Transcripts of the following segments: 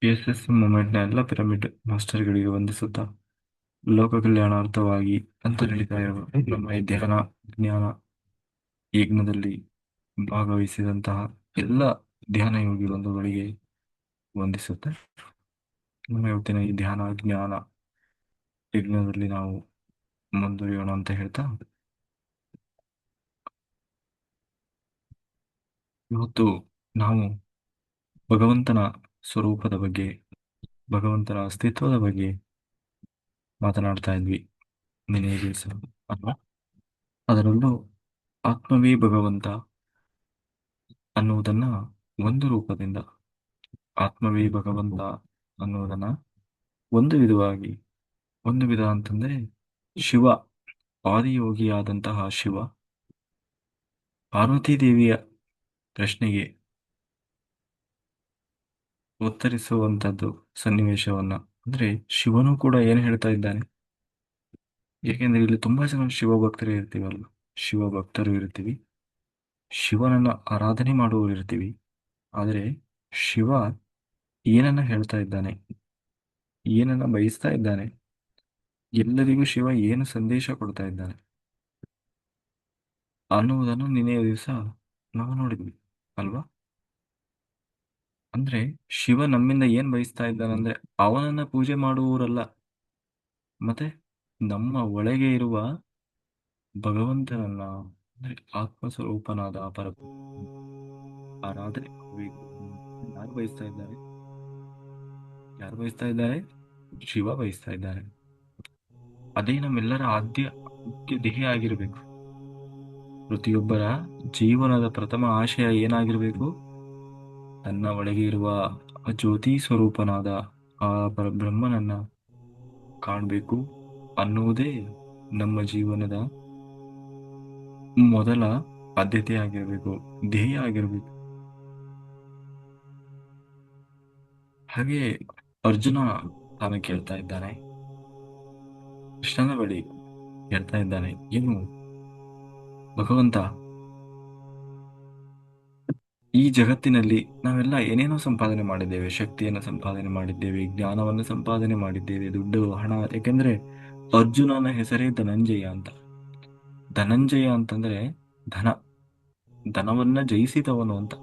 S ಮೂಮೆಂಟ್ನ ಎಲ್ಲ pyramid ಮಾಸ್ಟರ್ಗಳಿಗೆ ವಂದಿಸುತ್ತಾ ಲೋಕ ಕಲ್ಯಾಣಾರ್ಥವಾಗಿ ಅಂತ ನಡೀತಾ ಇರುವ ನಮ್ಮ ಈ ಧ್ಯಾನ ಜ್ಞಾನ ಯಜ್ಞದಲ್ಲಿ ಭಾಗವಹಿಸಿದಂತಹ ಎಲ್ಲ ಧ್ಯಾನ ಯೋಗಿ ಬಂಧುಗಳಿಗೆ ವಂದಿಸುತ್ತೆ. ನಮ್ಮ ಇವತ್ತಿನ ಈ ಧ್ಯಾನ ಜ್ಞಾನ ಯಜ್ಞದಲ್ಲಿ ನಾವು ಮುಂದುವರಿಯೋಣ ಅಂತ ಹೇಳ್ತಾ, ಇವತ್ತು ನಾವು ಭಗವಂತನ ಸ್ವರೂಪದ ಬಗ್ಗೆ, ಭಗವಂತನ ಅಸ್ತಿತ್ವದ ಬಗ್ಗೆ ಮಾತನಾಡ್ತಾ ಇದ್ವಿ ನಿನ್ನೆ ದಿವಸ ಅಲ್ವಾ? ಅದರಲ್ಲೂ ಆತ್ಮವೇ ಭಗವಂತ ಅನ್ನುವುದನ್ನ ಒಂದು ರೂಪದಿಂದ, ಆತ್ಮವೇ ಭಗವಂತ ಅನ್ನುವುದನ್ನ ಒಂದು ವಿಧ ಅಂತಂದ್ರೆ ಶಿವ, ಆದಿಯೋಗಿಯಾದಂತಹ ಶಿವ ಪಾರ್ವತೀ ದೇವಿಯ ಪ್ರಶ್ನೆಗೆ ಉತ್ತರಿಸುವಂತದ್ದು ಸನ್ನಿವೇಶವನ್ನ, ಅಂದ್ರೆ ಶಿವನು ಕೂಡ ಏನು ಹೇಳ್ತಾ ಇದ್ದಾನೆ. ಏಕೆಂದ್ರೆ ಇಲ್ಲಿ ತುಂಬಾ ಜನ ಶಿವ ಭಕ್ತರು ಇರ್ತೀವಲ್ಲ, ಶಿವ ಭಕ್ತರು ಇರ್ತೀವಿ, ಶಿವನನ್ನ ಆರಾಧನೆ ಮಾಡುವವರು ಇರ್ತೀವಿ. ಆದರೆ ಶಿವ ಏನನ್ನ ಹೇಳ್ತಾ ಇದ್ದಾನೆ, ಏನನ್ನ ಬಯಸ್ತಾ ಇದ್ದಾನೆ, ಎಲ್ಲರಿಗೂ ಶಿವ ಏನು ಸಂದೇಶ ಕೊಡ್ತಾ ಇದ್ದಾನೆ ಅನ್ನುವುದನ್ನು ನಿನ್ನೆಯ ದಿವಸ ನಾವು ನೋಡಿದ್ವಿ ಅಲ್ವಾ? ಅಂದ್ರೆ ಶಿವ ನಮ್ಮಿಂದ ಏನ್ ಬಯಸ್ತಾ ಇದ್ದಾನಂದ್ರೆ ಅವನನ್ನ ಪೂಜೆ ಮಾಡುವವರಲ್ಲ, ಮತ್ತೆ ನಮ್ಮ ಒಳಗೆ ಇರುವ ಭಗವಂತನನ್ನ, ಅಂದ್ರೆ ಆತ್ಮಸ್ವರೂಪನಾದ ಪರ ಆರಾಧನೆ ಮಾಡಬೇಕು. ಯಾರು ಬಯಸ್ತಾ ಇದ್ದಾರೆ? ಯಾರು ಬಯಸ್ತಾ ಇದ್ದಾರೆ? ಶಿವ ಬಯಸ್ತಾ ಇದ್ದಾರೆ. ಅದೇ ನಮ್ಮೆಲ್ಲರ ಮುಖ್ಯ ಧ್ಯೇಯ ಆಗಿರ್ಬೇಕು. ಪ್ರತಿಯೊಬ್ಬರ ಜೀವನದ ಪ್ರಥಮ ಆಶಯ ಏನಾಗಿರ್ಬೇಕು? ತನ್ನ ಒಳಗೆ ಇರುವ ಜ್ಯೋತಿ ಸ್ವರೂಪನಾದ ಆ ಪರಬ್ರಹ್ಮನನ್ನ ಕಾಣಬೇಕು ಅನ್ನುವುದೇ ನಮ್ಮ ಜೀವನದ ಮೊದಲ ಆದ್ಯತೆ ಆಗಿರ್ಬೇಕು, ಧ್ಯೇಯ ಆಗಿರ್ಬೇಕು. ಹಾಗೆ ಅರ್ಜುನ ತಾನು ಕೇಳ್ತಾ ಇದ್ದಾನೆ, ಕೃಷ್ಣನ ಬಳಿ ಕೇಳ್ತಾ ಇದ್ದಾನೆ, ಏನು ಭಗವಂತ, ಈ ಜಗತ್ತಿನಲ್ಲಿ ನಾವೆಲ್ಲ ಏನೇನೋ ಸಂಪಾದನೆ ಮಾಡಿದ್ದೇವೆ, ಶಕ್ತಿಯನ್ನು ಸಂಪಾದನೆ ಮಾಡಿದ್ದೇವೆ, ಜ್ಞಾನವನ್ನು ಸಂಪಾದನೆ ಮಾಡಿದ್ದೇವೆ, ದುಡ್ಡು, ಹಣ. ಯಾಕೆಂದ್ರೆ ಅರ್ಜುನನ ಹೆಸರೇ ಧನಂಜಯ ಅಂತ. ಧನಂಜಯ ಅಂತಂದ್ರೆ ಧನ, ಧನವನ್ನ ಜಯಿಸಿದವನು ಅಂತ.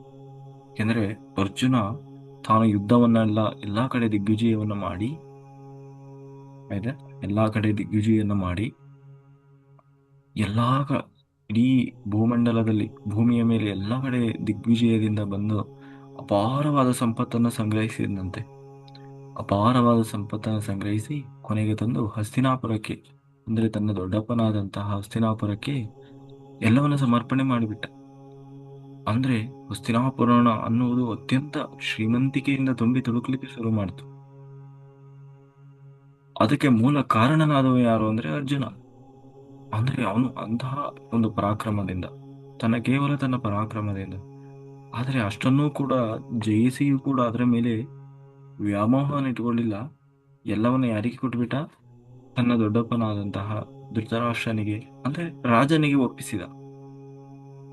ಯಾಕೆಂದ್ರೆ ಅರ್ಜುನ ತಾನು ಯುದ್ಧವನ್ನೆಲ್ಲ ಎಲ್ಲಾ ಕಡೆ ದಿಗ್ವಿಜಯವನ್ನ ಮಾಡಿ, ಆಯ್ತಾ, ಎಲ್ಲಾ ಕಡೆ ದಿಗ್ವಿಜಯವನ್ನ ಮಾಡಿ ಎಲ್ಲಾ ಇಡೀ ಭೂಮಂಡಲದಲ್ಲಿ, ಭೂಮಿಯ ಮೇಲೆ ಎಲ್ಲಾ ಕಡೆ ದಿಗ್ವಿಜಯದಿಂದ ಬಂದು ಅಪಾರವಾದ ಸಂಪತ್ತನ್ನು ಸಂಗ್ರಹಿಸಿದಂತೆ. ಅಪಾರವಾದ ಸಂಪತ್ತನ್ನು ಸಂಗ್ರಹಿಸಿ ಕೊನೆಗೆ ತಂದು ಹಸ್ತಿನಾಪುರಕ್ಕೆ, ಅಂದ್ರೆ ತನ್ನ ದೊಡ್ಡಪ್ಪನಾದಂತಹ ಹಸ್ತಿನಾಪುರಕ್ಕೆ ಎಲ್ಲವನ್ನ ಸಮರ್ಪಣೆ ಮಾಡಿಬಿಟ್ಟ. ಅಂದ್ರೆ ಹಸ್ತಿನಾಪುರ ಅನ್ನುವುದು ಅತ್ಯಂತ ಶ್ರೀಮಂತಿಕೆಯಿಂದ ತುಂಬಿ ತುಳುಕ್ಲಿಕ್ಕೆ ಶುರು ಮಾಡಿತು. ಅದಕ್ಕೆ ಮೂಲ ಕಾರಣನಾದವ ಯಾರು ಅಂದ್ರೆ ಅರ್ಜುನ. ಅಂದ್ರೆ ಅವನು ಅಂತಹ ಒಂದು ಪರಾಕ್ರಮದಿಂದ, ಕೇವಲ ತನ್ನ ಪರಾಕ್ರಮದಿಂದ, ಆದರೆ ಅಷ್ಟನ್ನೂ ಕೂಡ ಜಯಿಸಿಯೂ ಕೂಡ ಅದರ ಮೇಲೆ ವ್ಯಾಮೋಹವನ್ನು ಇಟ್ಕೊಳ್ಳಿಲ್ಲ. ಎಲ್ಲವನ್ನ ಯಾರಿಗೆ ಕೊಟ್ಬಿಟ್ಟ? ತನ್ನ ದೊಡ್ಡಪ್ಪನಾದಂತಹ ಧೃತರಾಷ್ಟ್ರನಿಗೆ, ಅಂದ್ರೆ ರಾಜನಿಗೆ ಒಪ್ಪಿಸಿದ.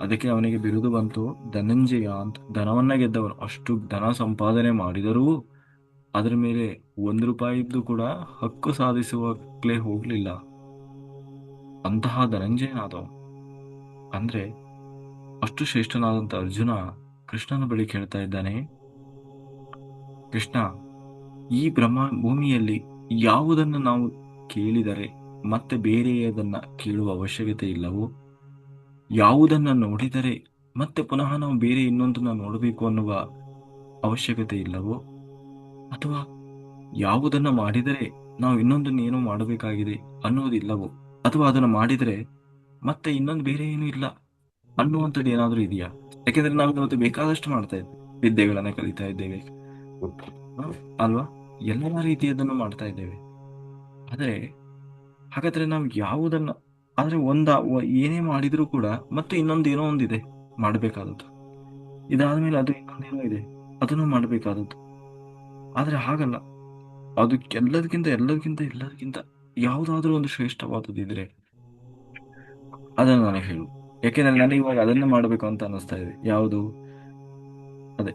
ಅದಕ್ಕೆ ಅವನಿಗೆ ಬಿರುದು ಬಂತು ಧನಂಜಯ ಅಂತ. ಧನವನ್ನ ಗೆದ್ದವನು. ಅಷ್ಟು ಧನ ಸಂಪಾದನೆ ಮಾಡಿದರೂ ಅದರ ಮೇಲೆ ₹1 ಕೂಡ ಹಕ್ಕು ಸಾಧಿಸುವಕ್ಲೇ ಹೋಗ್ಲಿಲ್ಲ. ಅಂತಹ ಧನಂಜಯನಾದವನು. ಅಂದ್ರೆ ಅಷ್ಟು ಶ್ರೇಷ್ಠನಾದಂತ ಅರ್ಜುನ ಕೃಷ್ಣನ ಬಳಿ ಕೇಳ್ತಾ ಇದ್ದಾನೆ, ಕೃಷ್ಣ, ಈ ಭೂಮಿಯಲ್ಲಿ ಯಾವುದನ್ನು ನಾವು ಕೇಳಿದರೆ ಮತ್ತೆ ಬೇರೆಯದನ್ನ ಕೇಳುವ ಅವಶ್ಯಕತೆ ಇಲ್ಲವೋ, ಯಾವುದನ್ನ ನೋಡಿದರೆ ಮತ್ತೆ ಪುನಃ ನಾವು ಬೇರೆ ಇನ್ನೊಂದನ್ನ ನೋಡಬೇಕು ಅನ್ನುವ ಅವಶ್ಯಕತೆ ಇಲ್ಲವೋ, ಅಥವಾ ಯಾವುದನ್ನ ಮಾಡಿದರೆ ನಾವು ಇನ್ನೊಂದನ್ನ ಏನೋ ಮಾಡಬೇಕಾಗಿದೆ ಅನ್ನುವುದಿಲ್ಲವೋ, ಅಥವಾ ಅದನ್ನ ಮಾಡಿದರೆ ಮತ್ತೆ ಇನ್ನೊಂದು ಬೇರೆ ಏನೂ ಇಲ್ಲ ಅನ್ನುವಂಥದ್ದು ಏನಾದ್ರೂ ಇದೆಯಾ? ಯಾಕೆಂದ್ರೆ ನಾವು ಇವತ್ತು ಬೇಕಾದಷ್ಟು ಮಾಡ್ತಾ ಇದ್ದೇವೆ, ವಿದ್ಯೆಗಳನ್ನ ಕಲಿತಾ ಇದ್ದೇವೆ ಅಲ್ವಾ? ಎಲ್ಲ ರೀತಿಯದನ್ನು ಮಾಡ್ತಾ ಇದ್ದೇವೆ. ಆದರೆ ಹಾಗಾದ್ರೆ ನಾವು ಯಾವುದನ್ನ, ಆದ್ರೆ ಏನೇ ಮಾಡಿದ್ರೂ ಕೂಡ ಮತ್ತೆ ಇನ್ನೊಂದೇನೋ ಒಂದಿದೆ ಮಾಡಬೇಕಾದದ್ದು. ಇದಾದ್ಮೇಲೆ ಅದು ಇನ್ನೊಂದೇನೋ ಇದೆ, ಅದನ್ನು ಮಾಡಬೇಕಾದದ್ದು. ಆದ್ರೆ ಹಾಗಲ್ಲ. ಎಲ್ಲದಕ್ಕಿಂತ ಯಾವುದಾದ್ರೂ ಒಂದು ಶ್ರೇಷ್ಠವಾದದ್ದು ಇದ್ರೆ ಅದನ್ನು ನನಗೆ ಹೇಳು. ಯಾಕೆಂದ್ರೆ ನನಗೆ ಇವಾಗ ಅದನ್ನೇ ಮಾಡಬೇಕು ಅಂತ ಅನಿಸ್ತಾ ಇದೆ. ಯಾವುದು? ಅದೇ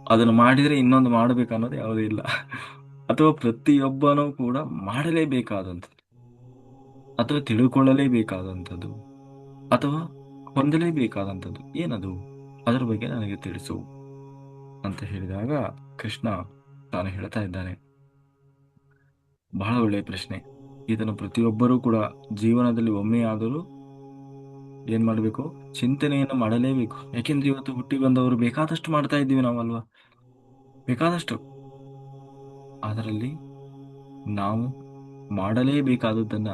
ಅದನ್ನು ಮಾಡಿದರೆ ಇನ್ನೊಂದು ಮಾಡಬೇಕು ಅನ್ನೋದು ಯಾವುದೂ ಇಲ್ಲ. ಅಥವಾ ಪ್ರತಿಯೊಬ್ಬನೂ ಕೂಡ ಮಾಡಲೇಬೇಕಾದಂಥದ್ದು, ಅಥವಾ ತಿಳ್ಕೊಳ್ಳಲೇಬೇಕಾದಂಥದ್ದು, ಅಥವಾ ಹೊಂದಲೇಬೇಕಾದಂಥದ್ದು ಏನದು, ಅದರ ಬಗ್ಗೆ ನನಗೆ ತಿಳಿಸು ಅಂತ ಹೇಳಿದಾಗ ಕೃಷ್ಣ ತಾನು ಹೇಳ್ತಾ ಇದ್ದಾನೆ. ಬಹಳ ಒಳ್ಳೆಯ ಪ್ರಶ್ನೆ. ಇದನ್ನು ಪ್ರತಿಯೊಬ್ಬರೂ ಕೂಡ ಜೀವನದಲ್ಲಿ ಒಮ್ಮೆಯಾದರೂ ಏನ್ ಮಾಡಬೇಕು, ಚಿಂತನೆಯನ್ನು ಮಾಡಲೇಬೇಕು. ಯಾಕೆಂದ್ರೆ ಇವತ್ತು ಹುಟ್ಟಿ ಬಂದವರು ಬೇಕಾದಷ್ಟು ಮಾಡ್ತಾ ಇದ್ದೀವಿ ನಾವಲ್ವಾ, ಬೇಕಾದಷ್ಟು. ಅದರಲ್ಲಿ ನಾವು ಮಾಡಲೇಬೇಕಾದದ್ದನ್ನ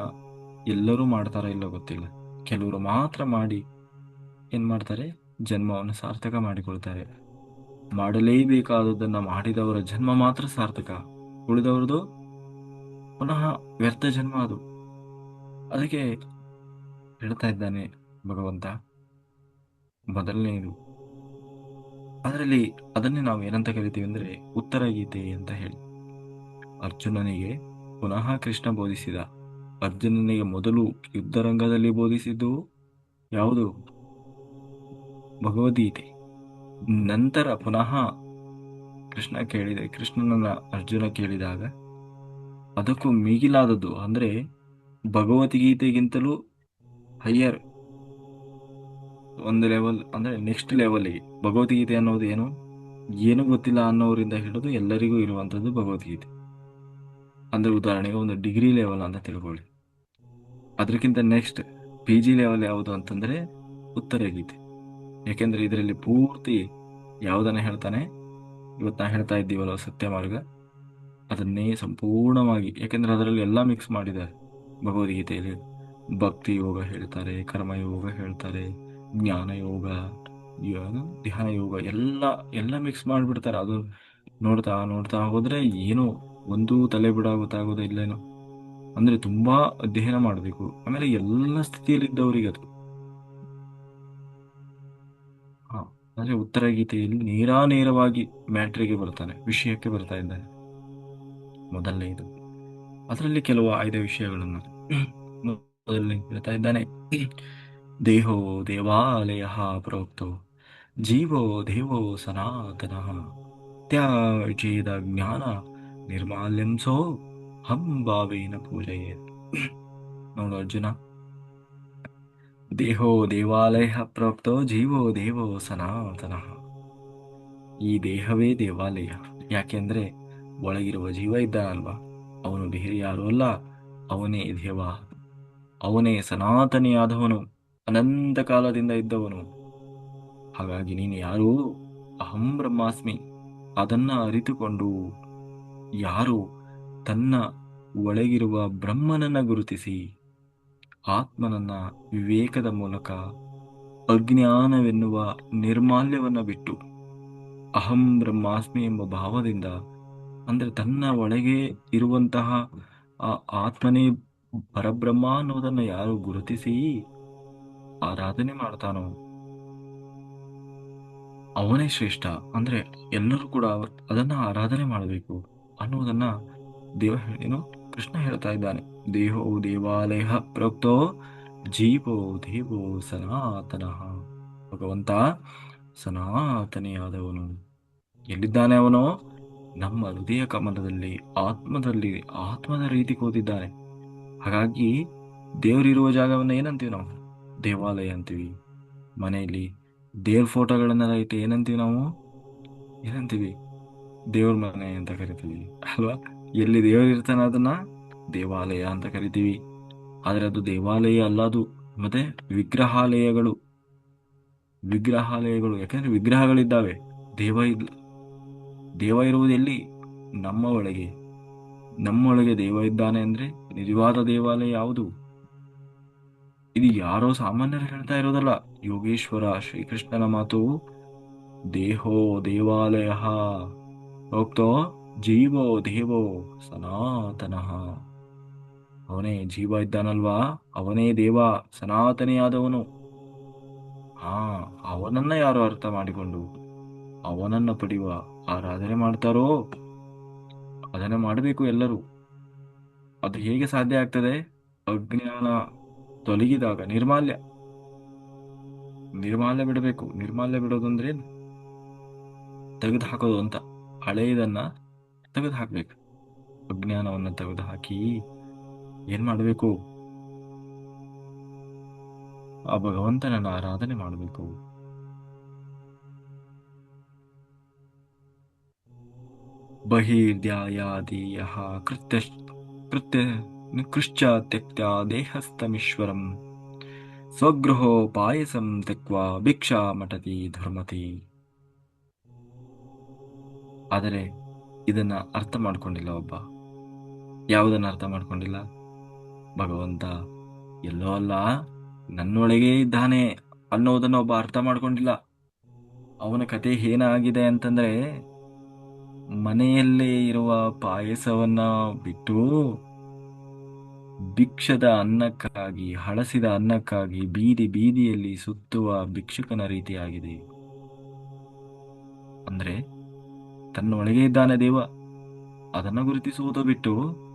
ಎಲ್ಲರೂ ಮಾಡ್ತಾರ ಇಲ್ಲೋ ಗೊತ್ತಿಲ್ಲ. ಕೆಲವರು ಮಾತ್ರ ಮಾಡಿ ಏನ್ ಮಾಡ್ತಾರೆ, ಜನ್ಮವನ್ನು ಸಾರ್ಥಕ ಮಾಡಿಕೊಳ್ತಾರೆ. ಮಾಡಲೇಬೇಕಾದದ್ದನ್ನ ಮಾಡಿದವರ ಜನ್ಮ ಮಾತ್ರ ಸಾರ್ಥಕ, ಉಳಿದವರದು ಪುನಃ ವ್ಯರ್ಥ ಜನ್ಮ ಅದು. ಅದಕ್ಕೆ ಹೇಳ್ತಾ ಇದ್ದಾನೆ ಭಗವಂತ, ಮೊದಲನೆಯದು ಅದರಲ್ಲಿ, ಅದನ್ನೇ ನಾವು ಏನಂತ ಕರಿತೀವಿ ಅಂದ್ರೆ ಉತ್ತರ ಗೀತೆ ಅಂತ ಹೇಳಿ. ಅರ್ಜುನನಿಗೆ ಪುನಃ ಕೃಷ್ಣ ಬೋಧಿಸಿದ. ಅರ್ಜುನನಿಗೆ ಮೊದಲು ಯುದ್ಧರಂಗದಲ್ಲಿ ಬೋಧಿಸಿದ್ದು ಯಾವುದು, ಭಗವದ್ಗೀತೆ. ನಂತರ ಪುನಃ ಕೃಷ್ಣನನ್ನ ಅರ್ಜುನ ಕೇಳಿದಾಗ ಅದಕ್ಕೂ ಮಿಗಿಲಾದದ್ದು ಅಂದ್ರೆ ಭಗವದ್ಗೀತೆಗಿಂತಲೂ ಹೈಯರ್ ಒಂದು ಲೆವೆಲ್, ಅಂದ್ರೆ ನೆಕ್ಸ್ಟ್ ಲೆವೆಲ್ಗೆ. ಭಗವದ್ಗೀತೆ ಅನ್ನೋದು ಏನು ಗೊತ್ತಿಲ್ಲ ಅನ್ನೋರಿಂದ ಹಿಡಿದು ಎಲ್ಲರಿಗೂ ಇರುವಂತದ್ದು ಭಗವದ್ಗೀತೆ. ಅಂದ್ರೆ ಉದಾಹರಣೆಗೆ ಒಂದು ಡಿಗ್ರಿ ಲೆವೆಲ್ ಅಂತ ತಿಳ್ಕೊಳ್ಳಿ. ಅದಕ್ಕಿಂತ ನೆಕ್ಸ್ಟ್ PG ಲೆವೆಲ್ ಯಾವುದು ಅಂತಂದ್ರೆ ಉತ್ತರ ಗೀತೆ. ಯಾಕೆಂದ್ರೆ ಇದರಲ್ಲಿ ಪೂರ್ತಿ ಯಾವುದನ್ನ ಹೇಳ್ತಾನೆ, ಇವತ್ತು ನಾ ಹೇಳ್ತಾ ಇದ್ದೀವಲ್ಲ ಸತ್ಯ ಮಾರ್ಗ, ಅದನ್ನೇ ಸಂಪೂರ್ಣವಾಗಿ, ಯಾಕೆಂದ್ರೆ ಅದರಲ್ಲಿ ಎಲ್ಲ ಮಿಕ್ಸ್ ಮಾಡಿದ್ದಾರೆ ಭಗವದ್ಗೀತೆಯಲ್ಲಿ. ಭಕ್ತಿ ಯೋಗ ಹೇಳ್ತಾರೆ, ಕರ್ಮಯೋಗ ಹೇಳ್ತಾರೆ, ಜ್ಞಾನ ಯೋಗ, ಧ್ಯಾನ ಯೋಗ, ಎಲ್ಲ ಮಿಕ್ಸ್ ಮಾಡಿಬಿಡ್ತಾರೆ. ಅದು ನೋಡ್ತಾ ನೋಡ್ತಾ ಹೋದ್ರೆ ಏನು ಒಂದು ತಲೆ ಬಿಡಾಗುತ್ತಾಗೋದು ಇಲ್ಲೇನೋ. ಅಂದ್ರೆ ತುಂಬಾ ಅಧ್ಯಯನ ಮಾಡಬೇಕು. ಆಮೇಲೆ ಎಲ್ಲ ಸ್ಥಿತಿಯಲ್ಲಿದ್ದವರಿಗೆ ಅದು. ಹಾ, ಅಂದ್ರೆ ಉತ್ತರ ಗೀತೆಯಲ್ಲಿ ನೇರಾನೇರವಾಗಿ ಮ್ಯಾಟ್ರಿಗೆ ಬರ್ತಾನೆ, ವಿಷಯಕ್ಕೆ ಬರ್ತಾ ಇದ್ದಾನೆ. ಮೊದಲನೆಯದು ಅದರಲ್ಲಿ ಕೆಲವು ಆಯ್ದ ವಿಷಯಗಳನ್ನು ಮೊದಲನೇ ಹೇಳ್ತಾ ಇದ್ದಾನೆ. ದೇಹೋ ದೇವಾಲಯ ಪ್ರೋಕ್ತೋ ಜೀವೋ ದೇವೋ ಸನಾತನಃ ತ್ಯಾಜೇದ ಜ್ಞಾನ ನಿರ್ಮಾಲ್ಯಂ ಸೋ ಹಂ ಭಾವೇನ ಪೂಜೆಯೇ. ನೋಡು ಅರ್ಜುನ, ದೇಹೋ ದೇವಾಲಯ ಪ್ರೋಕ್ತೋ ಜೀವೋ ದೇವೋ ಸನಾತನಃ. ಈ ದೇಹವೇ ದೇವಾಲಯ. ಯಾಕೆಂದ್ರೆ ಒಳಗಿರುವ ಜೀವ ಇದ್ದಾನಲ್ವಾ, ಅವನು ಬೇರೆ ಯಾರೂ ಅಲ್ಲ, ಅವನೇ ದೇವ, ಅವನೇ ಸನಾತನಿಯಾದವನು, ಅನಂತ ಕಾಲದಿಂದ ಇದ್ದವನು. ಹಾಗಾಗಿ ನೀನು ಯಾರು, ಅಹಂ ಬ್ರಹ್ಮಾಸ್ಮಿ, ಅದನ್ನ ಅರಿತುಕೊಂಡು ಯಾರು ತನ್ನ ಒಳಗಿರುವ ಬ್ರಹ್ಮನನ್ನ ಗುರುತಿಸಿ ಆತ್ಮನನ್ನ ವಿವೇಕದ ಮೂಲಕ ಅಜ್ಞಾನವೆನ್ನುವ ನಿರ್ಮಾಲ್ಯವನ್ನ ಬಿಟ್ಟು ಅಹಂ ಬ್ರಹ್ಮಾಸ್ಮಿ ಎಂಬ ಭಾವದಿಂದ, ಅಂದ್ರೆ ತನ್ನ ಒಳಗೆ ಇರುವಂತಹ ಆ ಆತ್ಮನೇ ಪರಬ್ರಹ್ಮ ಅನ್ನೋದನ್ನ ಯಾರು ಗುರುತಿಸಿ ಆರಾಧನೆ ಮಾಡ್ತಾನೋ ಅವನೇ ಶ್ರೇಷ್ಠ. ಅಂದ್ರೆ ಎಲ್ಲರೂ ಕೂಡ ಅದನ್ನ ಆರಾಧನೆ ಮಾಡಬೇಕು ಅನ್ನುವುದನ್ನ ಏನು ಕೃಷ್ಣ ಹೇಳ್ತಾ ಇದ್ದಾನೆ. ದೇಹೋ ದೇವಾಲಯ ಪ್ರೋಕ್ತೋ ಜೀವೋ ದೇವೋ ಸನಾತನಃ. ಭಗವಂತ ಸನಾತನಿಯಾದವನು ಎಲ್ಲಿದ್ದಾನೆ, ಅವನು ನಮ್ಮ ಹೃದಯ ಕಮಲದಲ್ಲಿ, ಆತ್ಮದ ರೀತಿ ಕೂತಿದ್ದಾನೆ. ಹಾಗಾಗಿ ದೇವರಿರುವ ಜಾಗವನ್ನ ಏನಂತೀವಿ ನಾವು, ದೇವಾಲಯ ಅಂತೀವಿ. ಮನೆಯಲ್ಲಿ ದೇವ್ರ ಫೋಟೋಗಳನ್ನೆಲ್ಲ ಇಟ್ಟು ಏನಂತೀವಿ, ದೇವ್ರ ಮನೆ ಅಂತ ಕರಿತೀವಿ ಅಲ್ವಾ. ಎಲ್ಲಿ ದೇವರು ಇರ್ತಾನೆ ಅದನ್ನ ದೇವಾಲಯ ಅಂತ ಕರಿತೀವಿ. ಆದ್ರೆ ಅದು ದೇವಾಲಯ ಅಲ್ಲ, ಅದು ಮತ್ತೆ ವಿಗ್ರಹಾಲಯಗಳು. ಯಾಕಂದ್ರೆ ವಿಗ್ರಹಗಳಿದ್ದಾವೆ, ದೇವ ಇರುವುದು ಎಲ್ಲಿ, ನಮ್ಮೊಳಗೆ ದೇವ ಇದ್ದಾನೆ. ಅಂದ್ರೆ ನಿಜವಾದ ದೇವಾಲಯ ಯಾವುದು, ಇದು ಯಾರೋ ಸಾಮಾನ್ಯರು ಹೇಳ್ತಾ ಇರೋದಲ್ಲ, ಯೋಗೇಶ್ವರ ಶ್ರೀಕೃಷ್ಣನ ಮಾತು. ದೇಹೋ ದೇವಾಲಯ ಪ್ರೋಕ್ತೋ ಜೀವೋ ದೇವೋ ಸನಾತನಃ. ಅವನೇ ಜೀವ ಇದ್ದಾನಲ್ವಾ, ಅವನೇ ದೇವ, ಸನಾತನಿಯಾದವನು. ಹಾ, ಅವನನ್ನ ಯಾರು ಅರ್ಥ ಮಾಡಿಕೊಂಡು ಅವನನ್ನ ಪಡೆಯುವ ಆರಾಧನೆ ಮಾಡ್ತಾರೋ ಅದನ್ನ ಮಾಡಬೇಕು ಎಲ್ಲರೂ. ಅದು ಹೇಗೆ ಸಾಧ್ಯ ಆಗ್ತದೆ, ಅಜ್ಞಾನ ತೊಲಗಿದಾಗ ನಿರ್ಮಾಲ್ಯ ಬಿಡಬೇಕು. ನಿರ್ಮಾಲ್ಯ ಬಿಡೋದಂದ್ರೆ ತೆಗೆದು ಹಾಕೋದು ಅಂತ. ಹಳೆಯದನ್ನ ತೆಗೆದು ಹಾಕ್ಬೇಕು. ಅಜ್ಞಾನವನ್ನ ತೆಗೆದು ಹಾಕಿ ಏನ್ ಮಾಡಬೇಕು? ಆ ಭಗವಂತನನ್ನ ಆರಾಧನೆ ಮಾಡಬೇಕು. ಬಹಿರ್ದ್ಯಾಯಾದೀಯ ಕೃತ್ಯ ಕೃತ್ಯ ನಿಕೃಶ್ಚ ತ್ಯಕ್ತ್ಯ ದೇಹಸ್ಥಮೀಶ್ವರಂ ಸ್ವಗೃಹೋ ಪಾಯಸಂ ತೆಕ್ವಾ ಭಿಕ್ಷಾ ಮಟತಿ ಧರ್ಮತಿ. ಆದರೆ ಇದನ್ನ ಅರ್ಥ ಮಾಡ್ಕೊಂಡಿಲ್ಲ ಒಬ್ಬ. ಯಾವುದನ್ನ ಅರ್ಥ ಮಾಡ್ಕೊಂಡಿಲ್ಲ? ಭಗವಂತ ಎಲ್ಲೋ ಅಲ್ಲ, ನನ್ನೊಳಗೆ ಇದ್ದಾನೆ ಅನ್ನೋದನ್ನ ಒಬ್ಬ ಅರ್ಥ ಮಾಡ್ಕೊಂಡಿಲ್ಲ. ಅವನ ಕತೆ ಏನಾಗಿದೆ ಅಂತಂದ್ರೆ, ಮನೆಯಲ್ಲೇ ಇರುವ ಪಾಯಸವನ್ನ ಬಿಟ್ಟು ಭಿಕ್ಷದ ಅನ್ನಕ್ಕಾಗಿ, ಹಳಸಿದ ಅನ್ನಕ್ಕಾಗಿ ಬೀದಿ ಬೀದಿಯಲ್ಲಿ ಸುತ್ತುವ ಭಿಕ್ಷುಕನ ರೀತಿಯಾಗಿದೆ. ಅಂದ್ರೆ ತನ್ನೊಳಗೆ ಇದ್ದಾನೆ ದೇವ, ಅದನ್ನ ಗುರುತಿಸುವುದು ಬಿಟ್ಟು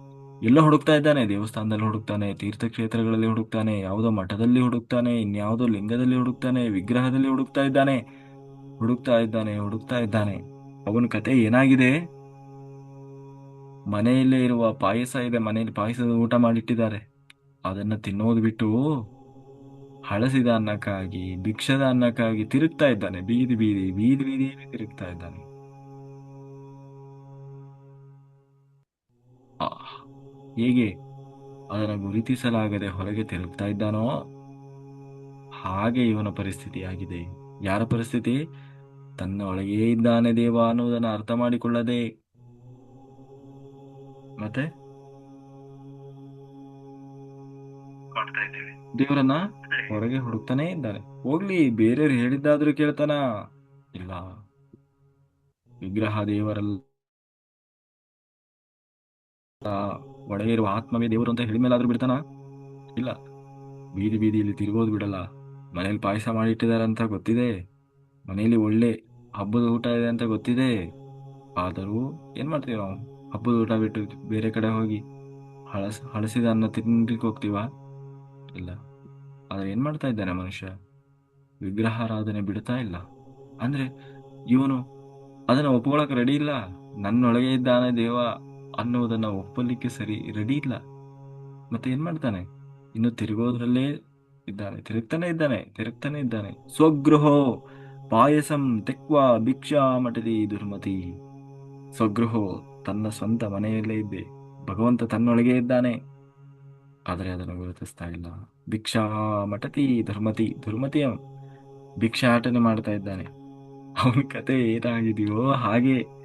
ಎಲ್ಲ ಹುಡುಕ್ತಾ ಇದ್ದಾನೆ. ದೇವಸ್ಥಾನದಲ್ಲಿ ಹುಡುಕ್ತಾನೆ, ತೀರ್ಥಕ್ಷೇತ್ರಗಳಲ್ಲಿ ಹುಡುಕ್ತಾನೆ, ಯಾವುದೋ ಮಠದಲ್ಲಿ ಹುಡುಕ್ತಾನೆ, ಇನ್ಯಾವುದೋ ಲಿಂಗದಲ್ಲಿ ಹುಡುಕ್ತಾನೆ, ವಿಗ್ರಹದಲ್ಲಿ ಹುಡುಕ್ತಾ ಇದ್ದಾನೆ, ಹುಡುಕ್ತಾ ಇದ್ದಾನೆ, ಹುಡುಕ್ತಾ ಇದ್ದಾನೆ. ಅವನ ಕತೆ ಏನಾಗಿದೆ? ಮನೆಯಲ್ಲೇ ಇರುವ ಪಾಯಸ ಇದೆ, ಮನೆಯಲ್ಲಿ ಪಾಯಸದ ಊಟ ಮಾಡಿಟ್ಟಿದ್ದಾರೆ, ಅದನ್ನ ತಿನ್ನೋದು ಬಿಟ್ಟು ಹಳಸಿದ ಅನ್ನಕ್ಕಾಗಿ, ಭಿಕ್ಷದ ಅನ್ನಕ್ಕಾಗಿ ತಿರುಗ್ತಾ ಇದ್ದಾನೆ. ಬೀದಿ ಬೀದಿ ಬೀದಿ ಬೀದಿಯಲ್ಲಿ ತಿರುಗ್ತಾ ಇದ್ದಾನೆ. ಆ, ಹೇಗೆ ಅದನ್ನು ಗುರುತಿಸಲಾಗದೆ ಹೊರಗೆ ತಿರುಗ್ತಾ ಇದ್ದಾನೋ ಹಾಗೆ ಇವನ ಪರಿಸ್ಥಿತಿ ಆಗಿದೆ. ಯಾರ ಪರಿಸ್ಥಿತಿ? ತನ್ನ ಒಳಗೇ ಇದ್ದಾನೆ ದೇವ ಅನ್ನುವುದನ್ನು ಅರ್ಥ ಮಾಡಿಕೊಳ್ಳದೆ, ಮತ್ತೆ ದೇವರನ್ನ ಹೊರಗೆ ಹುಡುಕ್ತಾನೆ ಇದ್ದಾನೆ. ಹೋಗ್ಲಿ, ಬೇರೆಯವ್ರು ಹೇಳಿದ್ದಾದ್ರೂ ಕೇಳ್ತಾನ? ಇಲ್ಲ. ವಿಗ್ರಹ ದೇವರಲ್ಲ, ಒಳಗೆ ಇರುವ ಆತ್ಮವೇ ದೇವರು ಅಂತ ಹೇಳಿದ್ಮೇಲಾದ್ರೂ ಬಿಡ್ತಾನ? ಇಲ್ಲ. ಬೀದಿ ಬೀದಿಯಲ್ಲಿ ತಿರುಗೋದು ಬಿಡಲ್ಲ. ಮನೇಲಿ ಪಾಯಸ ಮಾಡಿಟ್ಟಿದ್ದಾರೆ ಅಂತ ಗೊತ್ತಿದೆ, ಮನೆಯಲ್ಲಿ ಒಳ್ಳೆ ಹಬ್ಬದ ಊಟ ಇದೆ ಅಂತ ಗೊತ್ತಿದೆ, ಆದರೂ ಏನ್ ಮಾಡ್ತೀವಿ ನಾವು? ಹಬ್ಬದ ಊಟ ಬಿಟ್ಟು ಬೇರೆ ಕಡೆ ಹೋಗಿ ಹಳಸಿದ ಅನ್ನ ತಿನ್ಲಿಕ್ಕೆ ಹೋಗ್ತೀವ? ಇಲ್ಲ. ಆದ್ರೆ ಏನ್ ಮಾಡ್ತಾ ಇದ್ದಾನೆ ಮನುಷ್ಯ? ವಿಗ್ರಹಾರಾಧನೆ ಬಿಡ್ತಾ ಇಲ್ಲ. ಅಂದ್ರೆ ಇವನು ಅದನ್ನ ಒಪ್ಕೊಳಕ್ ರೆಡಿ ಇಲ್ಲ. ನನ್ನೊಳಗೆ ಇದ್ದಾನೆ ದೇವ ಅನ್ನುವುದನ್ನ ಒಪ್ಪಲಿಕ್ಕೆ ರೆಡಿ ಇಲ್ಲ. ಮತ್ತೆ ಏನ್ ಮಾಡ್ತಾನೆ? ಇನ್ನು ತಿರುಗೋದ್ರಲ್ಲೇ ಇದ್ದಾನೆ, ತಿರುಗ್ತಾನೆ ಇದ್ದಾನೆ, ತಿರುಗ್ತಾನೆ ಇದ್ದಾನೆ. ಸ್ವಗೃಹೋ ಪಾಯಸಂ ತೆಕ್ವಾ ಭಿಕ್ಷಾ ಮಟದಿ ದುರ್ಮತಿ. ಸ್ವಗೃಹೋ, ತನ್ನ ಸ್ವಂತ ಮನೆಯಲ್ಲೇ ಇದ್ದೆ ಭಗವಂತ ತನ್ನೊಳಗೆ ಇದ್ದಾನೆ, ಆದರೆ ಅದನ್ನು ಗುರುತಿಸ್ತಾ ಇಲ್ಲ. ಭಿಕ್ಷಾ ಮಟತಿ ಧರ್ಮತಿ, ಧರ್ಮತಿ ಭಿಕ್ಷಾಟನೆ ಮಾಡ್ತಾ ಇದ್ದಾನೆ. ಅವನ ಕತೆ ಏನಾಗಿದೆಯೋ ಹಾಗೆ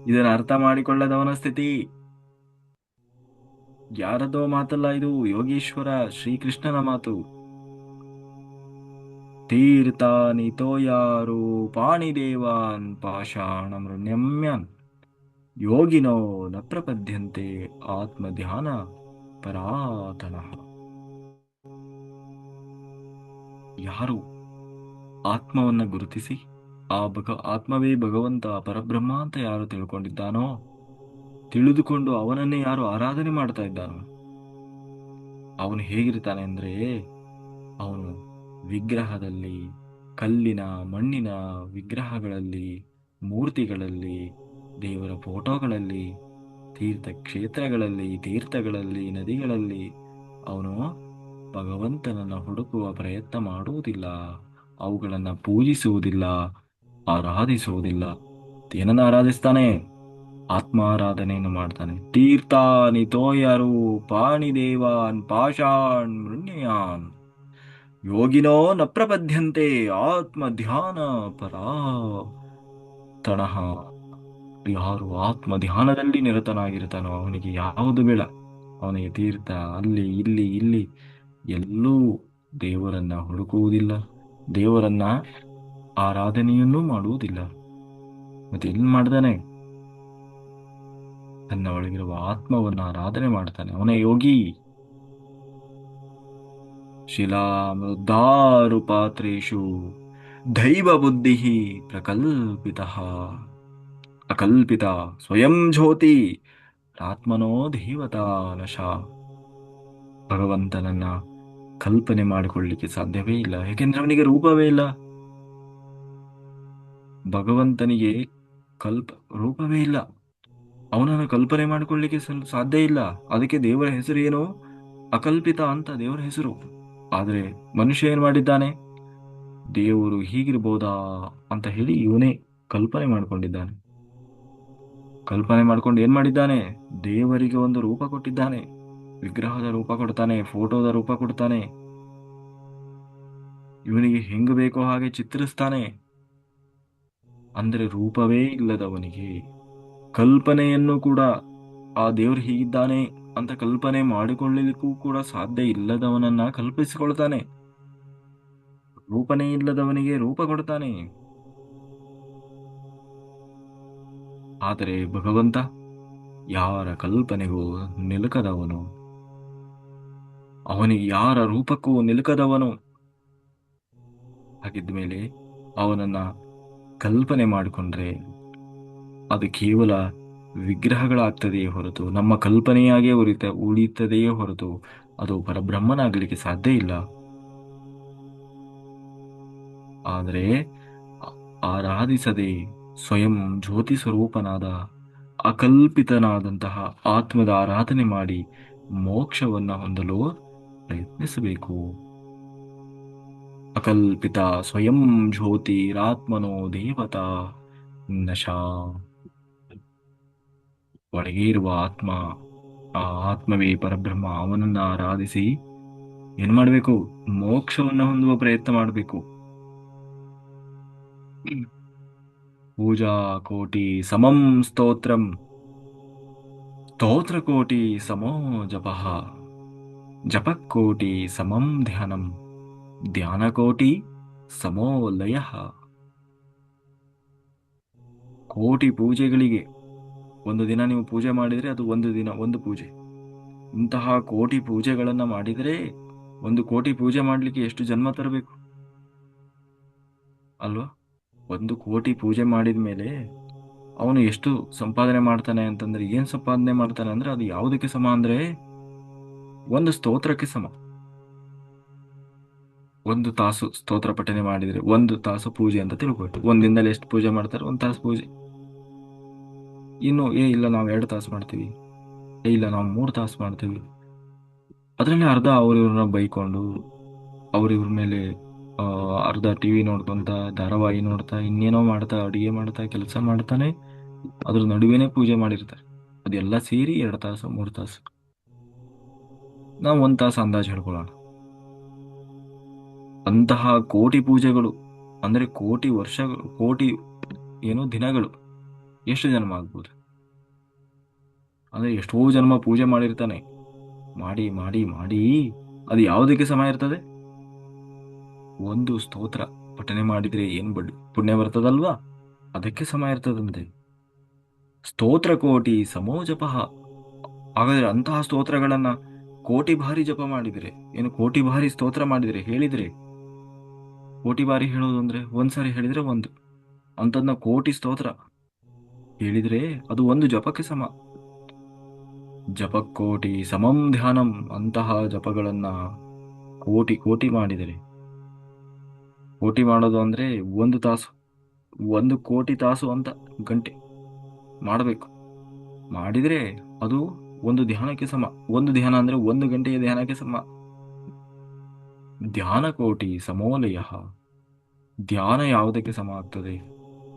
ಇದನ್ನ ಅರ್ಥ ಮಾಡಿಕೊಳ್ಳದವನ ಸ್ಥಿತಿ. ಯಾರದೋ ಮಾತಲ್ಲ ಇದು, ಯೋಗೀಶ್ವರ ಶ್ರೀಕೃಷ್ಣನ ಮಾತು. ತೀರ್ಥಾನಿ ತೋಯಾರು ಪಾಣಿದೇವಾನ್ ಪಾಷಾಣಮೃಣ್ಯಮ್ಯಾನ್ ಯೋಗಿನೋ ನ ಪ್ರಪದ್ಯಂತೆ ಆತ್ಮಧ್ಯಾನ ಪರಾತನಃ. ಯಾರು ಆತ್ಮವನ್ನ ಗುರುತಿಸಿ ಆತ್ಮವೇ ಭಗವಂತ ಪರಬ್ರಹ್ಮ ಅಂತ ಯಾರು ತಿಳ್ಕೊಂಡಿದ್ದಾನೋ, ತಿಳಿದುಕೊಂಡು ಅವನನ್ನೇ ಯಾರು ಆರಾಧನೆ ಮಾಡ್ತಾ ಇದ್ದಾನೋ, ಅವನು ಹೇಗಿರ್ತಾನೆ ಅಂದ್ರೆ, ಅವನು ವಿಗ್ರಹದಲ್ಲಿ, ಕಲ್ಲಿನ ಮಣ್ಣಿನ ವಿಗ್ರಹಗಳಲ್ಲಿ, ಮೂರ್ತಿಗಳಲ್ಲಿ, ದೇವರ ಫೋಟೋಗಳಲ್ಲಿ, ತೀರ್ಥಗಳಲ್ಲಿ, ನದಿಗಳಲ್ಲಿ ಅವನು ಭಗವಂತನನ್ನು ಹುಡುಕುವ ಪ್ರಯತ್ನ ಮಾಡುವುದಿಲ್ಲ, ಅವುಗಳನ್ನ ಪೂಜಿಸುವುದಿಲ್ಲ, ಆರಾಧಿಸುವುದಿಲ್ಲ. ಏನನ್ನ ಆರಾಧಿಸ್ತಾನೆ? ಆತ್ಮಾರಾಧನೆಯನ್ನು ಮಾಡ್ತಾನೆ. ತೀರ್ಥಾನಿ ತೋಯರು ಪಾಣಿದೇವಾನ್ ಪಾಷಾಣ್ ಮೃಣ್ಯಯಾನ್ ಯೋಗಿನೋ ನ ಪ್ರಪದ್ಯಂತೆ ಆತ್ಮಧ್ಯಾನ ಪರಾತನಃ. ಯಾರು ಆತ್ಮ ಧ್ಯಾನದಲ್ಲಿ ನಿರತನಾಗಿರ್ತಾನೋ ಅವನಿಗೆ ಯಾವುದು ಬೇಡ. ಅವನಿಗೆ ತೀರ್ಥ ಅಲ್ಲಿ ಇಲ್ಲಿ ಎಲ್ಲೂ ದೇವರನ್ನ ಹುಡುಕುವುದಿಲ್ಲ, ದೇವರನ್ನ ಆರಾಧನೆಯನ್ನೂ ಮಾಡುವುದಿಲ್ಲ. ಮತ್ತೆ ಎಲ್ಲಿ ಮಾಡ್ತಾನೆ? ತನ್ನ ಒಳಗಿರುವ ಆತ್ಮವನ್ನ ಆರಾಧನೆ ಮಾಡ್ತಾನೆ. ಅವನೇ ಯೋಗಿ. ಶಿಲಾ ಮೃದ್ದಾರು ಪಾತ್ರೇಶು ದೈವ ಬುದ್ಧಿ ಪ್ರಕಲ್ಪಿತ ಅಕಲ್ಪಿತ ಸ್ವಯಂ ಜ್ಯೋತಿ ಆತ್ಮನೋ ದೇವತಾ ನಶ. ಭಗವಂತನನ್ನ ಕಲ್ಪನೆ ಮಾಡಿಕೊಳ್ಳಿಕ್ಕೆ ಸಾಧ್ಯವೇ ಇಲ್ಲ, ಯಾಕೆಂದ್ರೆ ಅವನಿಗೆ ರೂಪವೇ ಇಲ್ಲ. ಭಗವಂತನಿಗೆ ಕಲ್ಪ ರೂಪವೇ ಇಲ್ಲ. ಅವನನ್ನು ಕಲ್ಪನೆ ಮಾಡಿಕೊಳ್ಳಿಕ್ಕೆ ಸಾಧ್ಯ ಇಲ್ಲ. ಅದಕ್ಕೆ ದೇವರ ಹೆಸರು ಏನು? ಅಕಲ್ಪಿತ ಅಂತ ದೇವರ ಹೆಸರು. ಆದ್ರೆ ಮನುಷ್ಯ ಏನ್ ಮಾಡಿದ್ದಾನೆ? ದೇವರು ಹೀಗಿರ್ಬೋದಾ ಅಂತ ಹೇಳಿ ಇವನೇ ಕಲ್ಪನೆ ಮಾಡ್ಕೊಂಡಿದ್ದಾನೆ. ಕಲ್ಪನೆ ಮಾಡ್ಕೊಂಡು ಏನ್ ಮಾಡಿದ್ದಾನೆ? ದೇವರಿಗೆ ಒಂದು ರೂಪ ಕೊಟ್ಟಿದ್ದಾನೆ. ವಿಗ್ರಹದ ರೂಪ ಕೊಡ್ತಾನೆ, ಫೋಟೋದ ರೂಪ ಕೊಡ್ತಾನೆ, ಇವನಿಗೆ ಹೆಂಗ್ ಬೇಕೋ ಹಾಗೆ ಚಿತ್ರಿಸ್ತಾನೆ. ಅಂದ್ರೆ ರೂಪವೇ ಇಲ್ಲದವನಿಗೆ ಕಲ್ಪನೆಯನ್ನು ಕೂಡ, ಆ ದೇವರು ಹೀಗಿದ್ದಾನೆ ಅಂತ ಕಲ್ಪನೆ ಮಾಡಿಕೊಳ್ಳಲಿಕ್ಕೂ ಕೂಡ ಸಾಧ್ಯ ಇಲ್ಲದವನನ್ನ ಕಲ್ಪಿಸಿಕೊಳ್ತಾನೆ. ರೂಪನೇ ಇಲ್ಲದವನಿಗೆ ರೂಪ ಕೊಡ್ತಾನೆ. ಆದರೆ ಭಗವಂತ ಯಾರ ಕಲ್ಪನೆಗೂ ನಿಲುಕದವನು, ಅವನಿಗೆ ಯಾರ ರೂಪಕ್ಕೂ ನಿಲುಕದವನು. ಹಾಗಿದ್ಮೇಲೆ ಅವನನ್ನ ಕಲ್ಪನೆ ಮಾಡಿಕೊಂಡ್ರೆ ಅದು ಕೇವಲ ವಿಗ್ರಹಗಳಾಗ್ತದೆಯೇ ಹೊರತು, ನಮ್ಮ ಕಲ್ಪನೆಯಾಗೇ ಉಳಿತದೆಯೇ ಹೊರತು ಅದು ಪರಬ್ರಹ್ಮನಾಗಲಿಕ್ಕೆ ಸಾಧ್ಯ ಇಲ್ಲ. ಆದರೆ ಆರಾಧಿಸದೆ ಸ್ವಯಂ ಜ್ಯೋತಿ ಸ್ವರೂಪನಾದ ಅಕಲ್ಪಿತನಾದಂತಹ ಆತ್ಮದ ಆರಾಧನೆ ಮಾಡಿ ಮೋಕ್ಷವನ್ನ ಹೊಂದಲು ಪ್ರಯತ್ನಿಸಬೇಕು. ಅಕಲ್ಪಿತ ಸ್ವಯಂ ಜ್ಯೋತಿರಾತ್ಮನೋ ದೇವತಾ ನಶಾ. ಒಳಗೆ ಇರುವ ಆತ್ಮ, ಆ ಆತ್ಮವೇ ಪರಬ್ರಹ್ಮ, ಅವನನ್ನ ಆರಾಧಿಸಿ ಏನ್ ಮಾಡ್ಬೇಕು? ಮೋಕ್ಷವನ್ನ ಹೊಂದುವ ಪ್ರಯತ್ನ ಮಾಡಬೇಕು. ಪೂಜಾ ಕೋಟಿ ಸಮಂ ಸ್ತೋತ್ರಂ, ಸ್ತೋತ್ರ ಕೋಟಿ ಸಮೋ ಜಪಃ, ಜಪಕೋಟಿ ಸಮಂ ಧ್ಯಾನಂ, ಧ್ಯಾನ ಕೋಟಿ ಸಮೋ ಲಯಃ. ಕೋಟಿ ಪೂಜೆಗಳಿಗೆ ಒಂದು ದಿನ ನೀವು ಪೂಜೆ ಮಾಡಿದರೆ ಅದು ಒಂದು ದಿನ ಒಂದು ಪೂಜೆ. ಇಂತಹ ಕೋಟಿ ಪೂಜೆಗಳನ್ನ ಮಾಡಿದರೆ, ಒಂದು ಕೋಟಿ ಪೂಜೆ ಮಾಡಲಿಕ್ಕೆ ಎಷ್ಟು ಜನ್ಮ ತರಬೇಕು ಅಲ್ವಾ? ಒಂದು ಕೋಟಿ ಪೂಜೆ ಮಾಡಿದ ಮೇಲೆ ಅವನು ಎಷ್ಟು ಸಂಪಾದನೆ ಮಾಡ್ತಾನೆ ಅಂತಂದ್ರೆ, ಏನ್ ಸಂಪಾದನೆ ಮಾಡ್ತಾನೆ ಅಂದ್ರೆ ಅದು ಯಾವುದಕ್ಕೆ ಸಮ ಅಂದ್ರೆ ಒಂದು ಸ್ತೋತ್ರಕ್ಕೆ ಸಮ. ಒಂದು ತಾಸು ಸ್ತೋತ್ರ ಪಠನೆ ಮಾಡಿದ್ರೆ ಒಂದು ತಾಸು ಪೂಜೆ ಅಂತ ತಿಳ್ಕೊಟ್ಟು, ಒಂದಿನದಲ್ಲಿ ಎಷ್ಟು ಪೂಜೆ ಮಾಡ್ತಾರೆ? ಒಂದು ತಾಸು ಪೂಜೆ. ಇನ್ನು ಇಲ್ಲ ನಾವು 2 ತಾಸು ಮಾಡ್ತೀವಿ, ಇಲ್ಲ ನಾವು 3 ತಾಸು ಮಾಡ್ತೀವಿ, ಅದರಲ್ಲಿ ಅರ್ಧ ಅವ್ರಿವ್ರನ್ನ ಬೈಕೊಂಡು ಅವ್ರಿವ್ರ ಮೇಲೆ ಅರ್ಧ ಟಿವಿ ನೋಡ್ಕೊಂತ, ಧಾರಾವಾಹಿ ನೋಡ್ತಾ, ಇನ್ನೇನೋ ಮಾಡ್ತಾ, ಅಡಿಗೆ ಮಾಡ್ತಾ, ಕೆಲಸ ಮಾಡ್ತಾನೆ, ಅದ್ರ ನಡುವೆನೆ ಪೂಜೆ ಮಾಡಿರ್ತಾರೆ. ಅದೆಲ್ಲ ಸೇರಿ 2 ತಾಸು 3 ತಾಸು. ನಾವು 1 ತಾಸು ಅಂದಾಜು ಹೇಳ್ಕೊಳ್ಳೋಣ. ಅಂತಹ ಕೋಟಿ ಪೂಜೆಗಳು ಅಂದ್ರೆ ಕೋಟಿ ವರ್ಷಗಳು, ಕೋಟಿ ದಿನಗಳು, ಎಷ್ಟು ಜನ್ಮ ಆಗ್ಬೋದು? ಅಂದ್ರೆ ಎಷ್ಟೋ ಜನ್ಮ ಪೂಜೆ ಮಾಡಿರ್ತಾನೆ. ಮಾಡಿ ಮಾಡಿ ಮಾಡಿ ಅದು ಯಾವುದಕ್ಕೆ ಸಮ ಇರ್ತದೆ? ಒಂದು ಸ್ತೋತ್ರ ಪಠನೆ ಮಾಡಿದ್ರೆ ಏನ್ ಪುಣ್ಯ ಬರ್ತದಲ್ವಾ? ಅದಕ್ಕೆ ಸಮ ಇರ್ತದಂತೆ. ಸ್ತೋತ್ರ ಕೋಟಿ ಸಮೋ ಜಪಃ. ಹಾಗಾದ್ರೆ ಅಂತಹ ಸ್ತೋತ್ರಗಳನ್ನ ಕೋಟಿ ಬಾರಿ ಜಪ ಮಾಡಿದ್ರೆ, ಕೋಟಿ ಬಾರಿ ಸ್ತೋತ್ರ ಮಾಡಿದ್ರೆ, ಹೇಳಿದ್ರೆ, ಕೋಟಿ ಬಾರಿ ಹೇಳೋದು ಅಂದ್ರೆ ಒಂದ್ಸಾರಿ ಹೇಳಿದ್ರೆ ಒಂದು, ಅಂತದ್ನ ಕೋಟಿ ಸ್ತೋತ್ರ ಹೇಳಿದ್ರೆ ಅದು ಒಂದು ಜಪಕ್ಕೆ ಸಮ. ಜಪಕೋಟಿ ಸಮಂ ಧ್ಯಾನಂ. ಅಂತಹ ಜಪಗಳನ್ನ ಕೋಟಿ ಕೋಟಿ ಮಾಡಿದರೆ, ಕೋಟಿ ಮಾಡೋದು ಅಂದ್ರೆ 1 ತಾಸು, 1 ಕೋಟಿ ತಾಸು ಅಂತ ಗಂಟೆ ಮಾಡಬೇಕು. ಮಾಡಿದ್ರೆ ಅದು ಒಂದು ಧ್ಯಾನಕ್ಕೆ ಸಮ. ಒಂದು ಧ್ಯಾನ ಅಂದ್ರೆ 1 ಗಂಟೆಯ ಧ್ಯಾನಕ್ಕೆ ಸಮ. ಧ್ಯಾನ ಕೋಟಿ ಸಮೋಲಯ. ಧ್ಯಾನ ಯಾವುದಕ್ಕೆ ಸಮ ಆಗ್ತದೆ?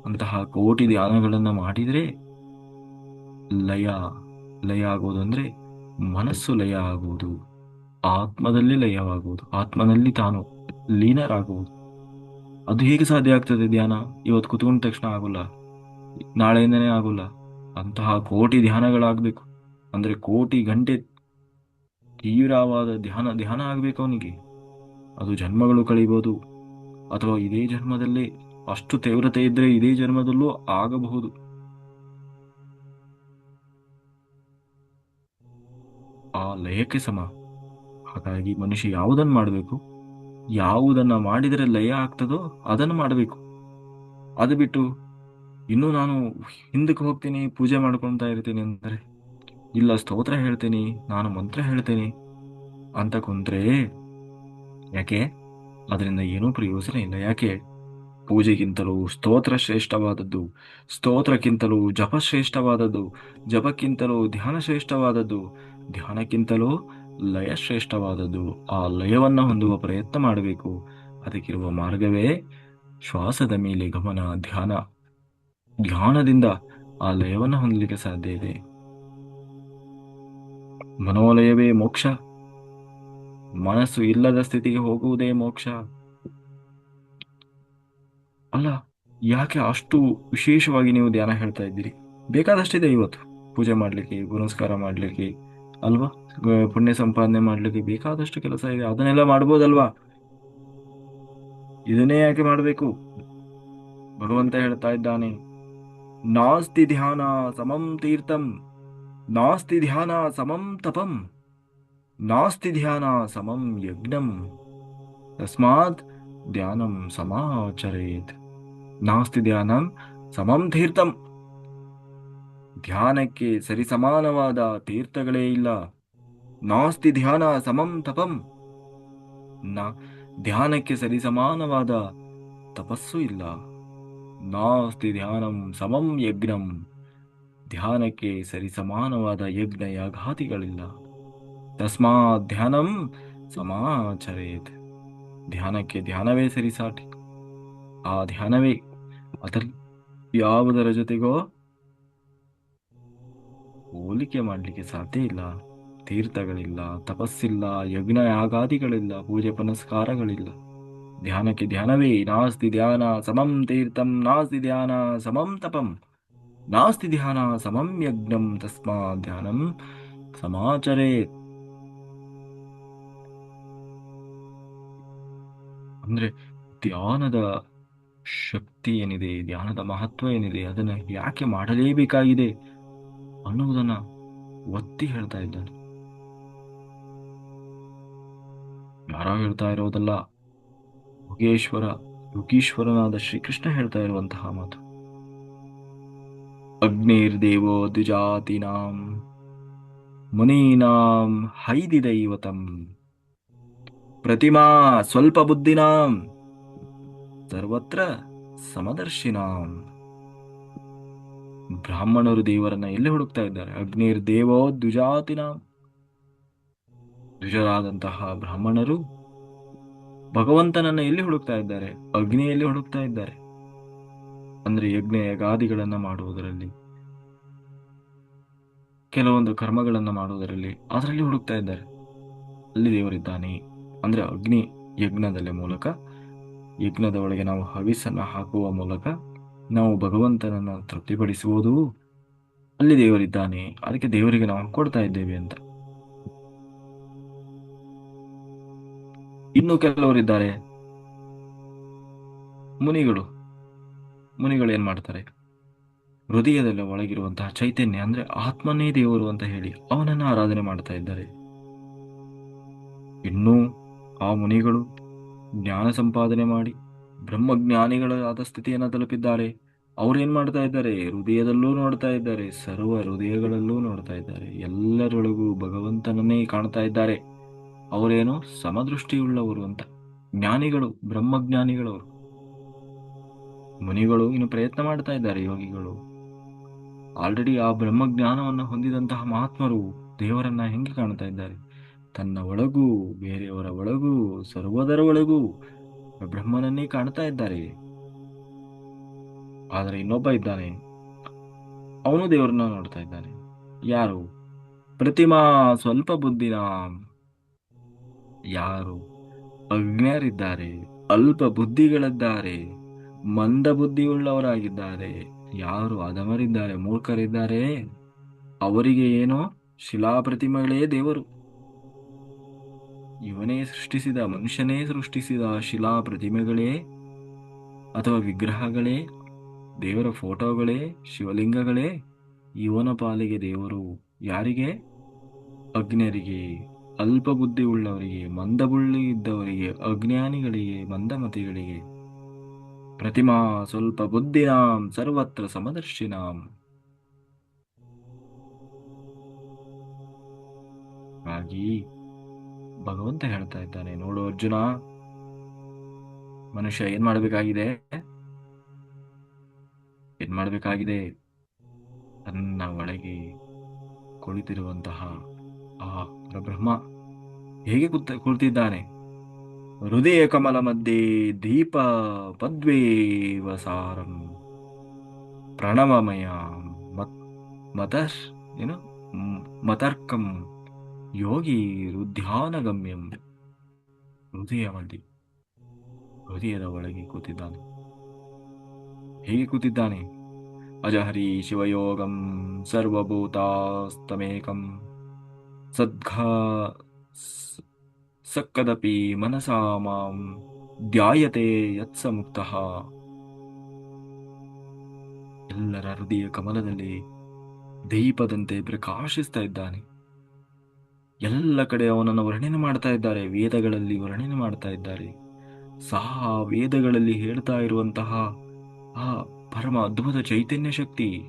ಅಂತಹ ಕೋಟಿ ಧ್ಯಾನಗಳನ್ನ ಮಾಡಿದ್ರೆ ಲಯ. ಲಯ ಆಗುವುದು ಅಂದ್ರೆ ಮನಸ್ಸು ಲಯ ಆಗುವುದು, ಆತ್ಮದಲ್ಲಿ ಲಯವಾಗುವುದು, ಆತ್ಮನಲ್ಲಿ ತಾನು ಲೀನರಾಗುವುದು. ಅದು ಹೇಗೆ ಸಾಧ್ಯ ಆಗ್ತದೆ? ಧ್ಯಾನ ಇವತ್ತು ಕುತ್ಕೊಂಡ ತಕ್ಷಣ ಆಗೋಲ್ಲ, ನಾಳೆಯಿಂದನೇ ಆಗೋಲ್ಲ. ಅಂತಹ ಕೋಟಿ ಧ್ಯಾನಗಳಾಗ್ಬೇಕು ಅಂದ್ರೆ ಕೋಟಿ ಗಂಟೆ ತೀವ್ರವಾದ ಧ್ಯಾನ ಧ್ಯಾನ ಆಗ್ಬೇಕು ಅವನಿಗೆ. ಅದು ಜನ್ಮಗಳು ಕಳೀಬಹುದು, ಅಥವಾ ಇದೇ ಜನ್ಮದಲ್ಲೇ ಅಷ್ಟು ತೀವ್ರತೆ ಇದ್ರೆ ಇದೇ ಜನ್ಮದಲ್ಲೂ ಆಗಬಹುದು. ಆ ಲಯಕ್ಕೆ ಸಮ. ಹಾಗಾಗಿ ಮನುಷ್ಯ ಯಾವುದನ್ನು ಮಾಡಬೇಕು? ಯಾವುದನ್ನ ಮಾಡಿದರೆ ಲಯ ಆಗ್ತದೋ ಅದನ್ನು ಮಾಡಬೇಕು. ಅದು ಬಿಟ್ಟು ಇನ್ನು ನಾನು ಹಿಂದಕ್ಕೆ ಹೋಗ್ತೀನಿ, ಪೂಜೆ ಮಾಡ್ಕೊಳ್ತಾ ಇರ್ತೀನಿ ಅಂದ್ರೆ, ಇಲ್ಲ ಸ್ತೋತ್ರ ಹೇಳ್ತೀನಿ, ನಾನು ಮಂತ್ರ ಹೇಳ್ತೀನಿ ಅಂತ ಕುಂತ್ರೆ ಯಾಕೆ? ಅದರಿಂದ ಏನೂ ಪ್ರಯೋಜನ ಇಲ್ಲ. ಯಾಕೆ? ಪೂಜೆಗಿಂತಲೂ ಸ್ತೋತ್ರ ಶ್ರೇಷ್ಠವಾದದ್ದು, ಸ್ತೋತ್ರಕ್ಕಿಂತಲೂ ಜಪ ಶ್ರೇಷ್ಠವಾದದ್ದು, ಜಪಕ್ಕಿಂತಲೂ ಧ್ಯಾನ ಶ್ರೇಷ್ಠವಾದದ್ದು, ಧ್ಯಾನಕ್ಕಿಂತಲೂ ಲಯ ಶ್ರೇಷ್ಠವಾದದ್ದು. ಆ ಲಯವನ್ನು ಹೊಂದುವ ಪ್ರಯತ್ನ ಮಾಡಬೇಕು. ಅದಕ್ಕಿರುವ ಮಾರ್ಗವೇ ಶ್ವಾಸದ ಮೇಲೆ ಗಮನ, ಧ್ಯಾನ. ಧ್ಯಾನದಿಂದ ಆ ಲಯವನ್ನು ಹೊಂದಲಿಕ್ಕೆ ಸಾಧ್ಯ ಇದೆ. ಮನೋಲಯವೇ ಮೋಕ್ಷ. ಮನಸ್ಸು ಇಲ್ಲದ ಸ್ಥಿತಿಗೆ ಹೋಗುವುದೇ ಮೋಕ್ಷ. ಅಲ್ಲ, ಯಾಕೆ ಅಷ್ಟು ವಿಶೇಷವಾಗಿ ನೀವು ಧ್ಯಾನ ಹೇಳ್ತಾ ಇದ್ದೀರಿ? ಬೇಕಾದಷ್ಟಿದೆ ಇವತ್ತು ಪೂಜೆ ಮಾಡ್ಲಿಕ್ಕೆ, ಪುನಸ್ಕಾರ ಮಾಡ್ಲಿಕ್ಕೆ, ಅಲ್ವಾ? ಪುಣ್ಯ ಸಂಪಾದನೆ ಮಾಡ್ಲಿಕ್ಕೆ ಬೇಕಾದಷ್ಟು ಕೆಲಸ ಇದೆ. ಅದನ್ನೆಲ್ಲ ಮಾಡ್ಬೋದಲ್ವಾ? ಇದನ್ನೇ ಯಾಕೆ ಮಾಡಬೇಕು? ಭಗವಂತ ಹೇಳ್ತಾ ಇದ್ದಾನೆ, ನಾಸ್ತಿ ಧ್ಯಾನ ಸಮಂ ತೀರ್ಥಂ, ನಾಸ್ತಿ ಧ್ಯಾನ ಸಮಂ ತಪಂ, ನಾಸ್ತಿ ಧ್ಯಾನ ಸಮಂ ಯಜ್ಞಂ, ತಸ್ಮಾತ್ ಧ್ಯಾನಂ ಸಮಾಚರೇತ್. ನಾಸ್ತಿ ಧ್ಯಾನಂ ಸಮಂ ತೀರ್ಥಂ. ಧ್ಯಾನಕ್ಕೆ ಸರಿಸಮಾನವಾದ ತೀರ್ಥಗಳೇ ಇಲ್ಲ. ನಾಸ್ತಿ ಧ್ಯಾನ ಸಮಂ ತಪಂ. ನ ಧ್ಯಾನಕ್ಕೆ ಸರಿಸಮಾನವಾದ ತಪಸ್ಸು ಇಲ್ಲ. ನಾಸ್ತಿ ಧ್ಯಾನಂ ಸಮಂ ಯಜ್ಞಂ. ಧ್ಯಾನಕ್ಕೆ ಸರಿಸಮಾನವಾದ ಯಜ್ಞ ಯಾಗಾದಿಗಳಿಲ್ಲ. ತಸ್ಮಾತ್ ಧ್ಯಾನಂ ಸಮಾಚರೇತ್. ಧ್ಯಾನಕ್ಕೆ ಧ್ಯಾನವೇ ಸರಿಸಾಟಿ. ಆ ಧ್ಯಾನವೇ. ಅದರಲ್ಲಿ ಯಾವುದರ ಜೊತೆಗೋ ಹೋಲಿಕೆ ಮಾಡಲಿಕ್ಕೆ ಸಾಧ್ಯ ಇಲ್ಲ. ತೀರ್ಥಗಳಿಲ್ಲ, ತಪಸ್ಸಿಲ್ಲ, ಯಜ್ಞ ಯಾಗಾದಿಗಳಿಲ್ಲ, ಪೂಜೆ ಪುನಸ್ಕಾರಗಳಿಲ್ಲ. ಧ್ಯಾನಕ್ಕೆ ಧ್ಯಾನವೇ. ನಾಸ್ತಿ ಧ್ಯಾನ ಸಮಂ ತೀರ್ಥಂ, ನಾಸ್ತಿ ಧ್ಯಾನ ಸಮಂ ತಪಂ, ನಾಸ್ತಿ ಧ್ಯಾನ ಸಮಂ ಯಜ್ಞಂ, ತಸ್ಮಾತ್ ಧ್ಯಾನಂ ಸಮಾಚರೇತ್. ಅಂದ್ರೆ ಧ್ಯಾನದ ಶಕ್ತಿ ಏನಿದೆ, ಧ್ಯಾನದ ಮಹತ್ವ ಏನಿದೆ, ಅದನ್ನ ಯಾಕೆ ಮಾಡಲೇಬೇಕಾಗಿದೆ ಅನ್ನುವುದನ್ನ ಒತ್ತಿ ಹೇಳ್ತಾ ಇದ್ದಾನೆ. ಯಾರೋ ಹೇಳ್ತಾ ಇರೋದಲ್ಲ, ಯೋಗೀಶ್ವರನಾದ ಶ್ರೀಕೃಷ್ಣ ಹೇಳ್ತಾ ಇರುವಂತಹ ಮಾತು. ಅಗ್ನಿರ್ದೇವೋ ದ್ವಿಜಾತೀನಾಂ ಮುನೀನಾಂ ಹೈದಿ ದೈವತಂ ಪ್ರತಿಮಾ ಸ್ವಲ್ಪ ಬುದ್ಧಿನಾಂ ಸರ್ವತ್ರ ಸಮದರ್ಶಿನಾಂ. ಬ್ರಾಹ್ಮಣರು ದೇವರನ್ನ ಎಲ್ಲಿ ಹುಡುಕ್ತಾ ಇದ್ದಾರೆ? ಅಗ್ನಿರ್ದೇವೋ ದ್ವಿಜಾತೀನಾಂ. ದ್ವಿಜರಾದಂತಹ ಬ್ರಾಹ್ಮಣರು ಭಗವಂತನನ್ನ ಎಲ್ಲಿ ಹುಡುಕ್ತಾ ಇದ್ದಾರೆ? ಅಗ್ನಿಯಲ್ಲಿ ಹುಡುಕ್ತಾ ಇದ್ದಾರೆ. ಅಂದ್ರೆ ಯಜ್ಞ ಯಗಾದಿಗಳನ್ನ ಮಾಡುವುದರಲ್ಲಿ, ಕೆಲವೊಂದು ಕರ್ಮಗಳನ್ನ ಮಾಡುವುದರಲ್ಲಿ, ಅದರಲ್ಲಿ ಹುಡುಕ್ತಾ ಇದ್ದಾರೆ. ಅಲ್ಲಿ ದೇವರಿದ್ದಾನೆ. ಅಂದ್ರೆ ಅಗ್ನಿ ಯಜ್ಞದ ಮೂಲಕ, ಯಜ್ಞದ ಒಳಗೆ ನಾವು ಹವಿಸನ್ನ ಹಾಕುವ ಮೂಲಕ ನಾವು ಭಗವಂತನನ್ನ ತೃಪ್ತಿಪಡಿಸುವುದು. ಅಲ್ಲಿ ದೇವರಿದ್ದಾನೆ. ಅದಕ್ಕೆ ದೇವರಿಗೆ ನಾವು ಕೊಡ್ತಾ ಇದ್ದೇವೆ ಅಂತ. ಇನ್ನು ಕೆಲವರಿದ್ದಾರೆ ಮುನಿಗಳು. ಮುನಿಗಳು ಏನ್ ಮಾಡ್ತಾರೆ? ಹೃದಯದಲ್ಲಿ ಒಳಗಿರುವಂತಹ ಚೈತನ್ಯ ಅಂದ್ರೆ ಆತ್ಮನೇ ದೇವರು ಅಂತ ಹೇಳಿ ಅವನನ್ನ ಆರಾಧನೆ ಮಾಡ್ತಾ ಇದ್ದಾರೆ. ಇನ್ನೂ ಆ ಮುನಿಗಳು ಜ್ಞಾನ ಸಂಪಾದನೆ ಮಾಡಿ ಬ್ರಹ್ಮಜ್ಞಾನಿಗಳಾದ ಸ್ಥಿತಿಯನ್ನು ತಲುಪಿದ್ದಾರೆ. ಅವ್ರೇನ್ ಮಾಡ್ತಾ ಇದ್ದಾರೆ? ಹೃದಯದಲ್ಲೂ ನೋಡ್ತಾ ಇದ್ದಾರೆ, ಸರ್ವ ಹೃದಯಗಳಲ್ಲೂ ನೋಡ್ತಾ ಇದ್ದಾರೆ. ಎಲ್ಲರೊಳಗೂ ಭಗವಂತನನ್ನೇ ಕಾಣ್ತಾ ಇದ್ದಾರೆ. ಅವರೇನು ಸಮದೃಷ್ಟಿಯುಳ್ಳವರು ಅಂತ. ಜ್ಞಾನಿಗಳು, ಬ್ರಹ್ಮಜ್ಞಾನಿಗಳವರು. ಮುನಿಗಳು ಇನ್ನು ಪ್ರಯತ್ನ ಮಾಡ್ತಾ ಇದ್ದಾರೆ. ಯೋಗಿಗಳು ಆಲ್ರೆಡಿ ಆ ಬ್ರಹ್ಮಜ್ಞಾನವನ್ನು ಹೊಂದಿದಂತಹ ಮಹಾತ್ಮರು ದೇವರನ್ನ ಹೆಂಗೆ ಕಾಣ್ತಾ ಇದ್ದಾರೆ? ತನ್ನ ಒಳಗೂ, ಬೇರೆಯವರ ಒಳಗೂ, ಸರ್ವದರ ಒಳಗೂ ಬ್ರಹ್ಮನನ್ನೇ ಕಾಣ್ತಾ ಇದ್ದಾರೆ. ಆದರೆ ಇನ್ನೊಬ್ಬ ಇದ್ದಾನೆ, ಅವನು ದೇವರನ್ನ ನೋಡ್ತಾ ಇದ್ದಾನೆ. ಯಾರು? ಪ್ರತಿಮಾ ಸ್ವಲ್ಪ ಬುದ್ಧಿನ. ಯಾರು ಅಜ್ಞರಿದ್ದಾರೆ, ಅಲ್ಪ ಬುದ್ಧಿಗಳಿದ್ದಾರೆ, ಮಂದ ಬುದ್ಧಿಯುಳ್ಳವರಾಗಿದ್ದಾರೆ, ಯಾರು ಅಧಮರಿದ್ದಾರೆ, ಮೂರ್ಖರಿದ್ದಾರೆ, ಅವರಿಗೆ ಏನೋ ಶಿಲಾಪ್ರತಿಮೆಗಳೇ ದೇವರು. ಇವನೇ ಸೃಷ್ಟಿಸಿದ, ಮನುಷ್ಯನೇ ಸೃಷ್ಟಿಸಿದ ಶಿಲಾ ಪ್ರತಿಮೆಗಳೇ ಅಥವಾ ವಿಗ್ರಹಗಳೇ, ದೇವರ ಫೋಟೋಗಳೇ, ಶಿವಲಿಂಗಗಳೇ ಇವನ ಪಾಲಿಗೆ ದೇವರು. ಯಾರಿಗೆ? ಅಜ್ಞರಿಗೆ, ಅಲ್ಪ ಬುದ್ಧಿ ಉಳ್ಳವರಿಗೆ, ಮಂದಬುಳ್ಳಿ ಇದ್ದವರಿಗೆ, ಅಜ್ಞಾನಿಗಳಿಗೆ, ಮಂದಮತಿಗಳಿಗೆ. ಪ್ರತಿಮಾ ಸ್ವಲ್ಪ ಬುದ್ಧಿನಾಂ ಸರ್ವತ್ರ ಸಮದರ್ಶಿನಾಂ. ಹಾಗಾಗಿ ಭಗವಂತ ಹೇಳ್ತಾ ಇದ್ದಾನೆ, ನೋಡು ಅರ್ಜುನ, ಮನುಷ್ಯ ಏನ್ ಮಾಡಬೇಕಾಗಿದೆ? ಏನ್ ಮಾಡಬೇಕಾಗಿದೆ? ತನ್ನ ಒಳಗೆ ಕುಳಿತಿರುವಂತಹ ಆ ಪರಬ್ರಹ್ಮ ಹೇಗೆ ಕುಳಿತಿದ್ದಾನೆ? ಹೃದಯ ಕಮಲ ಮಧ್ಯೆ ದೀಪ ಪದ್ವೇವ ಸಾರಂ ಪ್ರಣವಮಯ ಮತ್ ಮತರ್ ಏನು ಮ್- ಮತರ್ಕಂ ಯೋಗಿ ರುಧ್ಯಾನಗಮ್ಯಂ. ಹೃದಯ ಮಧ್ಯೆ, ಹೃದಯದ ಒಳಗೆ ಕೂತಿದ್ದಾನೆ. ಹೇಗೆ ಕೂತಿದ್ದಾನೆ? ಅಜಹರಿ ಶಿವಯೋಗಂ ಸರ್ವಭೂತಾಸ್ತಮೇಕಂ ಸದ್ಘಾ ಸ್- ಸಕ್ಕದಪಿ ಮನಸಾ ಮಾಂ ಧ್ಯಾಯತೆ ಯತ್ಸ ಮುಕ್ತಃ. ಎಲ್ಲರ ಹೃದಯ ಕಮಲದಲ್ಲಿ ದೀಪದಂತೆ ಪ್ರಕಾಶಿಸ್ತಾ ಇದ್ದಾನೆ. ಎಲ್ಲ ಕಡೆ ಅವನನ್ನು ವರ್ಣನೆ ಮಾಡ್ತಾ ಇದ್ದಾರೆ, ವೇದಗಳಲ್ಲಿ ವರ್ಣನೆ ಮಾಡ್ತಾ ಇದ್ದಾರೆ. ಸಹ ವೇದಗಳಲ್ಲಿ ಹೇಳ್ತಾ ಇರುವಂತಹ ಆ ಪರಮ ಅದ್ಭುತ ಚೈತನ್ಯ ಶಕ್ತಿ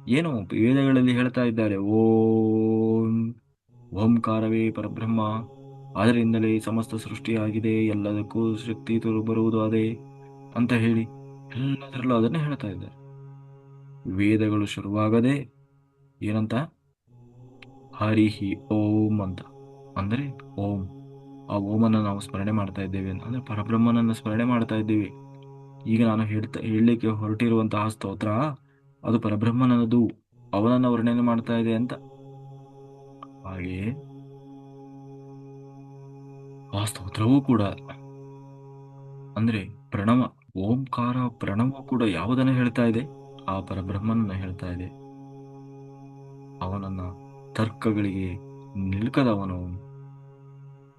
ಏನು ವೇದಗಳಲ್ಲಿ ಹೇಳ್ತಾ ಇದ್ದಾರೆ? ಓಂ, ಓಂಕಾರವೇ ಪರಬ್ರಹ್ಮ, ಅದರಿಂದಲೇ ಸಮಸ್ತ ಸೃಷ್ಟಿಯಾಗಿದೆ, ಎಲ್ಲದಕ್ಕೂ ಶಕ್ತಿ ಬರುವುದು ಅದೇ ಅಂತ ಹೇಳಿ ಎಲ್ಲದರಲ್ಲೂ ಅದನ್ನೇ ಹೇಳ್ತಾ ಇದ್ದಾರೆ. ವೇದಗಳು ಶುರುವಾಗದೆ ಏನಂತ? ಹರಿಹಿ ಓಂ ಅಂತ. ಅಂದ್ರೆ ಓಂ. ಆ ಓಮನ್ನ ನಾವು ಸ್ಮರಣೆ ಮಾಡ್ತಾ ಇದ್ದೇವೆ ಅಂದ್ರೆ ಪರಬ್ರಹ್ಮನನ್ನ ಸ್ಮರಣೆ ಮಾಡ್ತಾ ಇದ್ದೇವೆ. ಈಗ ನಾನು ಹೇಳಲಿಕ್ಕೆ ಹೊರಟಿರುವಂತಹ ಸ್ತೋತ್ರ ಅದು ಪರಬ್ರಹ್ಮನದು, ಅವನನ್ನ ವರ್ಣನೆ ಮಾಡ್ತಾ ಇದೆ ಅಂತ. ಹಾಗೆಯೇ ಆ ಸ್ತೋತ್ರವೂ ಕೂಡ ಅಂದ್ರೆ ಪ್ರಣವ, ಓಂಕಾರ ಪ್ರಣವ ಕೂಡ ಯಾವುದನ್ನ ಹೇಳ್ತಾ ಇದೆ? ಆ ಪರಬ್ರಹ್ಮನನ್ನ ಹೇಳ್ತಾ ಇದೆ. ಅವನನ್ನ ತರ್ಕಗಳಿಗೆ ನಿಲ್ಕದವನು,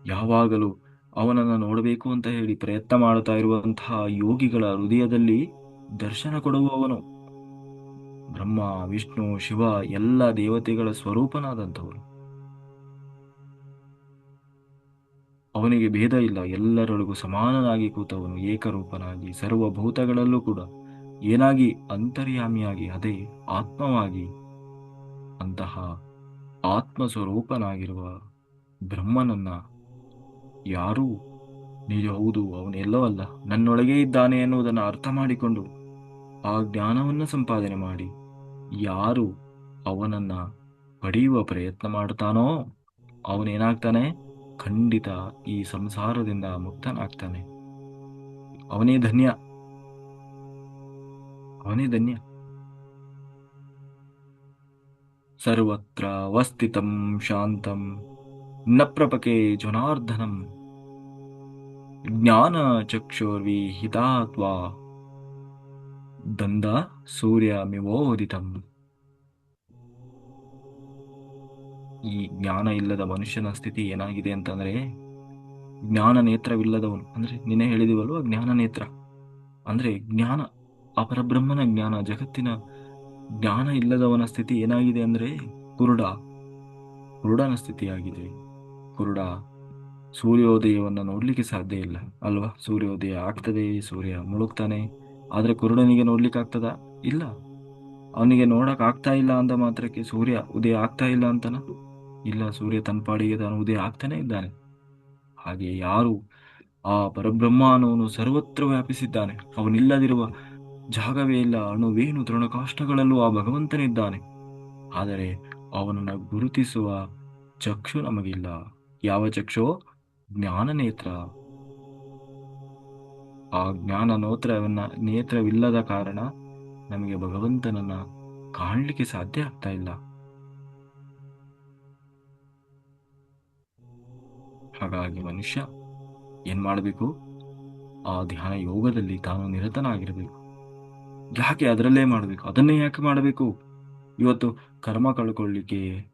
ಯಾವಾಗಲೂ ಅವನನ್ನ ನೋಡಬೇಕು ಅಂತ ಹೇಳಿ ಪ್ರಯತ್ನ ಮಾಡ್ತಾ ಇರುವಂತಹ ಯೋಗಿಗಳ ಹೃದಯದಲ್ಲಿ ದರ್ಶನ ಕೊಡುವವನು. ಬ್ರಹ್ಮ ವಿಷ್ಣು ಶಿವ ಎಲ್ಲ ದೇವತೆಗಳ ಸ್ವರೂಪನಾದಂಥವನು. ಅವನಿಗೆ ಭೇದ ಇಲ್ಲ, ಎಲ್ಲರೊಳಗೂ ಸಮಾನನಾಗಿ ಕೂತವನು, ಏಕರೂಪನಾಗಿ ಸರ್ವಭೂತಗಳಲ್ಲೂ ಕೂಡ ಏನಾಗಿ ಅಂತರ್ಯಾಮಿಯಾಗಿ, ಅದೇ ಆತ್ಮವಾಗಿ, ಅಂತಹ ಆತ್ಮ ಸ್ವರೂಪನಾಗಿರುವ ಬ್ರಹ್ಮನನ್ನ ಯಾರೂ ನಿಜ ಹೌದು ಅವನೆಲ್ಲೋ ಅಲ್ಲ, ನನ್ನೊಳಗೆ ಇದ್ದಾನೆ ಎನ್ನುವುದನ್ನು ಅರ್ಥ ಮಾಡಿಕೊಂಡು ಆ ಜ್ಞಾನವನ್ನು ಸಂಪಾದನೆ ಮಾಡಿ ಯಾರು ಅವನನ್ನ ಪಡೆಯುವ ಪ್ರಯತ್ನ ಮಾಡ್ತಾನೋ ಅವನೇನಾಗ್ತಾನೆ? ಖಂಡಿತ ಈ ಸಂಸಾರದಿಂದ ಮುಕ್ತನಾಗ್ತಾನೆ. ಅವನೇ ಧನ್ಯ, ಅವನೇ ಧನ್ಯ. ಸರ್ವತ್ರ ಅವಸ್ಥಿತಂ ಶಾಂತಂ ನ ಪ್ರಪಕೆ ಜನಾರ್ದನಂ ಜ್ಞಾನ ಚಕ್ಷುರ್ವಿಹಿತಾತ್ವಾ ದಂದ ಸೂರ್ಯ ಮಿವೋದಿತಂ. ಈ ಜ್ಞಾನ ಇಲ್ಲದ ಮನುಷ್ಯನ ಸ್ಥಿತಿ ಏನಾಗಿದೆ ಅಂತಂದ್ರೆ, ಜ್ಞಾನ ನೇತ್ರವಿಲ್ಲದವನು ಅಂದ್ರೆ ನಿನ್ನೆ ಹೇಳಿದಿವಲ್ವ, ಜ್ಞಾನ ನೇತ್ರ ಅಂದ್ರೆ ಜ್ಞಾನ, ಅಪರಬ್ರಹ್ಮನ ಜ್ಞಾನ, ಜಗತ್ತಿನ ಜ್ಞಾನ ಇಲ್ಲದವನ ಸ್ಥಿತಿ ಏನಾಗಿದೆ ಅಂದ್ರೆ ಕುರುಡ, ಕುರುಡನ ಸ್ಥಿತಿಯಾಗಿದೆ. ಕುರುಡ ಸೂರ್ಯೋದಯವನ್ನು ನೋಡ್ಲಿಕ್ಕೆ ಸಾಧ್ಯ ಇಲ್ಲ ಅಲ್ವಾ? ಸೂರ್ಯೋದಯ ಆಗ್ತದೆ, ಸೂರ್ಯ ಮುಳುಗ್ತಾನೆ, ಆದ್ರೆ ಕುರುಡನಿಗೆ ನೋಡ್ಲಿಕ್ಕೆ ಆಗ್ತದ? ಇಲ್ಲ. ಅವನಿಗೆ ನೋಡಕ್ ಆಗ್ತಾ ಇಲ್ಲ ಅಂದ ಮಾತ್ರಕ್ಕೆ ಸೂರ್ಯ ಉದಯ ಆಗ್ತಾ ಇಲ್ಲ ಅಂತನ? ಇಲ್ಲ, ಸೂರ್ಯ ತನ್ನ ಪಾಡಿಗೆ ತಾನು ಉದಯ ಆಗ್ತಾನೆ ಇದ್ದಾನೆ. ಹಾಗೆ ಯಾರು ಆ ಪರಬ್ರಹ್ಮ ಅನ್ನೋನು ಸರ್ವತ್ರ ವ್ಯಾಪಿಸಿದ್ದಾನೆ, ಅವನಿಲ್ಲದಿರುವ ಜಾಗವೇ ಇಲ್ಲ, ಅಣುವೇಣು ತೃಣಕಾಷ್ಟಗಳಲ್ಲೂ ಆ ಭಗವಂತನಿದ್ದಾನೆ. ಆದರೆ ಅವನನ್ನು ಗುರುತಿಸುವ ಚಕ್ಷು ನಮಗಿಲ್ಲ. ಯಾವ ಚಕ್ಷು? ಜ್ಞಾನ ನೇತ್ರ. ಆ ಜ್ಞಾನ ನೇತ್ರವಿಲ್ಲದ ಕಾರಣ ನಮಗೆ ಭಗವಂತನನ್ನ ಕಾಣಲಿಕ್ಕೆ ಸಾಧ್ಯ ಆಗ್ತಾ ಇಲ್ಲ. ಹಾಗಾಗಿ ಮನುಷ್ಯ ಏನ್ ಮಾಡಬೇಕು? ಆ ಧ್ಯಾನ ಯೋಗದಲ್ಲಿ ತಾನು ನಿರತನಾಗಿರಬೇಕು. ಯಾಕೆ ಅದರಲ್ಲೇ ಮಾಡಬೇಕು? ಅದನ್ನೇ ಯಾಕೆ ಮಾಡಬೇಕು? ಇವತ್ತು ಕರ್ಮ ಕಳ್ಕೊಳ್ಳಿಕ್ಕೆ,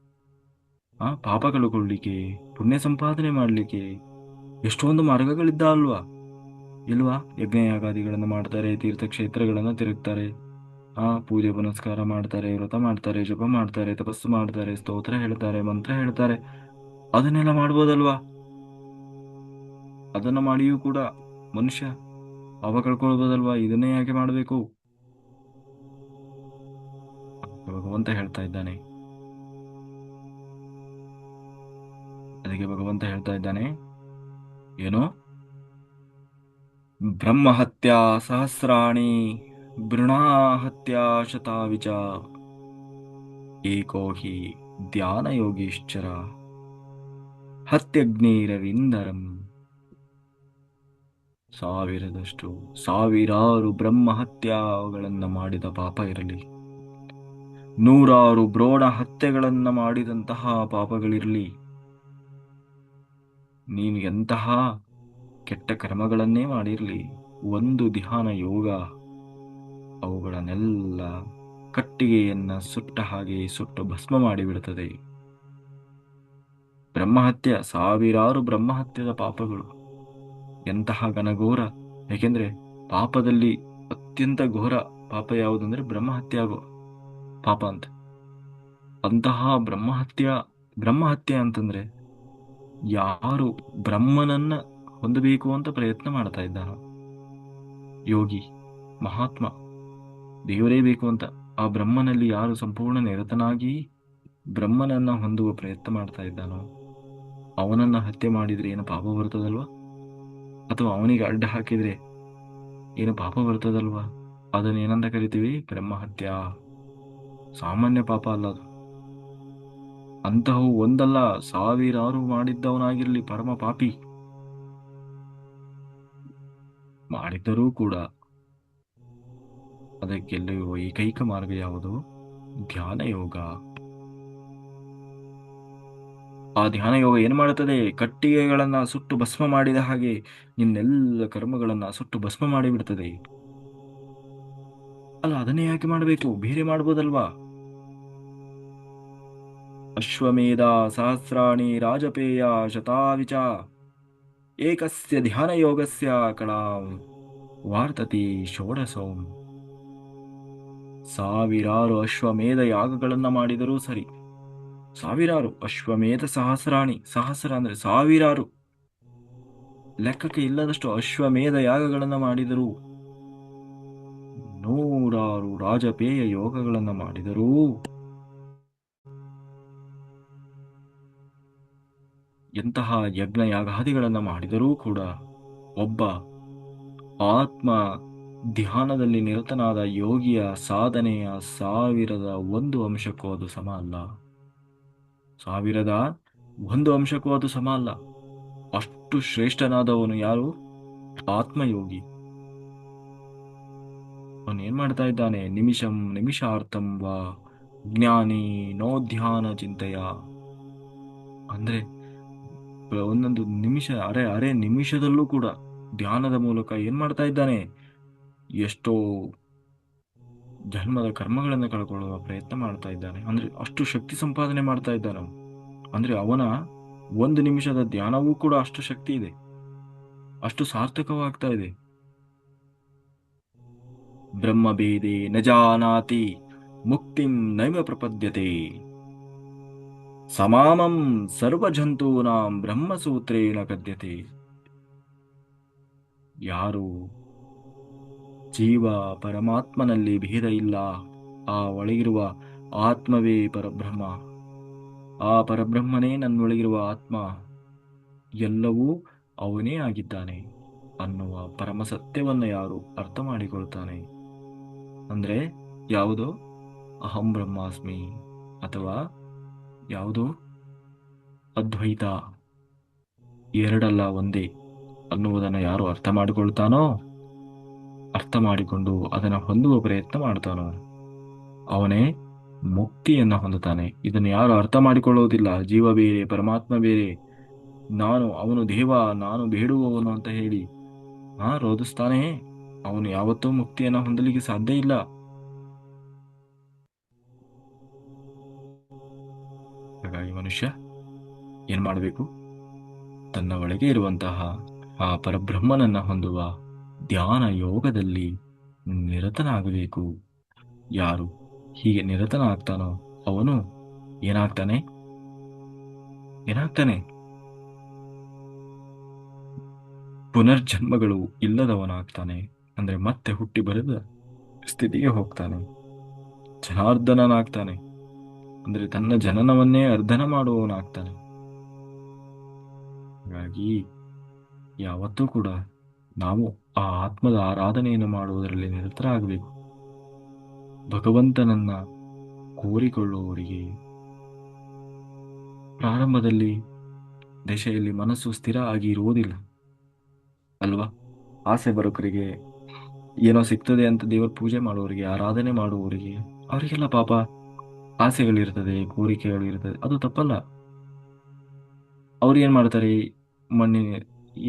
ಪಾಪ ಕಳ್ಕೊಳ್ಳಿಕ್ಕೆ, ಪುಣ್ಯ ಸಂಪಾದನೆ ಮಾಡಲಿಕ್ಕೆ ಎಷ್ಟೊಂದು ಮಾರ್ಗಗಳಿದ್ದ ಅಲ್ವಾ? ಇಲ್ವಾ? ಯಜ್ಞಯಾಗಾದಿಗಳನ್ನು ಮಾಡ್ತಾರೆ, ತೀರ್ಥಕ್ಷೇತ್ರಗಳನ್ನು ತಿರುಗ್ತಾರೆ, ಪೂಜೆ ಪುನಸ್ಕಾರ ಮಾಡ್ತಾರೆ, ವ್ರತ ಮಾಡ್ತಾರೆ, ಜಪ ಮಾಡ್ತಾರೆ, ತಪಸ್ಸು ಮಾಡ್ತಾರೆ, ಸ್ತೋತ್ರ ಹೇಳ್ತಾರೆ, ಮಂತ್ರ ಹೇಳ್ತಾರೆ. ಅದನ್ನೆಲ್ಲ ಮಾಡ್ಬೋದಲ್ವಾ? ಅದನ್ನ ಮಾಡಿಯೂ ಕೂಡ ಮನುಷ್ಯ ಪಾಪ ಕಳ್ಕೊಳ್ಬೋದಲ್ವಾ? ಇದನ್ನೇ ಯಾಕೆ ಮಾಡಬೇಕು? ಭಗವಂತ ಹೇಳ್ತಾ ಇದ್ದಾನೆ. ಅದಕ್ಕೆ ಭಗವಂತ ಹೇಳ್ತಾ ಇದ್ದಾನೆ ಏನು? ಬ್ರಹ್ಮಹತ್ಯಾ ಸಹಸ್ರಾಣಿ ಭೃಣಾಹತ್ಯಾ ಶತಾವಿಚ ಏಕೋ ಹಿ ಧ್ಯಾನ ಯೋಗೀಶ್ಚರ ಹತ್ಯಗ್ನೇರರಿಂದರಂ. ಸಾವಿರದಷ್ಟು, ಸಾವಿರಾರು ಬ್ರಹ್ಮಹತ್ಯೆಗಳನ್ನ ಮಾಡಿದ ಪಾಪ ಇರಲಿ, ನೂರಾರು ಭ್ರೂಣ ಹತ್ಯೆಗಳನ್ನ ಮಾಡಿದಂತಹ ಪಾಪಗಳಿರಲಿ, ನೀನು ಎಂತಹ ಕೆಟ್ಟ ಕರ್ಮಗಳನ್ನೇ ಮಾಡಿರಲಿ, ಒಂದು ಧ್ಯಾನ ಯೋಗ ಅವುಗಳನ್ನೆಲ್ಲ ಕಟ್ಟಿಗೆಯನ್ನ ಸುಟ್ಟ ಹಾಗೆ ಸುಟ್ಟು ಭಸ್ಮ ಮಾಡಿಬಿಡುತ್ತದೆ. ಬ್ರಹ್ಮಹತ್ಯೆ, ಸಾವಿರಾರು ಬ್ರಹ್ಮಹತ್ಯದ ಪಾಪಗಳು ಎಂತಹ ಘನಘೋರ! ಏಕೆಂದ್ರೆ ಪಾಪದಲ್ಲಿ ಅತ್ಯಂತ ಘೋರ ಪಾಪ ಯಾವುದಂದ್ರೆ ಬ್ರಹ್ಮಹತ್ಯೆ ಆಗೋ ಪಾಪ ಅಂತ. ಅಂತಹ ಬ್ರಹ್ಮಹತ್ಯೆ ಅಂತಂದ್ರೆ ಯಾರು ಬ್ರಹ್ಮನನ್ನ ಹೊಂದಬೇಕು ಅಂತ ಪ್ರಯತ್ನ ಮಾಡ್ತಾ ಇದ್ದಾನೋ, ಯೋಗಿ, ಮಹಾತ್ಮ, ದೇವರೇ ಬೇಕು ಅಂತ ಆ ಬ್ರಹ್ಮನಲ್ಲಿ ಯಾರು ಸಂಪೂರ್ಣ ನಿರತನಾಗಿ ಬ್ರಹ್ಮನನ್ನ ಹೊಂದುವ ಪ್ರಯತ್ನ ಮಾಡ್ತಾ ಇದ್ದಾನೋ, ಅವನನ್ನ ಹತ್ಯೆ ಮಾಡಿದ್ರೆ ಏನು ಪಾಪ ಬರ್ತದಲ್ವಾ? ಅಥವಾ ಅವನಿಗೆ ಅಡ್ಡ ಹಾಕಿದ್ರೆ ಏನು ಪಾಪ ಬರ್ತದಲ್ವಾ? ಅದನ್ನ ಏನಂತ ಕರಿತೀವಿ? ಬ್ರಹ್ಮಹತ್ಯ. ಸಾಮಾನ್ಯ ಪಾಪ ಅಲ್ಲ ಅದು. ಅಂತಹವು ಒಂದಲ್ಲ, ಸಾವಿರಾರು ಮಾಡಿದ್ದವನಾಗಿರ್ಲಿ ಪರಮ ಪಾಪಿ ಮಾಡಿದ್ದರೂ ಕೂಡ ಅದಕ್ಕೆ ಗೆಲ್ಲುವ ಏಕೈಕ ಮಾರ್ಗ ಯಾವುದು? ಧ್ಯಾನ ಯೋಗ. ಆ ಧ್ಯಾನ ಯೋಗ ಏನ್ ಮಾಡುತ್ತದೆ? ಕಟ್ಟಿಗೆಗಳನ್ನ ಸುಟ್ಟು ಭಸ್ಮ ಮಾಡಿದ ಹಾಗೆ ನಿನ್ನೆಲ್ಲ ಕರ್ಮಗಳನ್ನ ಸುಟ್ಟು ಭಸ್ಮ ಮಾಡಿಬಿಡ್ತದೆ. ಅಲ್ಲ, ಅದನ್ನೇ ಯಾಕೆ ಮಾಡಬೇಕು? ಬೇರೆ ಮಾಡ್ಬೋದಲ್ವಾ? ಅಶ್ವಮೇಧ ಸಹಸ್ರಾಣಿ ರಾಜಪೇಯ ಶತಾವಿಚ ಏಕಸ್ಯ ಧ್ಯಾನ ಯೋಗಸ್ಯ ಕಳಾಂ ವಾರ್ತತಿ ಷೋಡಶೋಂ. ಸಾವಿರಾರು ಅಶ್ವಮೇಧ ಯಾಗಗಳನ್ನ ಮಾಡಿದರೂ ಸರಿ, ಸಾವಿರಾರು ಅಶ್ವಮೇಧ ಸಹಸ್ರಾಣಿ, ಸಹಸ್ರ ಅಂದ್ರೆ ಸಾವಿರಾರು, ಲೆಕ್ಕಕ್ಕೆ ಇಲ್ಲದಷ್ಟು ಅಶ್ವಮೇಧ ಯಾಗಗಳನ್ನ ಮಾಡಿದರೂ, ನೂರಾರು ರಾಜಪೇಯ ಯೋಗಗಳನ್ನ ಮಾಡಿದರೂ, ಎಂತಹ ಯಜ್ಞ ಯಾಗಾದಿಗಳನ್ನ ಮಾಡಿದರೂ ಕೂಡ ಒಬ್ಬ ಆತ್ಮ ಧ್ಯಾನದಲ್ಲಿ ನಿರತನಾದ ಯೋಗಿಯ ಸಾಧನೆಯ 1,000 ಅದು ಸಮ ಅಲ್ಲ. 1,000 ಅದು ಸಮ ಅಲ್ಲ. ಅಷ್ಟು ಶ್ರೇಷ್ಠನಾದವನು ಯಾರು? ಆತ್ಮಯೋಗಿ. ಅವನು ಏನ್ ಮಾಡ್ತಾ ಇದ್ದಾನೆ? ನಿಮಿಷಂ ನಿಮಿಷಾರ್ಥಂ ವಾ ಜ್ಞಾನಿ ನೋ ಧ್ಯಾನ ಚಿಂತೆಯ. ಅಂದ್ರೆ ಒಂದೊಂದು ನಿಮಿಷ, ಅರೆ ನಿಮಿಷದಲ್ಲೂ ಕೂಡ ಧ್ಯಾನದ ಮೂಲಕ ಏನ್ ಮಾಡ್ತಾ ಇದ್ದಾನೆ? ಎಷ್ಟೋ ಜನ್ಮದ ಕರ್ಮಗಳನ್ನು ಕಳ್ಕೊಳ್ಳುವ ಪ್ರಯತ್ನ ಮಾಡ್ತಾ ಇದ್ದಾನೆ. ಅಂದ್ರೆ ಅಷ್ಟು ಶಕ್ತಿ ಸಂಪಾದನೆ ಮಾಡ್ತಾ ಇದ್ದಾನೆ ಅವನು. ಅಂದ್ರೆ ಅವನ 1 ನಿಮಿಷದ ಧ್ಯಾನವೂ ಕೂಡ ಅಷ್ಟು ಶಕ್ತಿ ಇದೆ, ಅಷ್ಟು ಸಾರ್ಥಕವಾಗ್ತಾ ಇದೆ. ಬ್ರಹ್ಮಭೇದೆ ನ ಜಾನಾತಿ ಮುಕ್ತಿಂ ನೈವ ಪ್ರಪದ್ಯತೆ ಸಮಾಮಂ ಸರ್ವಜಂತೂನಾಂ ಬ್ರಹ್ಮಸೂತ್ರೇಣ ಕದ್ಯತೆ. ಯಾರು ಜೀವ ಪರಮಾತ್ಮನಲ್ಲಿ ಭೇದ ಇಲ್ಲ, ಆ ಒಳಗಿರುವ ಆತ್ಮವೇ ಪರಬ್ರಹ್ಮ, ಆ ಪರಬ್ರಹ್ಮನೇ ನನ್ನೊಳಗಿರುವ ಆತ್ಮ, ಎಲ್ಲವೂ ಅವನೇ ಆಗಿದ್ದಾನೆ ಅನ್ನುವ ಪರಮ ಸತ್ಯವನ್ನು ಯಾರು ಅರ್ಥ ಮಾಡಿಕೊಳ್ತಾನೆ, ಅಂದ್ರೆ ಯಾವುದು? ಅಹಂ ಬ್ರಹ್ಮಾಸ್ಮಿ ಅಥವಾ ಯಾವುದು? ಅದ್ವೈತ, ಎರಡಲ್ಲ ಒಂದೇ ಅನ್ನುವುದನ್ನು ಯಾರು ಅರ್ಥ ಮಾಡಿಕೊಳ್ತಾನೋ, ಅರ್ಥ ಮಾಡಿಕೊಂಡು ಅದನ್ನು ಹೊಂದುವ ಪ್ರಯತ್ನ ಮಾಡ್ತಾನೋ, ಅವನೇ ಮುಕ್ತಿಯನ್ನ ಹೊಂದುತ್ತಾನೆ. ಇದನ್ನು ಯಾರು ಅರ್ಥ ಮಾಡಿಕೊಳ್ಳುವುದಿಲ್ಲ, ಜೀವ ಬೇರೆ ಪರಮಾತ್ಮ ಬೇರೆ, ಅವನು ದೇವ, ನಾನು ಬೇಡುವವನು ಅಂತ ಹೇಳಿ ರೋಧಿಸ್ತಾನೆ, ಅವನು ಯಾವತ್ತೂ ಮುಕ್ತಿಯನ್ನ ಹೊಂದಲಿಕ್ಕೆ ಸಾಧ್ಯ ಇಲ್ಲ. ಹಾಗಾಗಿ ಮನುಷ್ಯ ಏನ್ ಮಾಡಬೇಕು? ತನ್ನ ಒಳಗೆ ಇರುವಂತಹ ಆ ಪರಬ್ರಹ್ಮನನ್ನ ಹೊಂದುವ ಧ್ಯಾನ ಯೋಗದಲ್ಲಿ ನಿರತನಾಗಬೇಕು. ಯಾರು ಹೀಗೆ ನಿರತನಾಗ್ತಾನೋ ಅವನು ಏನಾಗ್ತಾನೆ? ಪುನರ್ಜನ್ಮಗಳು ಇಲ್ಲದವನಾಗ್ತಾನೆ. ಅಂದ್ರೆ ಮತ್ತೆ ಹುಟ್ಟಿ ಬರದ ಸ್ಥಿತಿಗೆ ಹೋಗ್ತಾನೆ, ಜನಾರ್ದನನಾಗ್ತಾನೆ. ಅಂದ್ರೆ ತನ್ನ ಜನನವನ್ನೇ ಅರ್ಧನ ಮಾಡುವವನಾಗ್ತಾನೆ. ಹಾಗಾಗಿ ಯಾವತ್ತೂ ಕೂಡ ನಾವು ಆ ಆತ್ಮದ ಆರಾಧನೆಯನ್ನು ಮಾಡುವುದರಲ್ಲಿ ನಿರತರಾಗಬೇಕು. ಭಗವಂತನನ್ನ ಕೋರಿಕೊಳ್ಳುವವರಿಗೆ ಪ್ರಾರಂಭದಲ್ಲಿ ದಶೆಯಲ್ಲಿ ಮನಸ್ಸು ಸ್ಥಿರ ಆಗಿ ಇರುವುದಿಲ್ಲ ಅಲ್ವಾ. ಆಸೆ ಬರೋಕರಿಗೆ, ಏನೋ ಸಿಗ್ತದೆ ಅಂತ ದೇವರ ಪೂಜೆ ಮಾಡುವವರಿಗೆ, ಆರಾಧನೆ ಮಾಡುವವರಿಗೆ, ಅವರಿಗೆಲ್ಲ ಪಾಪ ಆಸೆಗಳಿರ್ತದೆ, ಕೋರಿಕೆಗಳಿರ್ತದೆ, ಅದು ತಪ್ಪಲ್ಲ. ಅವ್ರು ಏನ್ ಮಾಡ್ತಾರೆ, ಮಣ್ಣಿನ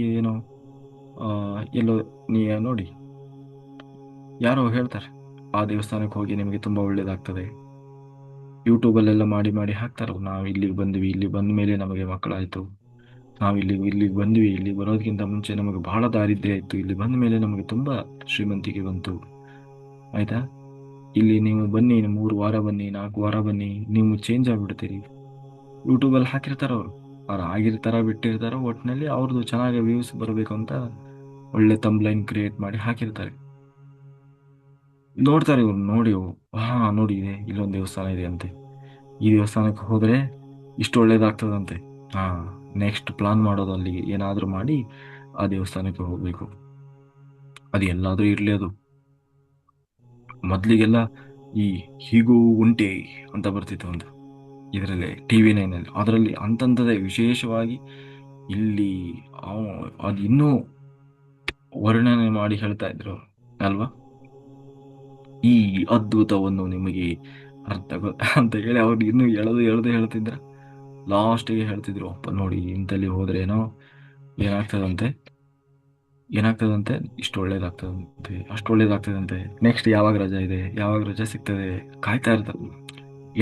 ಏನೋ ಆ ಎಲ್ಲೋ ನೀ ನೋಡಿ, ಯಾರೋ ಹೇಳ್ತಾರೆ ಆ ದೇವಸ್ಥಾನಕ್ಕೆ ಹೋಗಿ ನಿಮಗೆ ತುಂಬಾ ಒಳ್ಳೇದಾಗ್ತದೆ, ಯೂಟ್ಯೂಬಲ್ಲೆಲ್ಲ ಮಾಡಿ ಮಾಡಿ ಹಾಕ್ತಾರೆ. ನಾವು ಇಲ್ಲಿಗೆ ಬಂದ್ವಿ, ಇಲ್ಲಿ ಬಂದ ಮೇಲೆ ನಮಗೆ ಮಕ್ಕಳಾಯ್ತು, ನಾವು ಇಲ್ಲಿಗೆ ಬಂದ್ವಿ, ಇಲ್ಲಿ ಬರೋದಕ್ಕಿಂತ ಮುಂಚೆ ನಮಗೆ ಬಹಳ ದಾರಿದ್ರ್ಯ ಇತ್ತು, ಇಲ್ಲಿ ಬಂದ ಮೇಲೆ ನಮಗೆ ತುಂಬಾ ಶ್ರೀಮಂತಿಕೆ ಬಂತು, ಆಯ್ತಾ. ಇಲ್ಲಿ ನೀವು ಬನ್ನಿ, 3 ವಾರ ಬನ್ನಿ, 4 ವಾರ ಬನ್ನಿ, ನೀವು ಚೇಂಜ್ ಆಗ್ಬಿಡ್ತೀರಿ. ಯೂಟ್ಯೂಬಲ್ಲಿ ಹಾಕಿರ್ತಾರ ಅವರು, ಅವ್ರು ಆಗಿರ್ತಾರ ಬಿಟ್ಟಿರ್ತಾರ, ಒಟ್ಟಿನಲ್ಲಿ ಅವ್ರದ್ದು ಚೆನ್ನಾಗಿ ವ್ಯೂಸ್ ಬರಬೇಕು ಅಂತ ಒಳ್ಳೆ ತಂಬ್ಲೈನ್ ಕ್ರಿಯೇಟ್ ಮಾಡಿ ಹಾಕಿರ್ತಾರೆ. ನೋಡ್ತಾರೆ ಇವ್ರು, ನೋಡಿ ಹಾ ನೋಡಿ ಇದೆ, ಇಲ್ಲೊಂದು ದೇವಸ್ಥಾನ ಇದೆ ಅಂತೆ, ಈ ದೇವಸ್ಥಾನಕ್ಕೆ ಹೋದ್ರೆ ಇಷ್ಟು ಒಳ್ಳೇದಾಗ್ತದಂತೆ. ಹಾ, ನೆಕ್ಸ್ಟ್ ಪ್ಲಾನ್ ಮಾಡೋದು ಅಲ್ಲಿಗೆ ಏನಾದ್ರೂ ಮಾಡಿ ಆ ದೇವಸ್ಥಾನಕ್ಕೆ ಹೋಗ್ಬೇಕು. ಅದು ಎಲ್ಲಾದ್ರೂ ಇರ್ಲಿ. ಅದು ಮೊದ್ಲಿಗೆಲ್ಲ ಈ ಹೀಗೂ ಉಂಟೆ ಅಂತ ಬರ್ತಿತ್ತು ಒಂದು ಇದರಲ್ಲಿ, TV9 ಅದರಲ್ಲಿ ಅಂತಂತದೇ ವಿಶೇಷವಾಗಿ ಇಲ್ಲಿ ಅದು ಇನ್ನೂ ವರ್ಣನೆ ಮಾಡಿ ಹೇಳ್ತಾ ಇದ್ರು ಅಲ್ವಾ. ಈ ಅದ್ಭುತವನ್ನು ನಿಮಗೆ ಅಂತ ಹೇಳಿ ಅವ್ರು ಇನ್ನೂ ಎಳೆದು ಹೇಳ್ತಿದ್ರ. ಲಾಸ್ಟಿಗೆ ಹೇಳ್ತಿದ್ರು, ಅಪ್ಪ ನೋಡಿ ಇಂತಲ್ಲಿ ಹೋದ್ರೇನೋ ಏನಾಗ್ತದಂತೆ, ಏನಾಗ್ತದಂತೆ, ಇಷ್ಟು ಒಳ್ಳೇದಾಗ್ತದಂತೆ, ಅಷ್ಟು ಒಳ್ಳೇದಾಗ್ತದಂತೆ, ನೆಕ್ಸ್ಟ್ ಯಾವಾಗ ರಜಾ ಇದೆ, ಯಾವಾಗ ರಜಾ ಸಿಗ್ತದೆ, ಕಾಯ್ತಾ ಇರ್ತಾರೆ.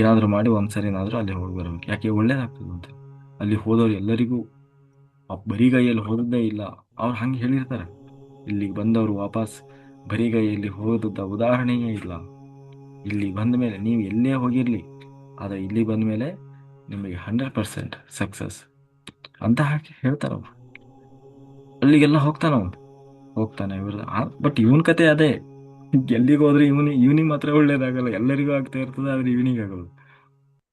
ಏನಾದರೂ ಮಾಡಿ ಒಂದ್ಸರಿ ಏನಾದರೂ ಅಲ್ಲಿ ಹೋಗಿ ಬರ್ಬೇಕು, ಯಾಕೆ ಒಳ್ಳೇದಾಗ್ತದಂತೆ. ಅಲ್ಲಿ ಹೋದವ್ರು ಎಲ್ಲರಿಗೂ ಬರಿಗೈಯಲ್ಲಿ ಹೋದದ್ದೇ ಇಲ್ಲ, ಅವ್ರು ಹಂಗೆ ಹೇಳಿರ್ತಾರೆ. ಇಲ್ಲಿಗೆ ಬಂದವರು ವಾಪಸ್ ಬರಿಗೈಯಲ್ಲಿ ಹೋದದ್ದ ಉದಾಹರಣೆಯೇ ಇಲ್ಲ. ಇಲ್ಲಿ ಬಂದ ಮೇಲೆ ನೀವು ಎಲ್ಲೇ ಹೋಗಿರ್ಲಿ, ಆದರೆ ಇಲ್ಲಿ ಬಂದ ಮೇಲೆ ನಿಮಗೆ 100% ಸಕ್ಸಸ್ ಅಂತ ಹಾಕಿ ಹೇಳ್ತಾರ ಅವ್ರು. ಅಲ್ಲಿಗೆಲ್ಲ ಹೋಗ್ತಾನೆ ಇವ್ರ. ಬಟ್ ಇವನ್ ಕತೆ ಅದೇ, ಎಲ್ಲಿಗೆ ಹೋದ್ರೆ ಇವನಿಗೆ ಮಾತ್ರ ಒಳ್ಳೇದಾಗಲ್ಲ, ಎಲ್ಲರಿಗೂ ಆಗ್ತಾ ಇರ್ತದೆ, ಆದ್ರೆ ಇವನಿಗೆ ಆಗಲ್ಲ.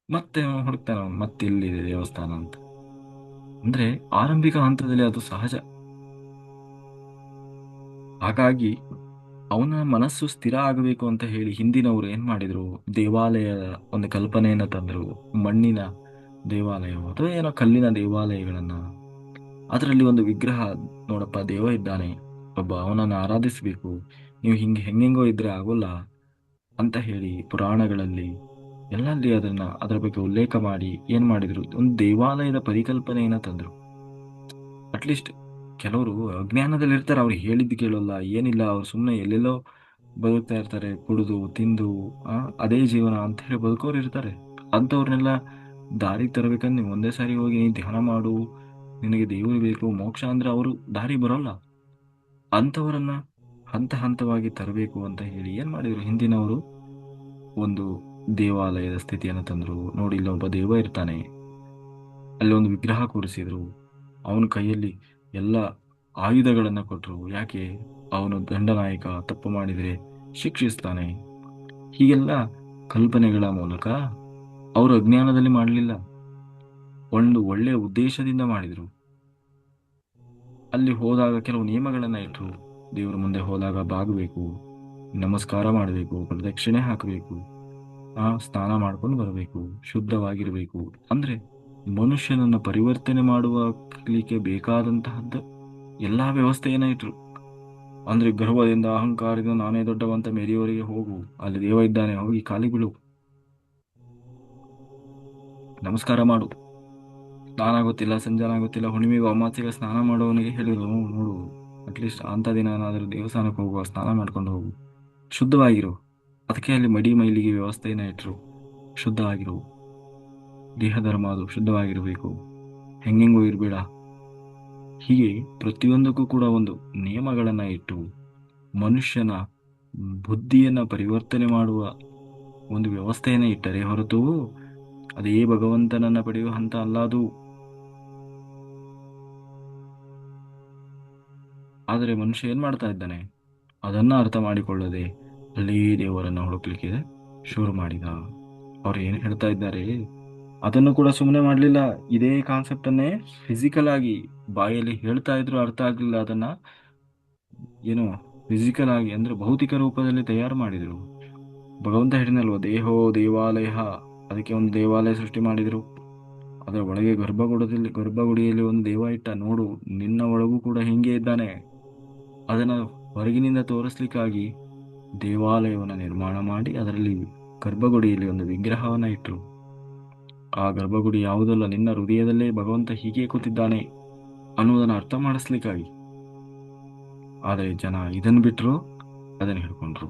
ಮತ್ತೆ ಹುಡುಕ್ತಾನ ಮತ್ತೆ ಎಲ್ಲಿದೆ ದೇವಸ್ಥಾನ ಅಂತ. ಅಂದ್ರೆ ಆರಂಭಿಕ ಹಂತದಲ್ಲಿ ಅದು ಸಹಜ. ಹಾಗಾಗಿ ಅವನ ಮನಸ್ಸು ಸ್ಥಿರ ಆಗಬೇಕು ಅಂತ ಹೇಳಿ ಹಿಂದಿನವರು ಏನ್ ಮಾಡಿದ್ರು, ದೇವಾಲಯದ ಒಂದು ಕಲ್ಪನೆಯನ್ನ ತಂದ್ರು. ಮಣ್ಣಿನ ದೇವಾಲಯ ಅಥವಾ ಏನೋ ಕಲ್ಲಿನ ದೇವಾಲಯಗಳನ್ನ, ಅದರಲ್ಲಿ ಒಂದು ವಿಗ್ರಹ, ನೋಡಪ್ಪ ದೇವ ಇದ್ದಾನೆ ಒಬ್ಬ, ಅವನನ್ನು ಆರಾಧಿಸಬೇಕು, ನೀವು ಹೆಂಗೆಂಗೋ ಇದ್ರೆ ಆಗೋಲ್ಲ ಅಂತ ಹೇಳಿ ಪುರಾಣಗಳಲ್ಲಿ ಎಲ್ಲಲ್ಲಿ ಅದರ ಬಗ್ಗೆ ಉಲ್ಲೇಖ ಮಾಡಿ ಏನ್ ಮಾಡಿದ್ರು, ಒಂದು ದೇವಾಲಯದ ಪರಿಕಲ್ಪನೆಯನ್ನ ತಂದ್ರು. ಅಟ್ಲೀಸ್ಟ್ ಕೆಲವರು ಅಜ್ಞಾನದಲ್ಲಿ ಇರ್ತಾರೆ, ಅವ್ರು ಹೇಳಿದ್ದು ಕೇಳಲ್ಲ, ಏನಿಲ್ಲ, ಅವ್ರು ಸುಮ್ಮನೆ ಎಲ್ಲೆಲ್ಲೋ ಬದುಕ್ತಾ ಇರ್ತಾರೆ, ಕುಡಿದು ತಿಂದು ಅದೇ ಜೀವನ ಅಂತ ಹೇಳಿ ಬದುಕೋರು ಇರ್ತಾರೆ. ಅಂಥವ್ರನ್ನೆಲ್ಲ ದಾರಿ ತರಬೇಕಂದ್ರೆ ನೀವು ಒಂದೇ ಸಾರಿ ಹೋಗಿ ನೀ ಧ್ಯಾನ ಮಾಡು, ನಿನಗೆ ದೇವರು ಬೇಕು, ಮೋಕ್ಷ ಅಂದ್ರೆ ಅವರು ದಾರಿ ಬರೋಲ್ಲ. ಅಂಥವರನ್ನ ಹಂತ ಹಂತವಾಗಿ ತರಬೇಕು ಅಂತ ಹೇಳಿ ಏನ್ ಮಾಡಿದ್ರು ಹಿಂದಿನವರು, ಒಂದು ದೇವಾಲಯದ ಸ್ಥಿತಿಯನ್ನು ತಂದ್ರು. ನೋಡಿ, ಇಲ್ಲೊಬ್ಬ ದೇವ ಇರ್ತಾನೆ, ಅಲ್ಲಿ ಒಂದು ವಿಗ್ರಹ ಕೂರಿಸಿದ್ರು, ಅವನ ಕೈಯಲ್ಲಿ ಎಲ್ಲ ಆಯುಧಗಳನ್ನ ಕೊಟ್ರು. ಯಾಕೆ, ಅವನು ದಂಡನಾಯಕ, ತಪ್ಪು ಮಾಡಿದ್ರೆ ಶಿಕ್ಷಿಸ್ತಾನೆ. ಹೀಗೆಲ್ಲ ಕಲ್ಪನೆಗಳ ಮೂಲಕ ಅವರು ಅಜ್ಞಾನದಲ್ಲಿ ಮಾಡಲಿಲ್ಲ, ಒಂದು ಒಳ್ಳೆಯ ಉದ್ದೇಶದಿಂದ ಮಾಡಿದ್ರು. ಅಲ್ಲಿ ಹೋದಾಗ ಕೆಲವು ನಿಯಮಗಳನ್ನ ಇಟ್ರು. ದೇವರ ಮುಂದೆ ಹೋದಾಗ ಬಾಗಬೇಕು, ನಮಸ್ಕಾರ ಮಾಡಬೇಕು, ಪ್ರದಕ್ಷಿಣೆ ಹಾಕಬೇಕು, ಸ್ನಾನ ಮಾಡ್ಕೊಂಡು ಬರಬೇಕು, ಶುದ್ಧವಾಗಿರ್ಬೇಕು. ಅಂದ್ರೆ ಮನುಷ್ಯನನ್ನ ಪರಿವರ್ತನೆ ಮಾಡುವಲಿಕ್ಕೆ ಬೇಕಾದಂತಹದ್ದು ಎಲ್ಲಾ ವ್ಯವಸ್ಥೆಯನ್ನ ಇಟ್ರು. ಅಂದ್ರೆ ಗರ್ವದಿಂದ ಅಹಂಕಾರದಿಂದ ನಾನೇ ದೊಡ್ಡವಂತ ಮೇರಿಯವರಿಗೆ ಹೋಗು, ಅಲ್ಲಿ ದೇವ ಇದ್ದಾನೆ, ಹೋಗಿ ಕಾಲಿ ಬೀಳು, ನಮಸ್ಕಾರ ಮಾಡು. ಸ್ನಾನ ಗೊತ್ತಿಲ್ಲ, ಸಂಜಾನ ಗೊತ್ತಿಲ್ಲ, ಹುಣ್ಣಿಮೆಗೂ ಅಮಾವಾಸ್ಯೆಗೆ ಸ್ನಾನ ಮಾಡುವವನಿಗೆ ಹೇಳಿದ್ರು, ನೋಡು ಅಟ್ಲೀಸ್ಟ್ ಅಂತ ದಿನ ಏನಾದರೂ ದೇವಸ್ಥಾನಕ್ಕೆ ಹೋಗುವ, ಸ್ನಾನ ಮಾಡ್ಕೊಂಡು ಹೋಗು, ಶುದ್ಧವಾಗಿರು. ಅದಕ್ಕೆ ಅಲ್ಲಿ ಮಡಿ ಮೈಲಿಗೆ ವ್ಯವಸ್ಥೆಯನ್ನ ಇಟ್ರು. ಶುದ್ಧವಾಗಿರು, ದೇಹ ಧರ್ಮ ಅದು ಶುದ್ಧವಾಗಿರಬೇಕು, ಹೆಂಗೆಂಗೂ ಇರ್ಬೇಡ. ಹೀಗೆ ಪ್ರತಿಯೊಂದಕ್ಕೂ ಕೂಡ ಒಂದು ನಿಯಮಗಳನ್ನ ಇಟ್ಟು ಮನುಷ್ಯನ ಬುದ್ಧಿಯನ್ನ ಪರಿವರ್ತನೆ ಮಾಡುವ ಒಂದು ವ್ಯವಸ್ಥೆಯನ್ನ ಇಟ್ಟರೆ ಹೊರತು ಅದೇ ಭಗವಂತನನ್ನ ಪಡೆಯುವ ಹಂತ ಅಲ್ಲ ಅದು. ಆದರೆ ಮನುಷ್ಯ ಏನ್ ಮಾಡ್ತಾ ಇದ್ದಾನೆ, ಅದನ್ನ ಅರ್ಥ ಮಾಡಿಕೊಳ್ಳದೆ ಅಲ್ಲಿ ದೇವರನ್ನ ಹುಡುಕ್ಲಿಕ್ಕೆ ಶುರು ಮಾಡಿದ. ಅವ್ರು ಏನ್ ಹೇಳ್ತಾ ಇದ್ದಾರೆ ಅದನ್ನು ಕೂಡ ಸುಮ್ಮನೆ ಮಾಡ್ಲಿಲ್ಲ, ಇದೇ ಕಾನ್ಸೆಪ್ಟ್ ಅನ್ನೇ ಫಿಸಿಕಲ್ ಆಗಿ ಬಾಯಲ್ಲಿ ಹೇಳ್ತಾ ಇದ್ರು, ಅರ್ಥ ಆಗ್ಲಿಲ್ಲ ಅದನ್ನ ಏನು ಫಿಸಿಕಲ್ ಆಗಿ ಅಂದ್ರೆ ಭೌತಿಕ ರೂಪದಲ್ಲಿ ತಯಾರು ಮಾಡಿದ್ರು. ಭಗವಂತ ಹೇಳಿದ್ನಲ್ವ, ದೇಹೋ ದೇವಾಲಯ, ಅದಕ್ಕೆ ಒಂದು ದೇವಾಲಯ ಸೃಷ್ಟಿ ಮಾಡಿದ್ರು. ಅದರ ಒಳಗೆ ಗರ್ಭಗುಡಿಯಲ್ಲಿ ಒಂದು ದೇವ ಇಟ್ಟ. ನೋಡು, ನಿನ್ನ ಒಳಗೂ ಕೂಡ ಹಿಂಗೆ ಇದ್ದಾನೆ. ಅದನ್ನ ಹೊರಗಿನಿಂದ ತೋರಿಸ್ಲಿಕ್ಕಾಗಿ ದೇವಾಲಯವನ್ನು ನಿರ್ಮಾಣ ಮಾಡಿ ಅದರಲ್ಲಿ ಗರ್ಭಗುಡಿಯಲ್ಲಿ ಒಂದು ವಿಗ್ರಹವನ್ನ ಇಟ್ಟರು. ಆ ಗರ್ಭಗುಡಿ ಯಾವುದಲ್ಲ, ನಿನ್ನ ಹೃದಯದಲ್ಲೇ ಭಗವಂತ ಹೀಗೆ ಕೂತಿದ್ದಾನೆ ಅನ್ನುವುದನ್ನು ಅರ್ಥ ಮಾಡಿಸ್ಲಿಕ್ಕಾಗಿ. ಆದರೆ ಜನ ಇದನ್ನು ಬಿಟ್ಟರು, ಅದನ್ನು ಹಿಡ್ಕೊಂಡ್ರು.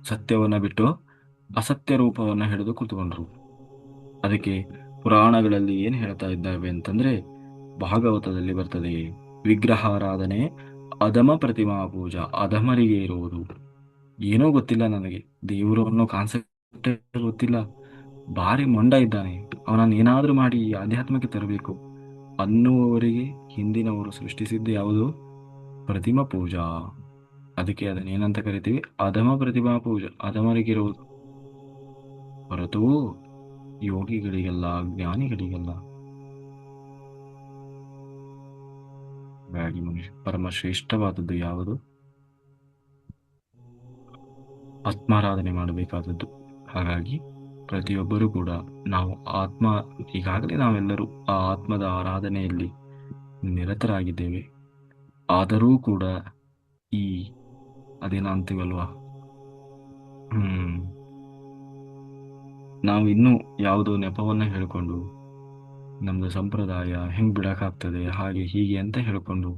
ಸತ್ಯವನ್ನ ಬಿಟ್ಟು ಅಸತ್ಯ ರೂಪವನ್ನ ಹಿಡಿದು ಕೂತ್ಕೊಂಡ್ರು. ಅದಕ್ಕೆ ಪುರಾಣಗಳಲ್ಲಿ ಏನ್ ಹೇಳ್ತಾ ಇದ್ದಾವೆ ಅಂತಂದ್ರೆ, ಭಾಗವತದಲ್ಲಿ ಬರ್ತದೆ, ವಿಗ್ರಹಾರಾಧನೆ ಅಧಮ ಪ್ರತಿಮಾ ಪೂಜಾ, ಅಧಮರಿಗೆ ಇರುವುದು. ಏನೋ ಗೊತ್ತಿಲ್ಲ ನನಗೆ, ದೇವರು ಅನ್ನೋ ಕಾನ್ಸೆಪ್ಟ್ ಗೊತ್ತಿಲ್ಲ, ಭಾರಿ ಮೊಂಡ ಇದ್ದಾನೆ, ಅವನನ್ನು ಏನಾದ್ರೂ ಮಾಡಿ ಈ ಆಧ್ಯಾತ್ಮಕ್ಕೆ ತರಬೇಕು ಅನ್ನುವವರಿಗೆ ಹಿಂದಿನವರು ಸೃಷ್ಟಿಸಿದ್ದು ಯಾವುದು? ಪ್ರತಿಮಾ ಪೂಜಾ. ಅದಕ್ಕೆ ಅದನ್ನೇನಂತ ಕರಿತೀವಿ? ಅಧಮ ಪ್ರತಿಮಾ ಪೂಜಾ, ಅಧಮರಿಗಿರುವುದು, ಹೊರತು ಯೋಗಿಗಳಿಗೆಲ್ಲ, ಜ್ಞಾನಿಗಳಿಗೆಲ್ಲ. ಹಾಗಾಗಿ ಮನುಷ್ಯ ಪರಮ ಶ್ರೇಷ್ಠವಾದದ್ದು ಯಾವುದು? ಆತ್ಮಾರಾಧನೆ ಮಾಡಬೇಕಾದದ್ದು. ಹಾಗಾಗಿ ಪ್ರತಿಯೊಬ್ಬರೂ ಕೂಡ ನಾವು ಈಗಾಗಲೇ ನಾವೆಲ್ಲರೂ ಆ ಆತ್ಮದ ಆರಾಧನೆಯಲ್ಲಿ ನಿರತರಾಗಿದ್ದೇವೆ. ಆದರೂ ಕೂಡ ಈ ಅದೇನ ಅಂತೀವಲ್ವಾ, ನಾವು ಇನ್ನೂ ಯಾವುದೋ ನೆಪವನ್ನ ಹೇಳ್ಕೊಂಡು ನಮ್ದು ಸಂಪ್ರದಾಯ ಹೆಂಗ್ ಬಿಡಕ್ಕಾಗ್ತದೆ, ಹಾಗೆ ಹೀಗೆ ಅಂತ ಹೇಳ್ಕೊಂಡು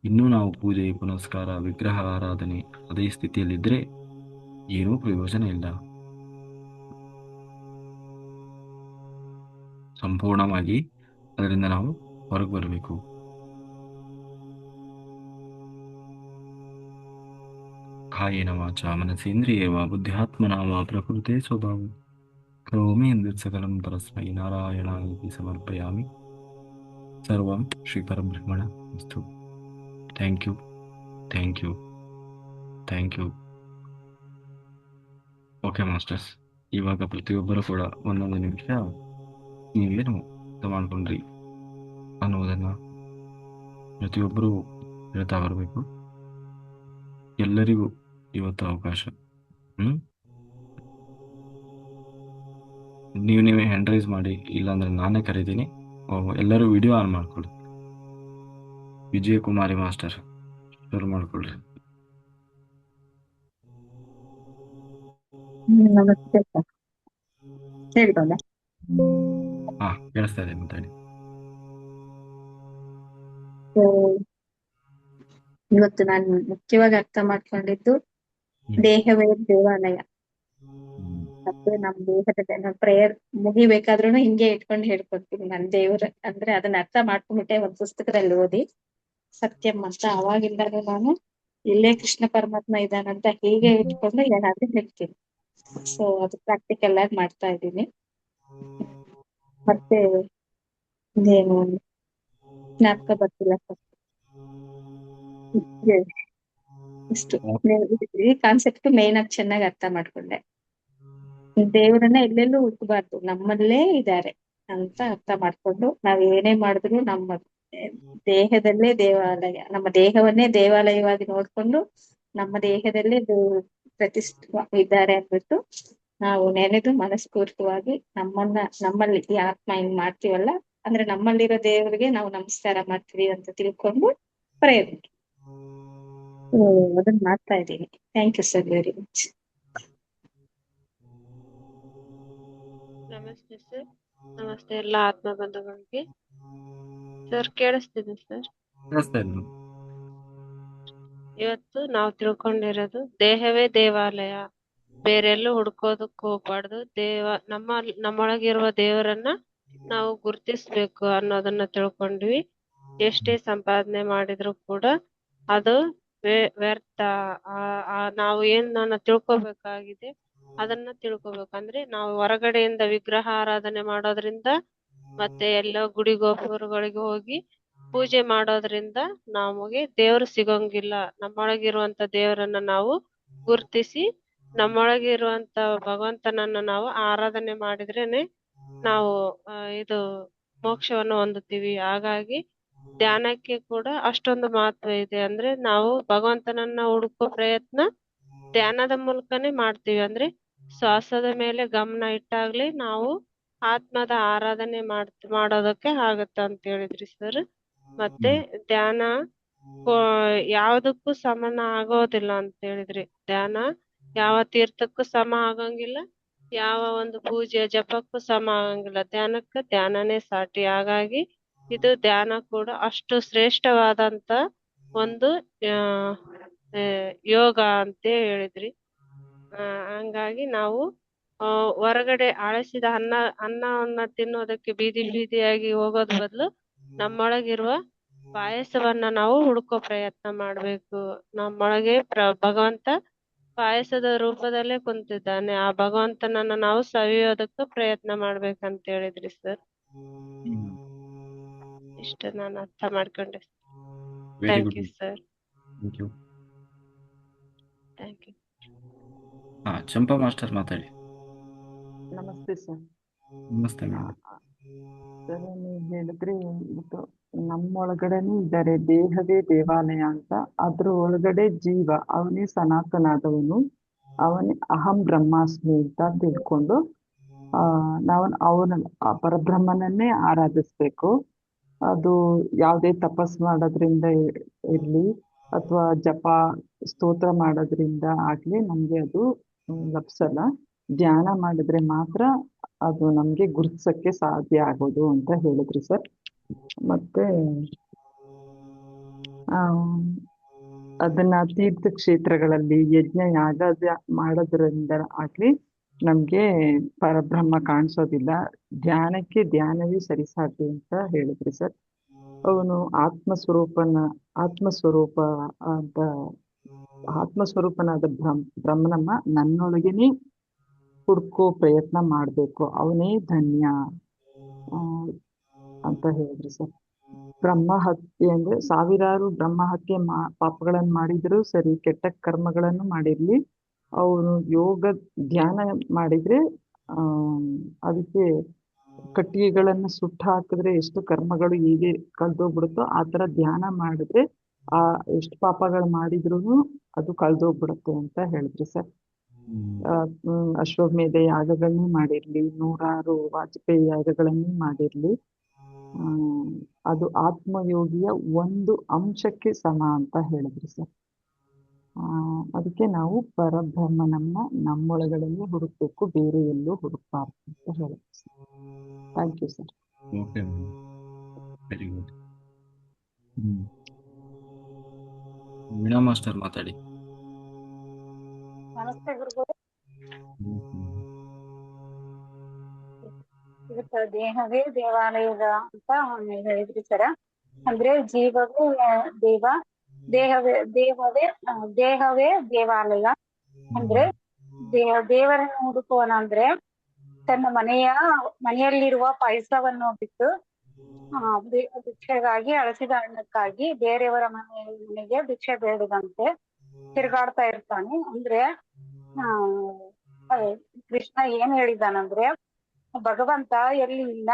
ಇನ್ನೂ ನಾವು ಪೂಜೆ ಪುನಸ್ಕಾರ ವಿಗ್ರಹ ಆರಾಧನೆ ಅದೇ ಸ್ಥಿತಿಯಲ್ಲಿದ್ರೆ ಏನೂ ಪ್ರಯೋಜನ ಇಲ್ಲ. ಸಂಪೂರ್ಣವಾಗಿ ಅದರಿಂದ ನಾವು ಹೊರಗೆ ಬರಬೇಕು. ಕಾಯೇನ ವಾಚ ಮನಸೇಂದ್ರಿಯೇವ ಬುದ್ಧ್ಯಾತ್ಮನಾ ವಾ ಪ್ರಕೃತೆ ಸ್ವಭಾವ ಕರೋಮಿ ಸಕಲಂ ಪರಸ್ಮೈ ನಾರಾಯಣಾಯ ಸಮರ್ಪಯಾಮಿ. ಸರ್ವಂ ಶ್ರೀ ಪರಬ್ರಹ್ಮಣ ಅಸ್ತು. Thank you, thank you, thank you. Okay masters, ಇವಾಗ ಪ್ರತಿಯೊಬ್ಬರು ಕೂಡ ಒಂದೊಂದು ನಿಮಿಷ ನೀವೇನು ಅರ್ಥ ಮಾಡ್ಕೊಂಡ್ರಿ ಅನ್ನುವುದನ್ನು ಪ್ರತಿಯೊಬ್ಬರೂ ಹೇಳ್ತಾ ಬರಬೇಕು. ಎಲ್ಲರಿಗೂ ಇವತ್ತು ಅವಕಾಶ. ನೀವೇ ಹ್ಯಾಂಡ್ ರೈಸ್ ಮಾಡಿ, ಇಲ್ಲಾಂದ್ರೆ ನಾನೇ ಕರೀತೀನಿ. ಎಲ್ಲರೂ ವಿಡಿಯೋ ಆನ್ ಮಾಡ್ಕೊಳ್ಳಿ. ವಿಜಯಕುಮಾರಿ ಮಾಸ್ಟರ್ ಶುರು ಮಾಡ್ಕೊಳ್ರಿ. ನಮಸ್ತೆ ಸರ್, ಹೇಳ್ಬೋದಾ? ಹಾ, ಕೇಳಿಸ್ತಾ ಇದೆ, ಮಾತಾಡಿ. ಇವತ್ತು ನಾನು ಮುಖ್ಯವಾಗಿ ಅರ್ಥ ಮಾಡ್ಕೊಂಡಿದ್ದು ದೇಹವೇ ದೇವಾಲಯ. ಮತ್ತೆ ನಮ್ ದೇಹದ ಪ್ರೇಯರ್ ಮುಗಿಬೇಕಾದ್ರೂ ಹಿಂಗೆ ಇಟ್ಕೊಂಡು ಹೇಳ್ಕೊಡ್ತೀನಿ. ನನ್ ದೇವ್ರ ಅಂದ್ರೆ ಅದನ್ನ ಅರ್ಥ ಮಾಡ್ಕೊಂಡ್ಬಿಟ್ಟೆ ಒಂದ್ ಪುಸ್ತಕದಲ್ಲಿ ಓದಿ, ಸತ್ಯಂ ಅಂತ. ಅವಾಗಿಂದಾಗ ನಾನು ಇಲ್ಲೇ ಕೃಷ್ಣ ಪರಮಾತ್ಮ ಇದ್ದಾನಂತ ಹೀಗೆ ಇಟ್ಕೊಂಡು ಏನಾದ್ರೂ ಹೇಳ್ತೀನಿ. ಸೊ ಅದು ಪ್ರಾಕ್ಟಿಕಲ್ ಆಗಿ ಮಾಡ್ತಾ ಇದ್ದೀನಿ. ಮತ್ತೆ ಏನು ಜ್ಞಾಪಕ ಬರ್ತಿಲ್ಲ ಸರ್. ಇಷ್ಟು ಈ ಕಾನ್ಸೆಪ್ಟ್ ಮೇನ್ ಆಗಿ ಚೆನ್ನಾಗಿ ಅರ್ಥ ಮಾಡ್ಕೊಂಡೆ. ದೇವರನ್ನ ಎಲ್ಲೆಲ್ಲೂ ಹುಡುಕಬಾರ್ದು, ನಮ್ಮಲ್ಲೇ ಇದ್ದಾರೆ ಅಂತ ಅರ್ಥ ಮಾಡ್ಕೊಂಡು ನಾವ್ ಏನೇ ಮಾಡಿದ್ರು ನಮ್ಮ ದೇಹದಲ್ಲೇ ದೇವಾಲಯ, ನಮ್ಮ ದೇಹವನ್ನೇ ದೇವಾಲಯವಾಗಿ ನೋಡ್ಕೊಂಡು ನಮ್ಮ ದೇಹದಲ್ಲೇ ಪ್ರತಿಷ್ಠ ಇದ್ದಾರೆ ಅಂದ್ಬಿಟ್ಟು ನಾವು ನೆನೆದು ಮನಸ್ಫೂರ್ತಿಯಾಗಿ ನಮ್ಮಲ್ಲಿ ಈ ಆತ್ಮ ಹಿಂಗ್ ಮಾಡ್ತೀವಲ್ಲ, ಅಂದ್ರೆ ನಮ್ಮಲ್ಲಿರೋ ದೇವರಿಗೆ ನಾವು ನಮಸ್ಕಾರ ಮಾಡ್ತೀವಿ ಅಂತ ತಿಳ್ಕೊಂಡು ಪ್ರಯತ್ನ ಅದನ್ನ ಮಾಡ್ತಾ ಇದ್ದೀನಿ. Thank you sir, very much. ನಮಸ್ತೆ ಸರ್. ನಮಸ್ತೆ ಎಲ್ಲ ಆತ್ಮ ಬಂಧುಗಳಿಗೆ. ಸರ್ ಕೇಳಿಸ್ತಿದೆ ಸರ್? ಇವತ್ತು ನಾವು ತಿಳ್ಕೊಂಡಿರೋದು ದೇಹವೇ ದೇವಾಲಯ, ಬೇರೆಲ್ಲೂ ಹುಡ್ಕೋದಕ್ ಹೋಗ್ಬಾರ್ದು. ನಮ್ಮೊಳಗಿರುವ ದೇವರನ್ನ ನಾವು ಗುರ್ತಿಸ್ಬೇಕು ಅನ್ನೋದನ್ನ ತಿಳ್ಕೊಂಡ್ವಿ. ಎಷ್ಟೇ ಸಂಪಾದನೆ ಮಾಡಿದ್ರು ಕೂಡ ಅದು ವ್ಯರ್ಥ. ನಾವು ಏನನ್ನ ತಿಳ್ಕೊಬೇಕಾಗಿದೆ ಅದನ್ನ ತಿಳ್ಕೊಬೇಕಂದ್ರೆ ನಾವು ಹೊರಗಡೆಯಿಂದ ವಿಗ್ರಹ ಆರಾಧನೆ ಮಾಡೋದ್ರಿಂದ ಮತ್ತೆ ಎಲ್ಲ ಗುಡಿ ಗೋಪುರಗಳಿಗೆ ಹೋಗಿ ಪೂಜೆ ಮಾಡೋದ್ರಿಂದ ನಮಗೆ ದೇವ್ರು ಸಿಗೋಂಗಿಲ್ಲ. ನಮ್ಮೊಳಗಿರುವಂತ ದೇವರನ್ನ ನಾವು ಗುರ್ತಿಸಿ ನಮ್ಮೊಳಗಿರುವಂತ ಭಗವಂತನನ್ನ ನಾವು ಆರಾಧನೆ ಮಾಡಿದ್ರೇನೆ ನಾವು ಇದು ಮೋಕ್ಷವನ್ನು ಹೊಂದುತ್ತೀವಿ. ಹಾಗಾಗಿ ಧ್ಯಾನಕ್ಕೆ ಕೂಡ ಅಷ್ಟೊಂದು ಮಹತ್ವ ಇದೆ. ಅಂದ್ರೆ ನಾವು ಭಗವಂತನನ್ನ ಹುಡುಕೋ ಪ್ರಯತ್ನ ಧ್ಯಾನದ ಮೂಲಕನೇ ಮಾಡ್ತೀವಿ. ಅಂದ್ರೆ ಶ್ವಾಸದ ಮೇಲೆ ಗಮನ ಇಟ್ಟಾಗ್ಲಿ ನಾವು ಆತ್ಮದ ಆರಾಧನೆ ಮಾಡೋದಕ್ಕೆ ಆಗತ್ತ ಅಂತ ಹೇಳಿದ್ರಿ ಸರ್. ಮತ್ತೆ ಧ್ಯಾನ ಯಾವ್ದಕ್ಕೂ ಸಮಾನ ಆಗೋದಿಲ್ಲ ಅಂತ ಹೇಳಿದ್ರಿ. ಧ್ಯಾನ ಯಾವ ತೀರ್ಥಕ್ಕೂ ಸಮ ಆಗಂಗಿಲ್ಲ, ಯಾವ ಒಂದು ಪೂಜೆ ಜಪಕ್ಕೂ ಸಮ ಆಗಂಗಿಲ್ಲ. ಧ್ಯಾನಕ್ಕೆ ಧ್ಯಾನನೇ ಸಾಟಿ. ಹಾಗಾಗಿ ಇದು ಧ್ಯಾನ ಕೂಡ ಅಷ್ಟು ಶ್ರೇಷ್ಠವಾದಂತ ಒಂದು ಆ ಆ, ಯೋಗ ಅಂತ ಹೇಳಿದ್ರಿ. ಹಂಗಾಗಿ ನಾವು ಹೊರಗಡೆ ಅಳಸಿದ ಅನ್ನವನ್ನ ತಿನ್ನೋದಕ್ಕೆ ಬೀದಿ ಬೀದಿಯಾಗಿ ಹೋಗೋದ್ ಬದಲು ನಮ್ಮೊಳಗಿರುವ ಪಾಯಸವನ್ನ ನಾವು ಹುಡ್ಕೋ ಪ್ರಯತ್ನ ಮಾಡ್ಬೇಕು. ನಮ್ಮೊಳಗೆ ಭಗವಂತ ಪಾಯಸದ ರೂಪದಲ್ಲೇ ಕುಂತಿದ್ದಾನೆ. ಆ ಭಗವಂತನನ್ನ ನಾವು ಸವಿಯೋದಕ್ಕೆ ಪ್ರಯತ್ನ ಮಾಡ್ಬೇಕಂತ ಹೇಳಿದ್ರಿ ಸರ್. ಇಷ್ಟ ನಾನು ಅರ್ಥ ಮಾಡ್ಕೊಂಡೆ. Very thank good. You sir. Thank you. Thank you. Champa master ಮಾತಾಡಿ. ನಮಸ್ತೆ ಸರ್. ನಮಸ್ತೆ ಮೇಡಮ್. ಸರ್ ನೀವು ಹೇಳಿದ್ರೆ ಇದು ನಮ್ಮೊಳಗಡೆನೂ ಇದ್ದಾರೆ, ದೇಹವೇ ದೇವಾಲಯ ಅಂತ. ಅದ್ರ ಒಳಗಡೆ ಜೀವ, ಅವನೇ ಸನಾತನಾದವನು, ಅವನೇ ಅಹಂ ಬ್ರಹ್ಮಾಸ್ಮಿ ಅಂತ ತಿಳ್ಕೊಂಡು ನಾವು ಆ ಪರಬ್ರಹ್ಮನನ್ನೇ ಆರಾಧಿಸ್ಬೇಕು. ಅದು ಯಾವುದೇ ತಪಸ್ ಮಾಡೋದ್ರಿಂದ ಇರ್ಲಿ ಅಥವಾ ಜಪ ಸ್ತೋತ್ರ ಮಾಡೋದ್ರಿಂದ ಆಗ್ಲಿ ನಮ್ಗೆ ಅದು ಲಭಿಸಲ್ಲ. ಧ್ಯಾನ ಮಾಡಿದ್ರೆ ಮಾತ್ರ ಅದು ನಮ್ಗೆ ಗುರುತಿಸಕ್ಕೆ ಸಾಧ್ಯ ಆಗೋದು ಅಂತ ಹೇಳಿದ್ರಿ ಸರ್. ಮತ್ತೆ ಅದನ್ನ ತೀರ್ಥ ಕ್ಷೇತ್ರಗಳಲ್ಲಿ ಯಜ್ಞ ಯಾಗ ಮಾಡೋದ್ರಿಂದ ಆಗ್ಲಿ ನಮ್ಗೆ ಪರಬ್ರಹ್ಮ ಕಾಣಿಸೋದಿಲ್ಲ. ಧ್ಯಾನಕ್ಕೆ ಧ್ಯಾನವೇ ಸರಿಸಾಧ್ಯ ಅಂತ ಹೇಳಿದ್ರಿ ಸರ್. ಅವನು ಆತ್ಮಸ್ವರೂಪನಾದ ಬ್ರಹ್ಮನಮ್ಮ ನನ್ನೊಳಗೇನೆ ಹುಡ್ಕೋ ಪ್ರಯತ್ನ ಮಾಡ್ಬೇಕು, ಅವನೇ ಧನ್ಯ ಅಂತ ಹೇಳಿದ್ರಿ ಸರ್. ಬ್ರಹ್ಮ ಹತ್ಯೆ ಅಂದ್ರೆ ಸಾವಿರಾರು ಬ್ರಹ್ಮ ಹತ್ಯೆ ಪಾಪಗಳನ್ನು ಮಾಡಿದ್ರು ಸರಿ, ಕೆಟ್ಟ ಕರ್ಮಗಳನ್ನು ಮಾಡಿರ್ಲಿ, ಅವನು ಯೋಗ ಧ್ಯಾನ ಮಾಡಿದ್ರೆ ಅದಕ್ಕೆ ಕಟ್ಟಿಗೆಗಳನ್ನು ಸುಟ್ಟು ಹಾಕಿದ್ರೆ ಎಷ್ಟು ಕರ್ಮಗಳು ಹೀಗೆ ಕಳ್ದೋಗ್ಬಿಡುತ್ತೋ ಆ ತರ ಧ್ಯಾನ ಮಾಡಿದ್ರೆ ಎಷ್ಟು ಪಾಪಗಳು ಮಾಡಿದ್ರು ಅದು ಕಳ್ದೋಗ್ಬಿಡುತ್ತೆ ಅಂತ ಹೇಳಿದ್ರಿ ಸರ್. ಅಶ್ವಮೇಧ ಯಾಗಗಳನ್ನೇ ಮಾಡಿರ್ಲಿ, 106 ವಾಜಪೇಯಿ ಯಾಗಗಳನ್ನೇ ಮಾಡಿರ್ಲಿ, ಅದು ಆತ್ಮಯೋಗಿಯ ಒಂದು ಅಂಶಕ್ಕೆ ಸಮ ಅಂತ ಹೇಳಿದ್ರಿ ಸರ್. ಅದಕ್ಕೆ ನಾವು ಪರಬ್ರಹ್ಮನನ್ನ ನಮ್ಮೊಳಗಡೆನೆ ಹುಡುಕ್ಬೇಕು, ಬೇರೆ ಎಲ್ಲೂ ಹುಡುಕ್ಬಾರ್ದು ಅಂತ ಹೇಳಿದ್ರಿ sir. Thank you sir. Okay, very good. Veena master ಮಾತಾಡಿ. ನಮಸ್ತೆ ಗುರುಗಳು. ಇವತ್ತು ದೇಹವೇ ದೇವಾಲಯದ ಅಂತ ಹೇಳಿದ್ರಿ ಸರ. ಅಂದ್ರೆ ಜೀವವೇ ದೇಹವೇ ದೇವಾಲಯ. ಅಂದ್ರೆ ದೇವರನ್ನು ಹುಡುಕುವನಂದ್ರೆ ತನ್ನ ಮನೆಯಲ್ಲಿರುವ ಪಾಯಸವನ್ನು ಬಿಟ್ಟು ಭಿಕ್ಷೆಗಾಗಿ ಅಳಸಿದ ಹಣ್ಣಕ್ಕಾಗಿ ಬೇರೆಯವರ ಮನೆಗೆ ಭಿಕ್ಷೆ ಬೇಡದಂತೆ ತಿರುಗಾಡ್ತಾ ಇರ್ತಾನೆ. ಅಂದ್ರೆ ಕೃಷ್ಣ ಏನ್ ಹೇಳಿದಾನಂದ್ರೆ ಭಗವಂತ ಎಲ್ಲಿ ಇಲ್ಲ,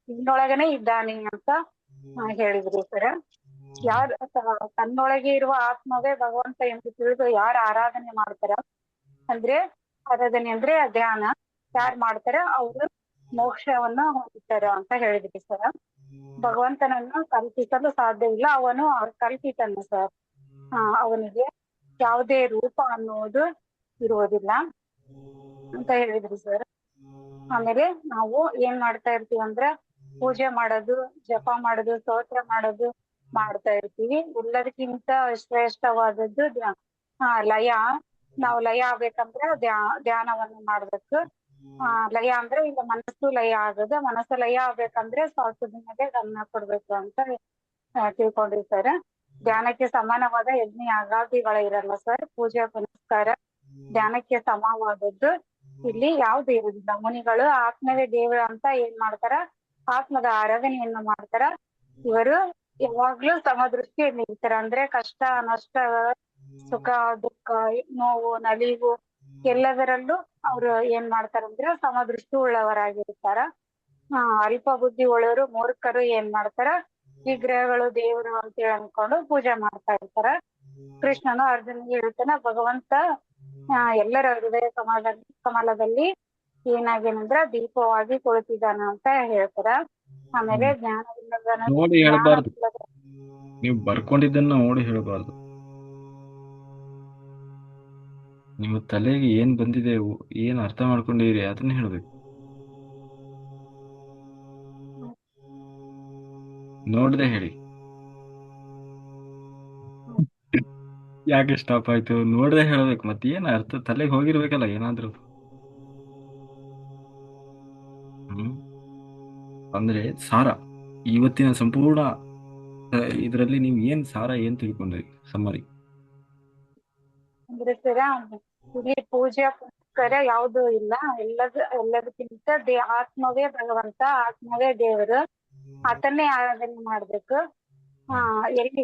ನಿನ್ನೊಳಗನೆ ಇದ್ದಾನೆ ಅಂತ ಹೇಳಿದ್ರು ಸರ್. ತನ್ನೊಳಗೆ ಇರುವ ಆತ್ಮವೇ ಭಗವಂತ ಎಂದು ತಿಳಿದು ಯಾರು ಆರಾಧನೆ ಮಾಡ್ತಾರ ಆರಾಧನೆ ಅಂದ್ರೆ ಧ್ಯಾನ ಯಾರು ಮಾಡ್ತಾರ ಅವರು ಮೋಕ್ಷವನ್ನ ಹೊಂದುತ್ತಾರ ಅಂತ ಹೇಳಿದ್ರಿ ಸರ್. ಭಗವಂತನನ್ನು ಕಲ್ಪಿಸಲು ಸಾಧ್ಯ ಇಲ್ಲ, ಅವನು ಕಲ್ಪಿತನು ಸರ್. ಅವನಿಗೆ ಯಾವುದೇ ರೂಪ ಅನ್ನುವುದು ಇರುವುದಿಲ್ಲ ಅಂತ ಹೇಳಿದ್ರಿ ಸರ್. ಆಮೇಲೆ ನಾವು ಏನ್ ಮಾಡ್ತಾ ಇರ್ತೀವಿ ಅಂದ್ರೆ ಪೂಜೆ ಮಾಡೋದು, ಜಪ ಮಾಡೋದು, ಸ್ತೋತ್ರ ಮಾಡೋದು ಮಾಡ್ತಾ ಇರ್ತೀವಿ. ಎಲ್ಲದಕ್ಕಿಂತ ಶ್ರೇಷ್ಠವಾದದ್ದು ಲಯ. ನಾವು ಲಯ ಆಗ್ಬೇಕಂದ್ರೆ ಧ್ಯಾನವನ್ನು ಮಾಡ್ಬೇಕು. ಲಯ ಅಂದ್ರೆ ಈಗ ಮನಸ್ಸು ಲಯ ಆಗೋದು. ಮನಸ್ಸು ಲಯ ಆಗ್ಬೇಕಂದ್ರೆ ಶ್ವಾಸದ ಮೇಲೆ ಗಮನ ಕೊಡ್ಬೇಕು ಅಂತ ತಿಳ್ಕೊಂಡ್ರಿ ಸರ್. ಧ್ಯಾನಕ್ಕೆ ಸಮಾನವಾದ ಯಜ್ಞ ಯಾಗಾದಿಗಳ ಇರಲ್ಲ ಸರ್. ಪೂಜೆ ಪುನಸ್ಕಾರ ಧ್ಯಾನಕ್ಕೆ ಸಮವಾದದ್ದು ಇಲ್ಲಿ ಯಾವ್ದು ಇರುದಿಲ್ಲ. ಮುನಿಗಳು ಆತ್ಮವೇ ದೇವರು ಅಂತ ಏನ್ ಮಾಡ್ತಾರ, ಆತ್ಮದ ಆರಾಧನೆಯನ್ನು ಮಾಡ್ತಾರ. ಇವರು ಯಾವಾಗ್ಲೂ ಸಮದೃಷ್ಟಿಯಲ್ಲಿ ಇರ್ತಾರ. ಅಂದ್ರೆ ಕಷ್ಟ ನಷ್ಟ, ಸುಖ ದುಃಖ, ನೋವು ನಲಿವು ಎಲ್ಲದರಲ್ಲೂ ಅವ್ರು ಏನ್ ಮಾಡ್ತಾರಂದ್ರೆ ಸಮದೃಷ್ಟಿ ಉಳ್ಳವರಾಗಿರ್ತಾರ. ಅಲ್ಪ ಬುದ್ಧಿ ಉಳ್ಳವರು ಮೂರ್ಖರು ಏನ್ ಮಾಡ್ತಾರ, ವಿಗ್ರಹಗಳು ದೇವರು ಅಂತೇಳಿ ಅನ್ಕೊಂಡು ಪೂಜೆ ಮಾಡ್ತಾ ಇರ್ತಾರ. ಕೃಷ್ಣನು ಅರ್ಜುನಿಗೆ ಹೇಳ್ತಾನೆ, ಭಗವಂತ ಎಲ್ಲರ ಹೃದಯ ಕಮಲದಲ್ಲಿ ಏನಾಗೇನಂದ್ರ ದೀಪವಾಗಿ ಕುಳಿತಿದ್ದಾನ ಅಂತ ಹೇಳ್ತಾರ. ಆಮೇಲೆ ನೋಡಿ ಹೇಳಬಾರ್ದು, ನೀವು ಬರ್ಕೊಂಡಿದ್ದನ್ನ ನೋಡಿ ಹೇಳಬಾರ್ದು. ನಿಮ್ಮ ತಲೆಗೆ ಏನ್ ಬಂದಿದೆ, ಏನ್ ಅರ್ಥ ಮಾಡ್ಕೊಂಡಿರಿ ಅದನ್ನ ಹೇಳ್ಬೇಕು. ನೋಡ್ದೆ ಹೇಳಿ. ಯಾಕೆ ಸ್ಟಾಪ್ ಆಯ್ತು? ನೋಡ್ದೆ ಹೇಳ್ಬೇಕು. ಮತ್ತೆ ಏನ್ ಅರ್ಥ ತಲೆಗೆ ಹೋಗಿರ್ಬೇಕಲ್ಲ ಏನಾದ್ರು. ಅಂದ್ರೆ ಸಾರ, ಇವತ್ತಿನ ಸಂಪೂರ್ಣ ಇದರಲ್ಲಿ ನೀವು ಏನ್ ಸಾರ ಏನ್ ತಿಳ್ಕೊಂಡ್ರಿ? ಸಮ್ಮರಿ ಅಂದ್ರೆ ಸರ ಇಲ್ಲಿ ಪೂಜೆ ಪುನಸ್ಕಾರ ಯಾವ್ದು ಇಲ್ಲ. ಎಲ್ಲದಕ್ಕಿಂತ ಆತ್ಮವೇ ಭಗವಂತ, ಆತ್ಮವೇ ದೇವರು. ಆತನ್ನೇ ಆರಾಧನೆ ಮಾಡ್ಬೇಕು. ಎಲ್ಲಿ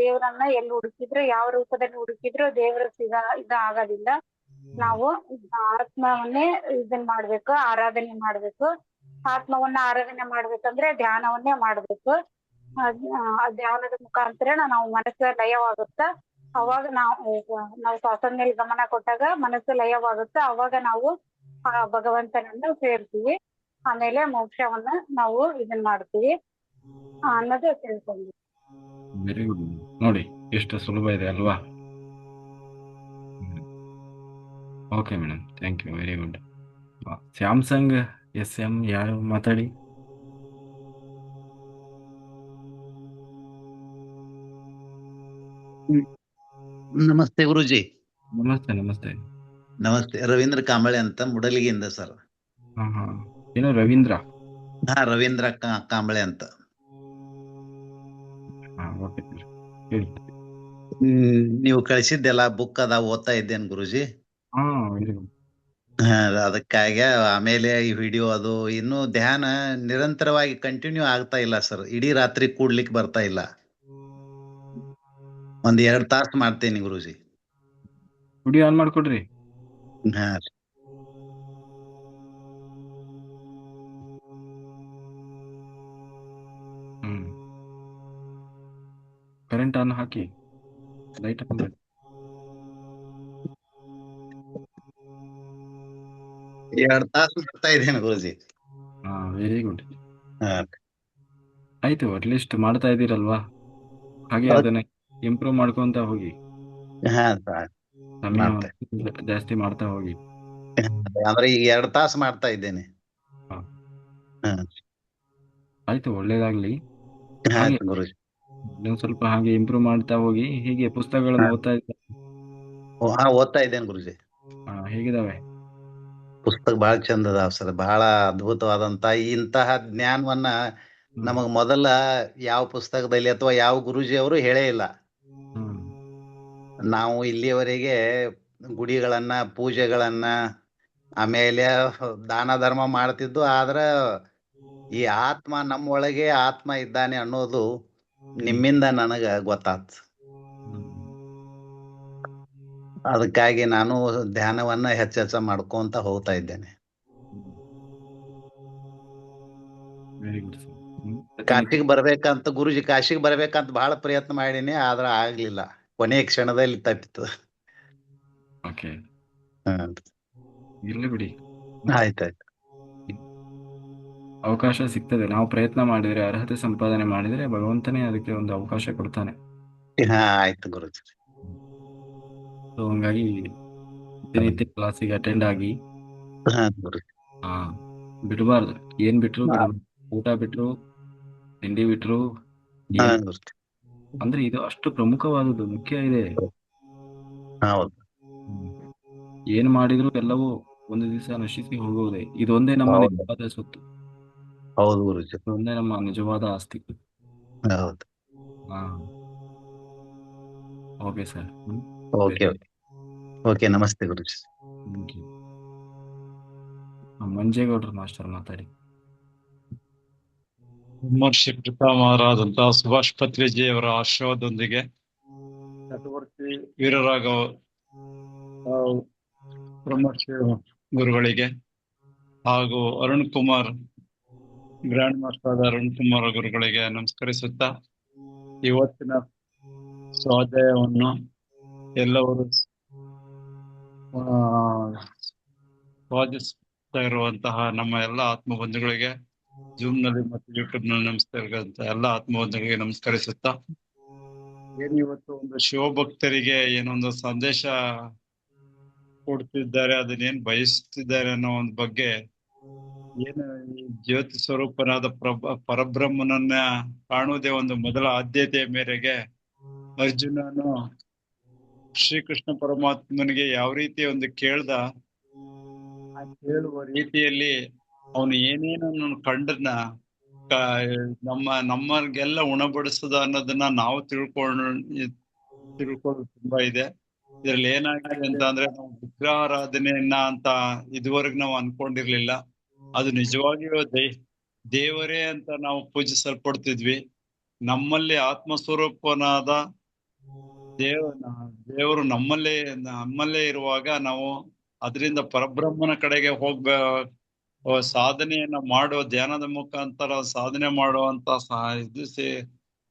ದೇವರನ್ನ ಎಲ್ಲಿ ಹುಡುಕಿದ್ರು, ಯಾವ ರೂಪದಲ್ಲಿ ಹುಡುಕಿದ್ರು ದೇವರ ಇದ ಆಗೋದಿಲ್ಲ. ನಾವು ಆತ್ಮವನ್ನೇ ಇದನ್ ಮಾಡ್ಬೇಕು, ಆರಾಧನೆ ಮಾಡ್ಬೇಕು. ಆತ್ಮವನ್ನ ಆರಾಧನೆ ಮಾಡ್ಬೇಕಂದ್ರೆ ಧ್ಯಾನವನ್ನೇ ಮಾಡ್ಬೇಕು. ಧ್ಯಾನದ ಮುಖಾಂತರ ನಾವು ಮನಸ್ಸು ಲಯವಾಗುತ್ತ. ಅವಾಗ ನಾವು ಶ್ವಾಸದ ಮೇಲೆ ಗಮನ ಕೊಟ್ಟಾಗ ಮನಸ್ಸು ಲಯವಾಗುತ್ತ. ಅವಾಗ ನಾವು ಆ ಭಗವಂತನನ್ನ ಸೇರ್ತೀವಿ. ಆಮೇಲೆ ಮೋಕ್ಷವನ್ನ ನಾವು ಇದನ್ ಮಾಡ್ತೀವಿ ಅನ್ನೋದು ತಿಳ್ಕೊಂಡ್ವಿ. Very good. ನೋಡಿ ಎಷ್ಟು ಸುಲಭ ಇದೆ ಅಲ್ವಾ? Okay madam, thank you, very good. Samsung SM ಯಾರು ಮಾತಾಡಿ? ನಮಸ್ತೆ ಗುರುಜಿ. ನಮಸ್ತೆ ನಮಸ್ತೆ. ನಮಸ್ತೆ, ರವೀಂದ್ರ ಕಾಂಬಳೆ ಅಂತ ಮುಡಲಿಗಿಂದ ಸರ್. ಏನು ರವೀಂದ್ರ? ರವೀಂದ್ರ ಕಾಂಬಳೆ ಅಂತ. ಓಕೆ ಹೇಳಿ. ನೀವು ಕಳಿಸಿದ್ದೆಲ್ಲ ಬುಕ್ ಅದ ಓದ್ತಾ ಇದ್ದೇನೆ ಗುರುಜಿ. Very good. ಅದಕ್ಕಾಗಿ ಆಮೇಲೆ ಈ ವಿಡಿಯೋ ಅದು ಇನ್ನು ಧ್ಯಾನ ನಿರಂತರವಾಗಿ ಕಂಟಿನ್ಯೂ ಆಗ್ತಾ ಇಲ್ಲ ಸರ್. ಇಡೀ ರಾತ್ರಿ ಕೂಡ್ಲಿಕ್ಕೆ ಬರ್ತಾ ಇಲ್ಲ. 1-2 ತಾಸು ಮಾಡ್ತೇನೆ ಗುರುಜಿ. ವಿಡಿಯೋ ಆನ್ ಮಾಡ್ಕೊಡ್ರಿ. ಕರೆಂಟ್ ಆನ್ ಹಾಕಿ, ಲೈಟ್ ಆನ್ ಮಾಡಿ. 2 ತಾಸು ಮಾಡ್ತಾ ಇದ್ದೇನೆ ಗುರುಜಿ. Very good. ಆಯ್ತು, ಅಟ್ಲೀಸ್ಟ್ ಮಾಡ್ತಾ ಇದ್ದೀರಲ್ವಾ? ಹಾಗೆ ಅದನ್ನ ಇಂಪ್ರೂವ್ ಮಾಡ್ಕೊಂತ ಹೋಗಿ. ಸಮಯ ಜಾಸ್ತಿ ಮಾಡ್ತಾ ಹೋಗಿ. ಅಂದ್ರೆ ಈಗ 2 ತಾಸು ಮಾಡ್ತಾ ಇದ್ದೇನೆ. ಆಯ್ತು, ಒಳ್ಳೇದಾಗ್ಲಿ. ಗುರುಜಿ ಇನ್ನೊಂದ್ ಸ್ವಲ್ಪ ಹಾಗೆ ಇಂಪ್ರೂವ್ ಮಾಡ್ತಾ ಹೋಗಿ. ಹೀಗೆ ಪುಸ್ತಕಗಳನ್ನು ಓದ್ತಾ ಇದ್ದಾರೆ? ಓದ್ತಾ ಇದ್ದೇನೆ ಗುರುಜಿ. ಹೇಗಿದಾವೆ ಪುಸ್ತಕ? ಬಹಳ ಚಂದ ಅದಾವ ಸರ್. ಬಹಳ ಅದ್ಭುತವಾದಂತ ಇಂತಹ ಜ್ಞಾನವನ್ನ ನಮಗ್ ಮೊದಲ ಯಾವ ಪುಸ್ತಕದಲ್ಲಿ ಅಥವಾ ಯಾವ ಗುರುಜಿ ಅವರು ಹೇಳೇ ಇಲ್ಲ. ನಾವು ಇಲ್ಲಿಯವರೆಗೆ ಗುಡಿಗಳನ್ನ, ಪೂಜೆಗಳನ್ನ, ಆಮೇಲೆ ದಾನ ಧರ್ಮ ಮಾಡ್ತಿದ್ದು. ಆದ್ರ ಈ ಆತ್ಮ ನಮ್ಮೊಳಗೆ ಆತ್ಮ ಇದ್ದಾನೆ ಅನ್ನೋದು ನಿಮ್ಮಿಂದ ನನಗ ಗೊತ್ತಾತ್. ಅದಕ್ಕಾಗಿ ನಾನು ಧ್ಯಾನವನ್ನ ಹೆಚ್ಚೆಚ್ಚ ಮಾಡ್ಕೊಂತ ಹೋಗ್ತಾ ಇದ್ದೇನೆ. ಕಾಶಿಗೆ ಬರ್ಬೇಕಂತ ಗುರುಜಿ, ಕಾಶಿಗೆ ಬರ್ಬೇಕಂತ ಬಹಳ ಪ್ರಯತ್ನ ಮಾಡೀನಿ, ಆದ್ರ ಆಗ್ಲಿಲ್ಲ. ಕೊನೆಯ ಕ್ಷಣದಲ್ಲಿ ತಪ್ಪಿತು. ಇರ್ಲಿ ಬಿಡಿ, ಆಯ್ತಾಯ್ತು. ಅವಕಾಶ ಸಿಗ್ತದೆ. ನಾವು ಪ್ರಯತ್ನ ಮಾಡಿದ್ರೆ, ಅರ್ಹತೆ ಸಂಪಾದನೆ ಮಾಡಿದ್ರೆ ಭಗವಂತನೇ ಅದಕ್ಕೆ ಒಂದು ಅವಕಾಶ ಕೊಡ್ತಾನೆ. ಆಯ್ತು ಗುರುಜಿ. ಹಂಗಾಗಿ ದಿನನಿತ್ಯ ಕ್ಲಾಸಿಗೆ ಅಟೆಂಡ್ ಆಗಿ. ಬಿಡಬಾರ್ದು. ಏನ್ ಬಿಟ್ರು ಬಿಡಬಾರ್ದು. ಊಟ ಬಿಟ್ರು, ತಿಂಡಿ ಬಿಟ್ರು, ಅಂದ್ರೆ ಇದು ಅಷ್ಟು ಪ್ರಮುಖವಾದದ್ದು, ಮುಖ್ಯ ಇದೆ. ಏನ್ ಮಾಡಿದ್ರು ಎಲ್ಲವೂ ಒಂದು ದಿವಸ ನಶಿಸಿ ಹೋಗುವುದೇ. ಇದೊಂದೇ ನಮ್ಮ ನಿಜವಾದ ಸೊತ್ತು. ಹೌದು ಗುರುಜಿ, ಇದೊಂದೇ ನಮ್ಮ ನಿಜವಾದ ಆಸ್ತಿ. ಹೌದು. Okay sir. ಓಕೆ, ನಮಸ್ತೆ ಗುರುಜಿ. ಮಂಜೇಗೌಡ್ರು ಮಾಸ್ಟರ್ ಮಾತಾಡಿ. ಬ್ರಹ್ಮರ್ಷಿ ಪಿತಾಮಹರಾದಂತಹ ಸುಭಾಷ್ ಪತ್ರಿಜಿಯವರ ಆಶೀರ್ವಾದದೊಂದಿಗೆ ಚಟುವರ್ತಿ ವೀರರಾಘವ ಬ್ರಹ್ಮರ್ಷಿ ಗುರುಗಳಿಗೆ ಹಾಗೂ ಅರುಣ್ ಕುಮಾರ್, ಗ್ರ್ಯಾಂಡ್ ಮಾಸ್ಟರ್ ಆದ ಅರುಣ್ ಕುಮಾರ್ ಗುರುಗಳಿಗೆ ನಮಸ್ಕರಿಸುತ್ತಾ, ಇವತ್ತಿನ ಸ್ವಾಧ್ಯಾಯವನ್ನು ಎಲ್ಲವರು ಆ, ಸ್ವಾದಿಸ್ತಾ ಇರುವಂತಹ ನಮ್ಮ ಎಲ್ಲ ಆತ್ಮ ಬಂಧುಗಳಿಗೆ ಜೂಮ್ ನಲ್ಲಿ ಮತ್ತು ಯೂಟ್ಯೂಬ್ ನಲ್ಲಿ ನಮಸ್ಕರಿಸುವಂತ ಎಲ್ಲ ಆತ್ಮ ಬಂಧುಗಳಿಗೆ ನಮಸ್ಕರಿಸುತ್ತಾ, ಏನು ಇವತ್ತು ಒಂದು ಶಿವಭಕ್ತರಿಗೆ ಏನೊಂದು ಸಂದೇಶ ಕೊಡ್ತಿದ್ದಾರೆ, ಅದನ್ನೇನ್ ಬಯಸ್ತಿದ್ದಾರೆ ಅನ್ನೋ ಒಂದು ಬಗ್ಗೆ, ಏನು ಈ ಜ್ಯೋತಿ ಸ್ವರೂಪನಾದ ಪರಬ್ರಹ್ಮನನ್ನ ಕಾಣುವುದೇ ಒಂದು ಮೊದಲ ಆದ್ಯತೆಯ ಮೇರೆಗೆ ಅರ್ಜುನನು ಶ್ರೀಕೃಷ್ಣ ಪರಮಾತ್ಮನಿಗೆ ಯಾವ ರೀತಿ ಒಂದು ಕೇಳ್ದ, ಆ ಕೇಳುವ ರೀತಿಯಲ್ಲಿ ಅವನು ಏನೇನನ್ನು ಕಂಡನ್ನ ನಮ್ಮಗೆಲ್ಲ ಉಣಬಡಿಸದ ಅನ್ನೋದನ್ನ ನಾವು ತಿಳ್ಕೊಳ್ಳೋದು ತುಂಬಾ ಇದೆ. ಇದ್ರಲ್ಲಿ ಏನಾಗಿದೆ ಅಂತ ಅಂದ್ರೆ, ನಾವು ವಿಗ್ರಹಾರಾಧನೆಯನ್ನ ಅಂತ ಇದುವರೆಗೆ ನಾವು ಅನ್ಕೊಂಡಿರ್ಲಿಲ್ಲ. ಅದು ನಿಜವಾಗಿಯೂ ದೇವರೇ ಅಂತ ನಾವು ಪೂಜಿಸಲ್ಪಡ್ತಿದ್ವಿ. ನಮ್ಮಲ್ಲಿ ಆತ್ಮಸ್ವರೂಪನಾದ ದೇವರು ನಮ್ಮಲ್ಲೇ ಇರುವಾಗ ನಾವು ಅದರಿಂದ ಪರಬ್ರಹ್ಮನ ಕಡೆಗೆ ಸಾಧನೆಯನ್ನ ಮಾಡುವ, ಧ್ಯಾನದ ಮುಖಾಂತರ ಸಾಧನೆ ಮಾಡುವಂತ ಇದು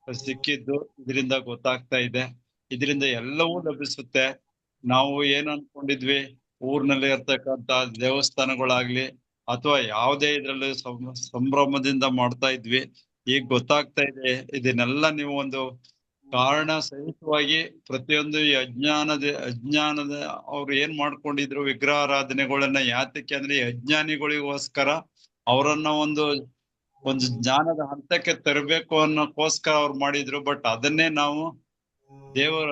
ಸಿಕ್ಕಿದ್ದು ಇದರಿಂದ ಗೊತ್ತಾಗ್ತಾ ಇದೆ. ಇದರಿಂದ ಎಲ್ಲವೂ ಲಭಿಸುತ್ತೆ. ನಾವು ಏನ್ ಅನ್ಕೊಂಡಿದ್ವಿ, ಊರ್ನಲ್ಲಿ ಇರ್ತಕ್ಕಂತ ದೇವಸ್ಥಾನಗಳಾಗ್ಲಿ ಅಥವಾ ಯಾವುದೇ ಇದ್ರಲ್ಲಿ ಸಂಭ್ರಮದಿಂದ ಮಾಡ್ತಾ ಇದ್ವಿ. ಈಗ ಗೊತ್ತಾಗ್ತಾ ಇದೆ, ಇದನ್ನೆಲ್ಲ ನೀವು ಒಂದು ಕಾರಣ ಸಹಿತವಾಗಿ ಪ್ರತಿಯೊಂದು ಈ ಅಜ್ಞಾನದ ಅವ್ರು ಏನ್ ಮಾಡ್ಕೊಂಡಿದ್ರು, ವಿಗ್ರಹಾರಾಧನೆಗಳನ್ನ ಯಾತಕ್ಕೆ ಅಂದ್ರೆ ಅಜ್ಞಾನಿಗಳಿಗೋಸ್ಕರ ಅವರನ್ನ ಒಂದು ಜ್ಞಾನದ ಹಂತಕ್ಕೆ ತರಬೇಕು ಅನ್ನೋಕ್ಕೋಸ್ಕರ ಅವ್ರು ಮಾಡಿದ್ರು. ಬಟ್ ಅದನ್ನೇ ನಾವು ದೇವರ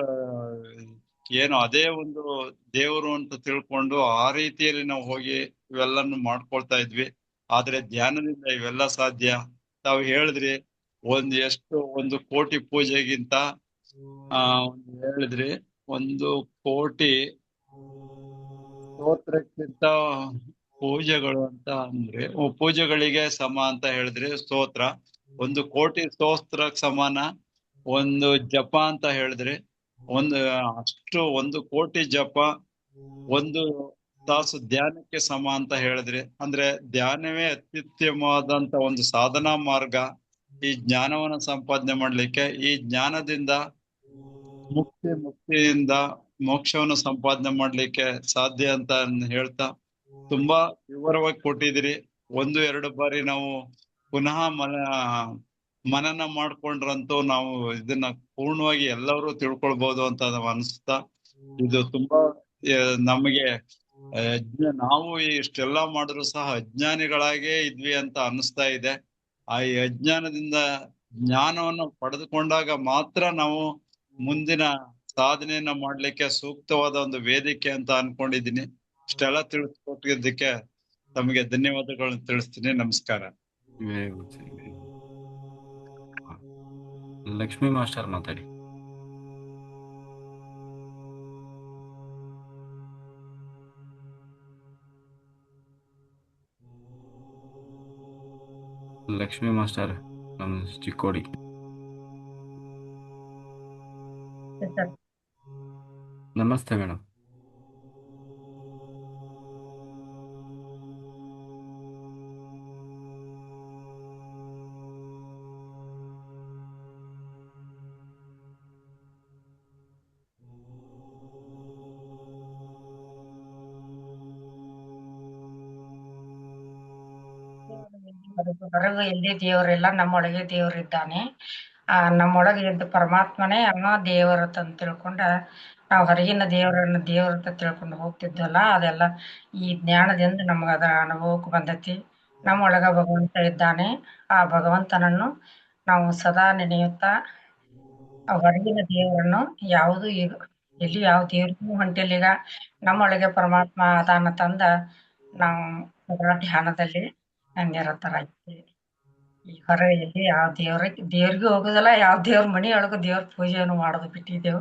ಅದೇ ಒಂದು ದೇವರು ಅಂತ ತಿಳ್ಕೊಂಡು ಆ ರೀತಿಯಲ್ಲಿ ನಾವು ಹೋಗಿ ಇವೆಲ್ಲನ್ನು ಮಾಡ್ಕೊಳ್ತಾ ಇದ್ವಿ. ಆದ್ರೆ ಧ್ಯಾನದಿಂದ ಇವೆಲ್ಲ ಸಾಧ್ಯ. ತಾವು ಹೇಳಿದ್ರಿ ಒಂದು ಕೋಟಿ ಪೂಜೆಗಿಂತ ಹೇಳಿದ್ರಿ 1,000,000 ಸ್ತೋತ್ರಕ್ಕಿಂತ ಪೂಜೆಗಳು ಅಂತ ಅಂದ್ರೆ ಪೂಜೆಗಳಿಗೆ ಸಮ ಅಂತ ಹೇಳಿದ್ರಿ. ಸ್ತೋತ್ರ 1,000,000 ಸ್ತೋತ್ರಕ್ಕೆ ಸಮಾನ ಒಂದು ಜಪ ಅಂತ ಹೇಳಿದ್ರಿ. 1,000,000 ಜಪ 1 ತಾಸು ಧ್ಯಾನಕ್ಕೆ ಸಮ ಅಂತ ಹೇಳಿದ್ರಿ. ಅಂದ್ರೆ ಧ್ಯಾನವೇ ಅತ್ಯುತ್ತಮವಾದಂತ ಒಂದು ಸಾಧನಾ ಮಾರ್ಗ ಈ ಜ್ಞಾನವನ್ನ ಸಂಪಾದನೆ ಮಾಡ್ಲಿಕ್ಕೆ. ಈ ಜ್ಞಾನದಿಂದ ಮುಕ್ತಿಯಿಂದ ಮೋಕ್ಷವನ್ನು ಸಂಪಾದನೆ ಮಾಡ್ಲಿಕ್ಕೆ ಸಾಧ್ಯ ಅಂತ ಹೇಳ್ತಾ ತುಂಬಾ ವಿವರವಾಗಿ ಕೊಟ್ಟಿದಿರಿ. 1-2 ಬಾರಿ ನಾವು ಪುನಃ ಮನನ ಮಾಡ್ಕೊಂಡ್ರಂತೂ ನಾವು ಇದನ್ನ ಪೂರ್ಣವಾಗಿ ಎಲ್ಲರೂ ತಿಳ್ಕೊಳ್ಬಹುದು ಅಂತ ನಾವು ಅನಿಸ್ತಾ, ಇದು ತುಂಬಾ ನಮಗೆ ನಾವು ಇಷ್ಟೆಲ್ಲಾ ಮಾಡಿದ್ರು ಸಹ ಅಜ್ಞಾನಿಗಳಾಗೇ ಇದ್ವಿ ಅಂತ ಅನಿಸ್ತಾ ಇದೆ. ಆ ಈ ಅಜ್ಞಾನದಿಂದ ಜ್ಞಾನವನ್ನು ಪಡೆದುಕೊಂಡಾಗ ಮಾತ್ರ ನಾವು ಮುಂದಿನ ಸಾಧನೆಯನ್ನ ಮಾಡ್ಲಿಕ್ಕೆ ಸೂಕ್ತವಾದ ಒಂದು ವೇದಿಕೆ ಅಂತ ಅನ್ಕೊಂಡಿದ್ದೀನಿ. ಇಷ್ಟೆಲ್ಲ ತಿಳಿಸ್ಕೊಟ್ಟಿದ್ದಕ್ಕೆ ತಮಗೆ ಧನ್ಯವಾದಗಳನ್ನು ತಿಳಿಸ್ತೀನಿ. ನಮಸ್ಕಾರ. Very good sir, very good. Lakshmi master ಮಾತಾಡಿ. ಲಕ್ಷ್ಮೀ ಮಾಸ್ಟರ್ ನಮ್ಮ ಚಿಕ್ಕೋಡಿ. ನಮಸ್ತೆ ಮೇಡಮ್. ಹೊರಗೆ ಎಲ್ಲಿ ದೇವರಿಲ್ಲ, ನಮ್ಮೊಳಗೆ ದೇವರಿದ್ದಾನೆ. ನಮ್ಮೊಳಗೆ ಇದ್ದ ಪರಮಾತ್ಮನೇ ಅಮ್ಮ ದೇವರತ್ತ ಅಂತ ತಿಳ್ಕೊಂಡ ನಾವು ಹೊರಗಿನ ದೇವರತ್ತ ತಿಳ್ಕೊಂಡು ಹೋಗ್ತಿದ್ವಲ್ಲ, ಅದೆಲ್ಲ ಈ ಜ್ಞಾನದಿಂದ ನಮಗ ಅದ ಅನುಭವಕ್ಕೆ ಬಂದೈತಿ. ನಮ್ಮೊಳಗ ಭಗವಂತ ಇದ್ದಾನೆ. ಆ ಭಗವಂತನನ್ನು ನಾವು ಸದಾ ನೆನೆಯುತ್ತಾ ಹೊರಗಿನ ದೇವರನ್ನು ಯಾವುದು ಈಗ ಎಲ್ಲಿ ಯಾವ ದೇವ್ರಿಗೂ ಹೊಂಟಿಲ್ಲ. ಈಗ ನಮ್ಮೊಳಗೆ ಪರಮಾತ್ಮ ಅದಾನ ತಂದ ನಾವು ಸದಾ ಧ್ಯಾನದಲ್ಲಿ ನಿರತರಾಗಿದ್ದೀವಿ. ಈ ಹೊರಗೆ ಎಲ್ಲಿ ಯಾವ ದೇವ್ರಿಗೂ ಹೋಗುದಿಲ್ಲ, ಯಾವ ದೇವ್ರ ಮನಿಯೊಳಗೂ ದೇವ್ರ ಪೂಜೆಯನ್ನು ಮಾಡೋದು ಬಿಟ್ಟಿದ್ದೆವು.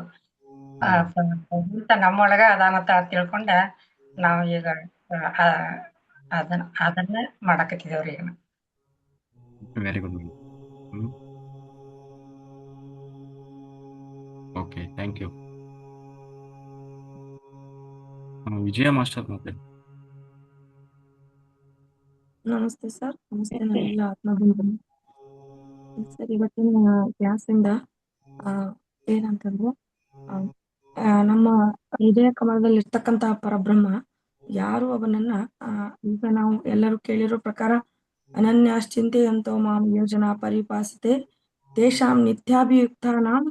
ಭಗವಂತ ನಮ್ಮೊಳಗ ಅದಾನತ ತಿಳ್ಕೊಂಡ ನಾವು ಈಗ ಅದನ್ನ ಮಾಡಕತ್ತಿದೇವ್ರಿ ಈಗ. Very good madam. Okay, thank you. Vijaya master ಮಾತಾಡಿ. ನಮಸ್ತೆ ಸರ್. ನಮಸ್ತೆ ನಾವೆಲ್ಲ ಸರ್. ಇವತ್ತಿನ ಕ್ಲಾಸಿಂದ ಏನಂತಂದ್ರೆ ನಮ್ಮ ಹೃದಯ ಕಮಲದಲ್ಲಿ ಇರ್ತಕ್ಕಂತಹ ಪರಬ್ರಹ್ಮ ಯಾರು ಅವನನ್ನ ಈಗ ನಾವು ಎಲ್ಲರೂ ಕೇಳಿರೋ ಪ್ರಕಾರ ಅನನ್ಯಾಶ್ಚಿಂತೆಯಂತೋ ಮಾಂ ಯೋಜನಾ ಪರಿಪಾಸಿತೆ ತೇಷಾಂ ನಿತ್ಯಾಭಿಯುಕ್ತಾನಾಂ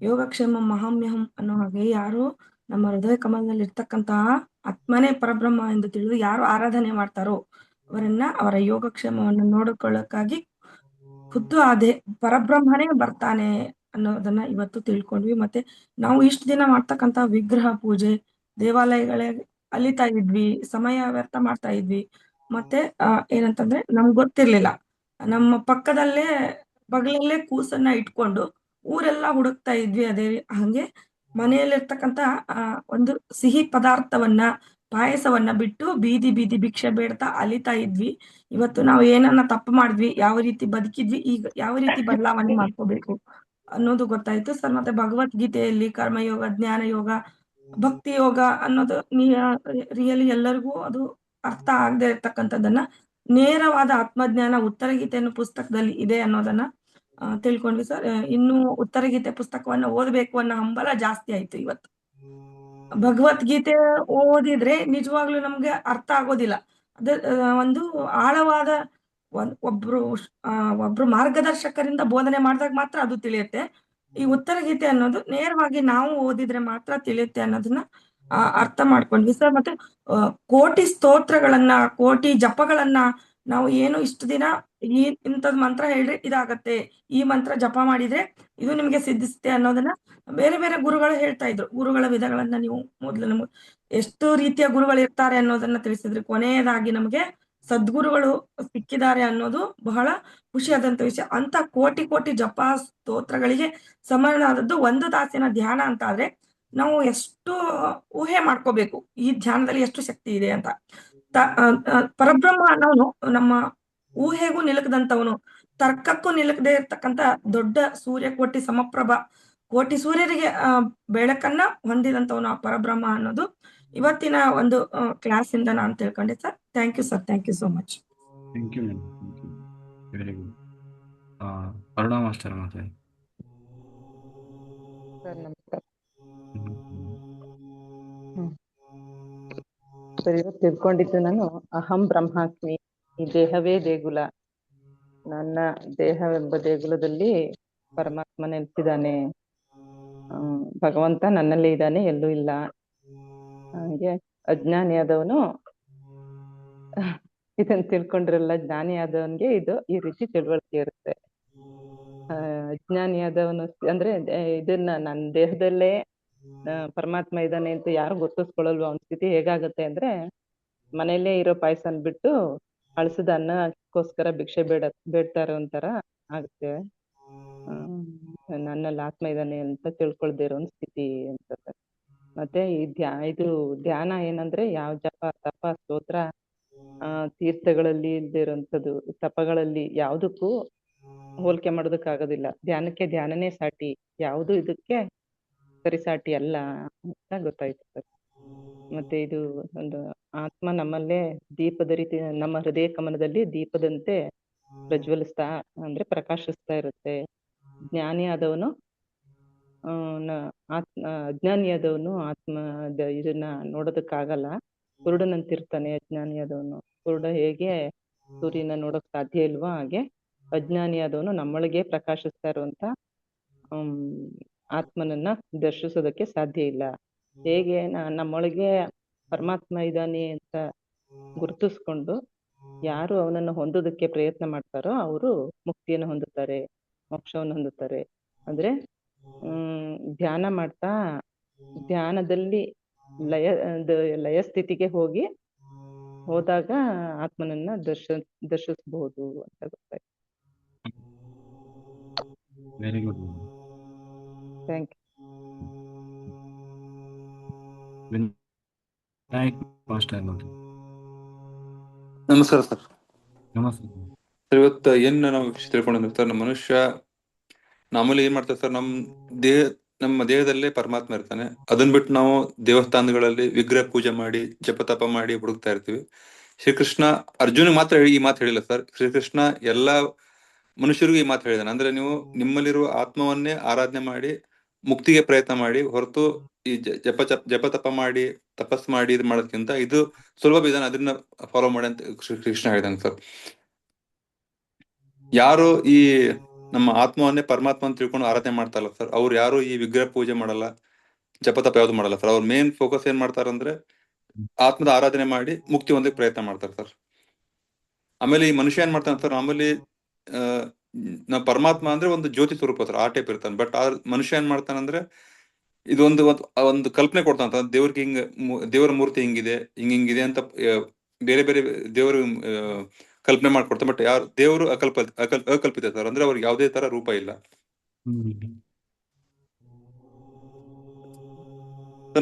ಯೋಗಕ್ಷೇಮ ಮಹಾಮ್ಯಹಂ ಅನ್ನೋ ಹಾಗೆ ಯಾರು ನಮ್ಮ ಹೃದಯ ಕಮಲದಲ್ಲಿ ಇರ್ತಕ್ಕಂತಹ ಆತ್ಮನೇ ಪರಬ್ರಹ್ಮ ಎಂದು ತಿಳಿದು ಯಾರು ಆರಾಧನೆ ಮಾಡ್ತಾರೋ ಅವರನ್ನ ಅವರ ಯೋಗಕ್ಷೇಮವನ್ನು ನೋಡಿಕೊಳ್ಳಕ್ಕಾಗಿ ಖುದ್ದು ಅದೇ ಪರಬ್ರಹ್ಮನೇ ಬರ್ತಾನೆ ಅನ್ನೋದನ್ನ ಇವತ್ತು ತಿಳ್ಕೊಂಡ್ವಿ. ಮತ್ತೆ ನಾವು ಇಷ್ಟು ದಿನ ಮಾಡ್ತಕ್ಕಂತ ವಿಗ್ರಹ ಪೂಜೆ ದೇವಾಲಯಗಳೇ ಅಲಿತಾ ಇದ್ವಿ, ಸಮಯ ವ್ಯರ್ಥ ಮಾಡ್ತಾ ಇದ್ವಿ. ಮತ್ತೆ ಏನಂತಂದ್ರೆ ನಮ್ಗೆ ಗೊತ್ತಿರ್ಲಿಲ್ಲ, ನಮ್ಮ ಪಕ್ಕದಲ್ಲೇ ಬಗಲಲ್ಲೇ ಕೂಸನ್ನ ಇಟ್ಕೊಂಡು ಊರೆಲ್ಲ ಹುಡುಕ್ತಾ ಇದ್ವಿ. ಅದೇ ಹಂಗೆ ಮನೆಯಲ್ಲಿರ್ತಕ್ಕಂತ ಒಂದು ಸಿಹಿ ಪದಾರ್ಥವನ್ನ ಪಾಯಸವನ್ನ ಬಿಟ್ಟು ಬೀದಿ ಬೀದಿ ಭಿಕ್ಷೆ ಬೇಡ್ತಾ ಅಲಿತಾ ಇದ್ವಿ. ಇವತ್ತು ನಾವು ಏನನ್ನ ತಪ್ಪು ಮಾಡಿದ್ವಿ, ಯಾವ ರೀತಿ ಬದುಕಿದ್ವಿ, ಈಗ ಯಾವ ರೀತಿ ಬದಲಾವಣೆ ಮಾಡ್ಕೋಬೇಕು ಅನ್ನೋದು ಗೊತ್ತಾಯ್ತು ಸರ್. ಮತ್ತೆ ಭಗವದ್ಗೀತೆಯಲ್ಲಿ ಕರ್ಮಯೋಗ, ಜ್ಞಾನ ಯೋಗ, ಭಕ್ತಿ ಯೋಗ ಅನ್ನೋದು ರಿಯಲಿ ಎಲ್ಲರಿಗೂ ಅದು ಅರ್ಥ ಆಗದೆ ಇರ್ತಕ್ಕಂಥದ್ದನ್ನ ನೇರವಾದ ಆತ್ಮಜ್ಞಾನ ಉತ್ತರ ಗೀತೆ ಅನ್ನೋ ಪುಸ್ತಕದಲ್ಲಿ ಇದೆ ಅನ್ನೋದನ್ನ ತಿಳ್ಕೊಂಡ್ವಿ ಸರ್. ಇನ್ನು ಉತ್ತರ ಗೀತೆ ಪುಸ್ತಕವನ್ನ ಓದಬೇಕು ಅನ್ನೋ ಹಂಬಲ ಜಾಸ್ತಿ ಆಯ್ತು ಇವತ್ತು. ಭಗವದ್ಗೀತೆ ಓದಿದ್ರೆ ನಿಜವಾಗ್ಲೂ ನಮ್ಗೆ ಅರ್ಥ ಆಗೋದಿಲ್ಲ. ಅದ ಒಂದು ಆಳವಾದ ಒಬ್ರು ಮಾರ್ಗದರ್ಶಕರಿಂದ ಬೋಧನೆ ಮಾಡಿದಾಗ ಮಾತ್ರ ಅದು ತಿಳಿಯುತ್ತೆ. ಈ ಉತ್ತರ ಗೀತೆ ಅನ್ನೋದು ನೇರವಾಗಿ ನಾವು ಓದಿದ್ರೆ ಮಾತ್ರ ತಿಳಿಯುತ್ತೆ ಅನ್ನೋದನ್ನ ಅರ್ಥ ಮಾಡ್ಕೊಂಡ್ವಿ ಸರ್. ಮತ್ತೆ ಕೋಟಿ ಸ್ತೋತ್ರಗಳನ್ನ, ಕೋಟಿ ಜಪಗಳನ್ನ ನಾವು ಏನು ಇಷ್ಟು ದಿನ ಇಂಥದ್ ಮಂತ್ರ ಹೇಳ್ರಿ ಇದಾಗತ್ತೆ, ಈ ಮಂತ್ರ ಜಪ ಮಾಡಿದ್ರೆ ಇದು ನಿಮ್ಗೆ ಸಿದ್ಧಿಸುತ್ತೆ ಅನ್ನೋದನ್ನ ಬೇರೆ ಬೇರೆ ಗುರುಗಳು ಹೇಳ್ತಾ ಇದ್ರು. ಗುರುಗಳ ವಿಧಗಳನ್ನ ನೀವು ಮೊದ್ಲು ನಮ್ಗೆ ಎಷ್ಟು ರೀತಿಯ ಗುರುಗಳು ಇರ್ತಾರೆ ಅನ್ನೋದನ್ನ ತಿಳಿಸಿದ್ರು. ಕೊನೆಯದಾಗಿ ನಮಗೆ ಸದ್ಗುರುಗಳು ಸಿಕ್ಕಿದ್ದಾರೆ ಅನ್ನೋದು ಬಹಳ ಖುಷಿಯಾದಂತ ವಿಷಯ. ಅಂತ ಕೋಟಿ ಕೋಟಿ ಜಪ ಸ್ತೋತ್ರಗಳಿಗೆ ಸಮನಾದದ್ದು ಒಂದು ತಾಸಿನ ಧ್ಯಾನ ಅಂತ ಆದ್ರೆ ನಾವು ಎಷ್ಟು ಊಹೆ ಮಾಡ್ಕೋಬೇಕು ಈ ಧ್ಯಾನದಲ್ಲಿ ಎಷ್ಟು ಶಕ್ತಿ ಇದೆ ಅಂತ. ಪರಬ್ರಹ್ಮ ಅನ್ನೋನು ನಮ್ಮ ಊಹೆಗೂ ನಿಲುಕದಂತವನು, ತರ್ಕಕ್ಕೂ ನಿಲುಕದೆ ಇರ್ತಕ್ಕಂತ ದೊಡ್ಡ ಸೂರ್ಯಕೋಟಿ ಸಮಪ್ರಭ, ಕೋಟಿ ಸೂರ್ಯರಿಗೆ ಬೆಳಕನ್ನ ಹೊಂದಿದಂತವನು ಆ ಪರಬ್ರಹ್ಮ ಅನ್ನೋದು ಇವತ್ತಿನ ಒಂದು ಕ್ಲಾಸ್ ಇಂದ ನಾನು ತಿಳ್ಕೊಂಡೆ sir. Thank you sir, thank you so much. Thank you ma'am, very good. Aruna master ಮಾತಾಡಿ. ಸರ್ ನಮಸ್ಕಾರ. ಸರ್ ಇವತ್ತು ತಿಳ್ಕೊಂಡಿದ್ದು ನಾನು ಅಹಂ ಬ್ರಹ್ಮಾಸ್ಮಿ, ಈ ದೇಹವೇ ದೇಗುಲ, ನನ್ನ ದೇಹವೆಂಬ ದೇಗುಲದಲ್ಲಿ ಪರಮಾತ್ಮ ನೆಲೆಸಿದ್ದಾನೆ, ಭಗವಂತ ನನ್ನಲ್ಲಿ ಇದ್ದಾನೆ, ಎಲ್ಲೂ ಇಲ್ಲ. ಹಾಗೆ ಅಜ್ಞಾನಿಯಾದವನು ಇದನ್ನ ತಿಳ್ಕೊಂಡ್ರಲ್ಲ, ಜ್ಞಾನಿಯಾದವನ್ಗೆ ಇದು ಈ ರೀತಿ ತಿಳುವಳಿಕೆ ಇರುತ್ತೆ. ಅಜ್ಞಾನಿಯಾದವನು ಅಂದ್ರೆ ಇದನ್ನ ನನ್ನ ದೇಹದಲ್ಲೇ ಪರಮಾತ್ಮ ಇದ್ದಾನೆ ಅಂತ ಯಾರು ಗುರ್ತಿಸ್ಕೊಳ್ಳಲ್ವ, ಅವನ ಸ್ಥಿತಿ ಹೇಗಾಗತ್ತೆ ಅಂದ್ರೆ ಮನೆಯಲ್ಲೇ ಇರೋ ಪಾಯಸನ್ ಬಿಟ್ಟು ಅಳಸದ ಅನ್ನಕ್ಕೋಸ್ಕರ ಭಿಕ್ಷೆ ಬೇಡ್ತಾ ಇರೋ ಒಂಥರ ಆಗುತ್ತೆ. ನನ್ನಲ್ಲಿ ಆತ್ಮ ಇದ್ದಾನೆ ಅಂತ ತಿಳ್ಕೊಳ್ದೇ ಇರೋ ಸ್ಥಿತಿ ಅಂತ. ಮತ್ತೆ ಇದು ಧ್ಯಾನ ಏನಂದ್ರೆ ಯಾವ ಜಪ ತಪ ಸ್ತೋತ್ರ ತೀರ್ಥಗಳಲ್ಲಿ ಇಲ್ದೇ ಇರೋಂಥದ್ದು, ತಪಗಳಲ್ಲಿ ಯಾವುದಕ್ಕೂ ಹೋಲಿಕೆ ಮಾಡೋದಕ್ಕಾಗೋದಿಲ್ಲ. ಧ್ಯಾನಕ್ಕೆ ಧ್ಯಾನನೇ ಸಾಟಿ, ಯಾವುದು ಇದಕ್ಕೆ ಸರಿಸಾಟಿ ಅಲ್ಲ ಅಂತ ಗೊತ್ತಾಯ್ತು ಸರ್. ಮತ್ತೆ ಇದು ಒಂದು ಆತ್ಮ ನಮ್ಮಲ್ಲೇ ದೀಪದ ರೀತಿ ನಮ್ಮ ಹೃದಯ ಕಮಲದಲ್ಲಿ ದೀಪದಂತೆ ಪ್ರಜ್ವಲಿಸ್ತಾ ಅಂದ್ರೆ ಪ್ರಕಾಶಿಸ್ತಾ ಇರುತ್ತೆ. ಜ್ಞಾನಿಯಾದವನು ಅಜ್ಞಾನಿಯಾದವನು ಇದನ್ನ ನೋಡೋದಕ್ಕಾಗಲ್ಲ, ಕುರುಡನಂತಿರ್ತಾನೆ ಅಜ್ಞಾನಿಯಾದವನು. ಕುರುಡ ಹೇಗೆ ಸೂರ್ಯನ ನೋಡಕ್ ಸಾಧ್ಯ ಇಲ್ವೋ ಹಾಗೆ ಅಜ್ಞಾನಿಯಾದವನು ನಮ್ಮೊಳಗೆ ಪ್ರಕಾಶಿಸ್ತಾ ಇರುವಂತ ಆತ್ಮನನ್ನ ದರ್ಶಿಸೋದಕ್ಕೆ ಸಾಧ್ಯ ಇಲ್ಲ. ಹೇಗೆ ನಮ್ಮೊಳಗೆ ಪರಮಾತ್ಮ ಇದ್ದಾನೆ ಅಂತ ಗುರುತಿಸ್ಕೊಂಡು ಯಾರು ಅವನನ್ನು ಹೊಂದೋದಕ್ಕೆ ಪ್ರಯತ್ನ ಮಾಡ್ತಾರೋ ಅವರು ಮುಕ್ತಿಯನ್ನು ಹೊಂದುತ್ತಾರೆ, ಮೋಕ್ಷವನ್ನು ಹೊಂದುತ್ತಾರೆ. ಅಂದ್ರೆ ಧ್ಯಾನ ಮಾಡ್ತಾ ಧ್ಯಾನದಲ್ಲಿ ಲಯ ಸ್ಥಿತಿಗೆ ಹೋದಾಗ ಆತ್ಮನನ್ನ ದರ್ಶಿಸಬಹುದು ಅಂತ ಗೊತ್ತಾಯ್ತು. Very good. Thank you. Vinayak master ನೋಡಿ. ನಮಸ್ಕಾರ ಸರ್. ನಮಸ್ತೆ ಸರ್, ಇವತ್ತು ಏನ್ ನಾವು ತಿಳ್ಕೊಂಡಿದ್ದೀವಿ ಸರ್, ನಮ್ಮ ಮನುಷ್ಯ ನಮ್ಮಲ್ಲಿ ಏನ್ ಮಾಡ್ತಾರೆ ಸರ್, ನಮ್ಮ ದೇಹದಲ್ಲೇ ಪರಮಾತ್ಮ ಇರ್ತಾನೆ. ಅದನ್ನ ಬಿಟ್ಟು ನಾವು ದೇವಸ್ಥಾನಗಳಲ್ಲಿ ವಿಗ್ರಹ ಪೂಜೆ ಮಾಡಿ ಜಪತಪ ಮಾಡಿ ಹುಡುಕ್ತಾ ಇರ್ತೀವಿ. ಶ್ರೀಕೃಷ್ಣ ಅರ್ಜುನ್ ಮಾತ್ರ ಈ ಮಾತು ಹೇಳಿಲ್ಲ ಸರ್, ಶ್ರೀಕೃಷ್ಣ ಎಲ್ಲಾ ಮನುಷ್ಯರಿಗೂ ಈ ಮಾತು ಹೇಳಿದಾನೆ. ಅಂದ್ರೆ ನೀವು ನಿಮ್ಮಲ್ಲಿರುವ ಆತ್ಮವನ್ನೇ ಆರಾಧನೆ ಮಾಡಿ ಮುಕ್ತಿಗೆ ಪ್ರಯತ್ನ ಮಾಡಿ ಹೊರತು ಈ ಜಪ ತಪ ಮಾಡಿ ತಪಸ್ ಮಾಡಿ ಇದು ಮಾಡೋದಕ್ಕಿಂತ ಇದು ಸುಲಭ ವಿಧಾನ, ಅದನ್ನ ಫಾಲೋ ಮಾಡಿ ಅಂತ ಕೃಷ್ಣ ಹೇಳಿದಾನೆ ಸರ್. ಯಾರು ಈ ನಮ್ಮ ಆತ್ಮವನ್ನೇ ಪರಮಾತ್ಮ ಅಂತ ತಿಳ್ಕೊಂಡು ಆರಾಧನೆ ಮಾಡ್ತಾರಲ್ಲ ಸರ್, ಅವ್ರು ಯಾರು ಈ ವಿಗ್ರಹ ಪೂಜೆ ಮಾಡಲ್ಲ, ಜಪ ತಪ ಯಾವ್ದು ಮಾಡಲ್ಲ ಸರ್. ಅವ್ರ ಮೇನ್ ಫೋಕಸ್ ಏನ್ ಮಾಡ್ತಾರಂದ್ರೆ ಆತ್ಮದ ಆರಾಧನೆ ಮಾಡಿ ಮುಕ್ತಿ ಹೊಂದಕ್ಕೆ ಪ್ರಯತ್ನ ಮಾಡ್ತಾರೆ ಸರ್. ಆಮೇಲೆ ಈ ಮನುಷ್ಯ ಏನ್ ಮಾಡ್ತಾನೆ ಸರ್, ಆಮೇಲೆ ನಾವು ಪರಮಾತ್ಮ ಅಂದ್ರೆ ಒಂದು ಜ್ಯೋತಿ ಸ್ವರೂಪ ಸರ್, ಆ ಟೈಪ್ ಇರ್ತಾನೆ. ಬಟ್ ಆ ಮನುಷ್ಯ ಏನ್ ಮಾಡ್ತಾನಂದ್ರೆ ಇದೊಂದು ಒಂದು ಕಲ್ಪನೆ ಕೊಡ್ತಾನ ದೇವ್ರಿಗೆ ಹಿಂಗ ದೇವರ ಮೂರ್ತಿ ಹಿಂಗಿದೆ ಹಿಂಗಿದೆ ಅಂತ ಬೇರೆ ಬೇರೆ ದೇವರು ಕಲ್ಪನೆ ಮಾಡ್ಕೊಡ್ತಾನೆ. ಬಟ್ ಯಾರು ದೇವರು ಅಕಲ್ಪಿತ ಸರ್, ಅಂದ್ರೆ ಅವ್ರಿಗೆ ಯಾವುದೇ ತರ ರೂಪ ಇಲ್ಲ.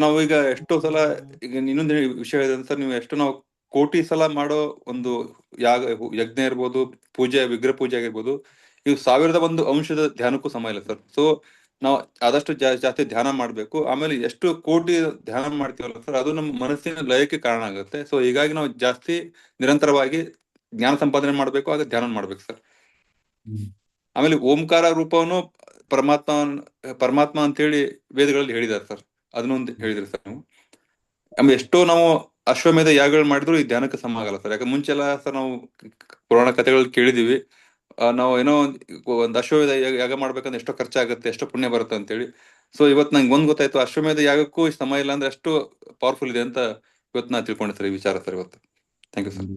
ನಾವು ಈಗ ಎಷ್ಟೋ ಸಲ ಈಗ ಇನ್ನೊಂದು ವಿಷಯ ಇದೆ ಸರ್, ನೀವು ಎಷ್ಟು ನಾವು ಕೋಟಿ ಸಲ ಮಾಡೋ ಒಂದು ಯಜ್ಞ ಇರ್ಬೋದು, ಪೂಜೆ ವಿಗ್ರಹ ಪೂಜೆ ಆಗಿರ್ಬೋದು, ಇವು 1001 ಅಂಶದ ಧ್ಯಾನಕ್ಕೂ ಸಮ ಇಲ್ಲ ಸರ್. ಸೊ ನಾವು ಆದಷ್ಟು ಜಾಸ್ತಿ ಧ್ಯಾನ ಮಾಡ್ಬೇಕು. ಆಮೇಲೆ ಎಷ್ಟು ಕೋಟಿ ಧ್ಯಾನ ಮಾಡ್ತೀವಲ್ಲ ಸರ್, ಅದು ನಮ್ಮ ಮನಸ್ಸಿನ ಲಯಕ್ಕೆ ಕಾರಣ ಆಗುತ್ತೆ. ಸೊ ಹೀಗಾಗಿ ನಾವು ಜಾಸ್ತಿ ನಿರಂತರವಾಗಿ ಜ್ಞಾನ ಸಂಪಾದನೆ ಮಾಡ್ಬೇಕು, ಆಗ ಧ್ಯಾನ ಮಾಡ್ಬೇಕು ಸರ್. ಆಮೇಲೆ ಓಂಕಾರ ರೂಪವನ್ನು ಪರಮಾತ್ಮ ಅಂತ ಹೇಳಿ ವೇದಗಳಲ್ಲಿ ಹೇಳಿದ್ದಾರೆ ಸರ್, ಅದನ್ನೊಂದು ಹೇಳಿದ್ರಿ ಸರ್ ನೀವು. ಆಮೇಲೆ ಎಷ್ಟೋ ನಾವು ಅಶ್ವಮೇಧ ಯಾಗಗಳು ಮಾಡಿದ್ರು ಈ ಧ್ಯಾನಕ್ಕೆ ಸಮ ಆಗಲ್ಲ ಸರ್. ಯಾಕಂದ್ರೆ ಮುಂಚೆಲ್ಲ ಸರ್ ನಾವು ಪುರಾಣ ಕಥೆಗಳಲ್ಲಿ ಕೇಳಿದೀವಿ, ನಾವು ಏನೋ ಒಂದು ಅಶ್ವಮೇಧ ಯಾಗ ಮಾಡ್ಬೇಕಂದ್ರೆ ಎಷ್ಟೋ ಖರ್ಚಾಗುತ್ತೆ, ಎಷ್ಟೋ ಪುಣ್ಯ ಬರುತ್ತೆ ಅಂತೇಳಿ. ಸೊ ಇವತ್ತು ನಂಗೆ ಒಂದ್ ಗೊತ್ತಾಯ್ತು, ಅಶ್ವಮೇಧ ಯಾಗಕ್ಕೂ ಸಮ ಇಲ್ಲ ಅಂದ್ರೆ ಅಷ್ಟು ಪವರ್ಫುಲ್ ಇದೆ ಅಂತ ಇವತ್ತು ನಾ ತಿಳ್ಕೊಂಡೆ ಸರ್ ಈ ವಿಚಾರ ಸರ್ ಇವತ್ತು. Thank you sir.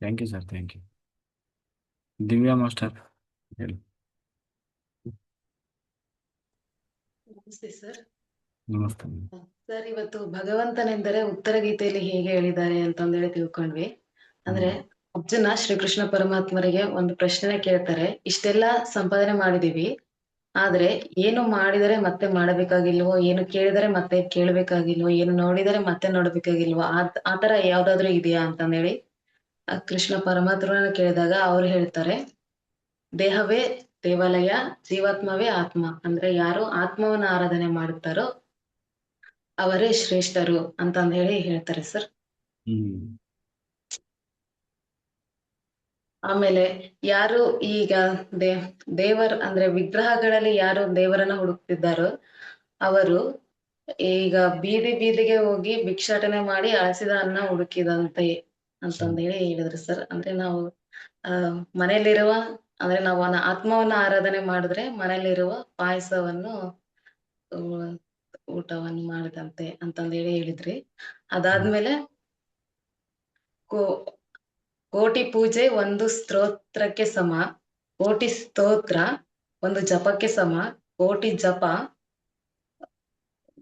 Thank you sir, thank you. Divya master ಹೇಳಿ. ನಮಸ್ತೆ ಸರ್. ನಮಸ್ತೆ ಸರ್, ಇವತ್ತು ಭಗವಂತನೆಂದರೆ ಉತ್ತರ ಗೀತೆಯಲ್ಲಿ ಹೇಗೆ ಹೇಳಿದ್ದಾರೆ ಅಂತಂದೇಳಿ ತಿಳ್ಕೊಂಡ್ವಿ. ಅಂದ್ರೆ ಅರ್ಜುನ ಶ್ರೀಕೃಷ್ಣ ಪರಮಾತ್ಮರಿಗೆ ಒಂದು ಪ್ರಶ್ನೆ ಕೇಳ್ತಾರೆ, ಇಷ್ಟೆಲ್ಲ ಸಂಪಾದನೆ ಮಾಡಿದೀವಿ, ಆದ್ರೆ ಏನು ಮಾಡಿದರೆ ಮತ್ತೆ ಮಾಡಬೇಕಾಗಿಲ್ವೋ, ಏನು ಕೇಳಿದರೆ ಮತ್ತೆ ಕೇಳ್ಬೇಕಾಗಿಲ್ವೋ, ಏನು ನೋಡಿದರೆ ಮತ್ತೆ ನೋಡ್ಬೇಕಾಗಿಲ್ವೋ, ಆತರ ಯಾವ್ದಾದ್ರು ಇದೆಯಾ ಅಂತಂದೇಳಿ ಕೃಷ್ಣ ಪರಮಾತ್ಮನ ಕೇಳಿದಾಗ ಅವ್ರು ಹೇಳ್ತಾರೆ, ದೇಹವೇ ದೇವಾಲಯ, ಜೀವಾತ್ಮವೇ ಆತ್ಮ. ಅಂದ್ರೆ ಯಾರು ಆತ್ಮವನ್ನ ಆರಾಧನೆ ಮಾಡುತ್ತಾರೋ ಅವರೇ ಶ್ರೇಷ್ಠರು ಅಂತಂದ ಹೇಳಿ ಹೇಳ್ತಾರೆ ಸರ್. ಆಮೇಲೆ ಯಾರು ಈಗ ದೇವರ್ ಅಂದ್ರೆ ವಿಗ್ರಹಗಳಲ್ಲಿ ಯಾರು ದೇವರನ್ನ ಹುಡುಕ್ತಿದ್ದಾರೋ ಅವರು ಈಗ ಬೀದಿ ಬೀದಿಗೆ ಹೋಗಿ ಭಿಕ್ಷಾಟನೆ ಮಾಡಿ ಅಳಸಿದ ಅನ್ನ ಹುಡುಕಿದಂತೆ ಅಂತಂದೇಳಿ ಹೇಳಿದ್ರು ಸರ್. ಅಂದ್ರೆ ನಾವು ಮನೆಯಲ್ಲಿರುವ ಅಂದ್ರೆ ನಾವು ಆತ್ಮವನ್ನ ಆರಾಧನೆ ಮಾಡಿದ್ರೆ ಮನೆಯಲ್ಲಿರುವ ಪಾಯಸವನ್ನು ಊಟವನ್ನು ಮಾಡಿದಂತೆ ಅಂತಂದೇಳಿ ಹೇಳಿದ್ರಿ. ಅದಾದ್ಮೇಲೆ ಕೋಟಿ ಪೂಜೆ ಒಂದು ಸ್ತೋತ್ರಕ್ಕೆ ಸಮ, ಕೋಟಿ ಸ್ತೋತ್ರ ಒಂದು ಜಪಕ್ಕೆ ಸಮ, ಕೋಟಿ ಜಪ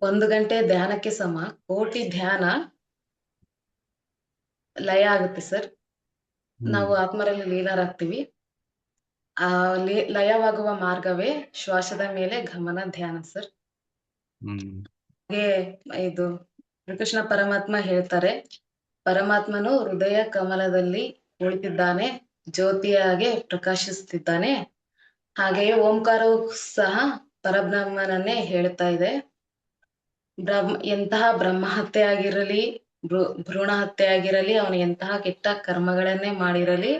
1 ಗಂಟೆ ಧ್ಯಾನಕ್ಕೆ ಸಮ, ಕೋಟಿ ಧ್ಯಾನ ಲಯ ಆಗುತ್ತೆ ಸರ್. ನಾವು ಆತ್ಮರಲ್ಲಿ ಲೀನರಾಗ್ತೀವಿ. ಆ ಲಯವಾಗುವ ಮಾರ್ಗವೇ ಶ್ವಾಸದ ಮೇಲೆ ಗಮನ ಧ್ಯಾನ ಸರ್. ಹಾಗೆ ಇದು ಶ್ರೀಕೃಷ್ಣ ಪರಮಾತ್ಮ ಹೇಳ್ತಾರೆ, ಪರಮಾತ್ಮನು ಹೃದಯ ಕಮಲದಲ್ಲಿ ಕುಳಿತಿದ್ದಾನೆ, ಜ್ಯೋತಿಯಾಗೆ ಪ್ರಕಾಶಿಸುತ್ತಿದ್ದಾನೆ. ಹಾಗೆಯೇ ಓಂಕಾರವು ಸಹ ಪರಬ್ರಹ್ಮನನ್ನೇ ಹೇಳ್ತಾ ಇದೆ. ಎಂತಹ ಬ್ರಹ್ಮ ಹತ್ಯೆ ಆಗಿರಲಿ, ಭ್ರೂಣ ಹತ್ಯೆ ಆಗಿರಲಿ, ಅವನು ಎಂತಹ ಕೆಟ್ಟ ಕರ್ಮಗಳನ್ನೇ ಮಾಡಿರಲಿ,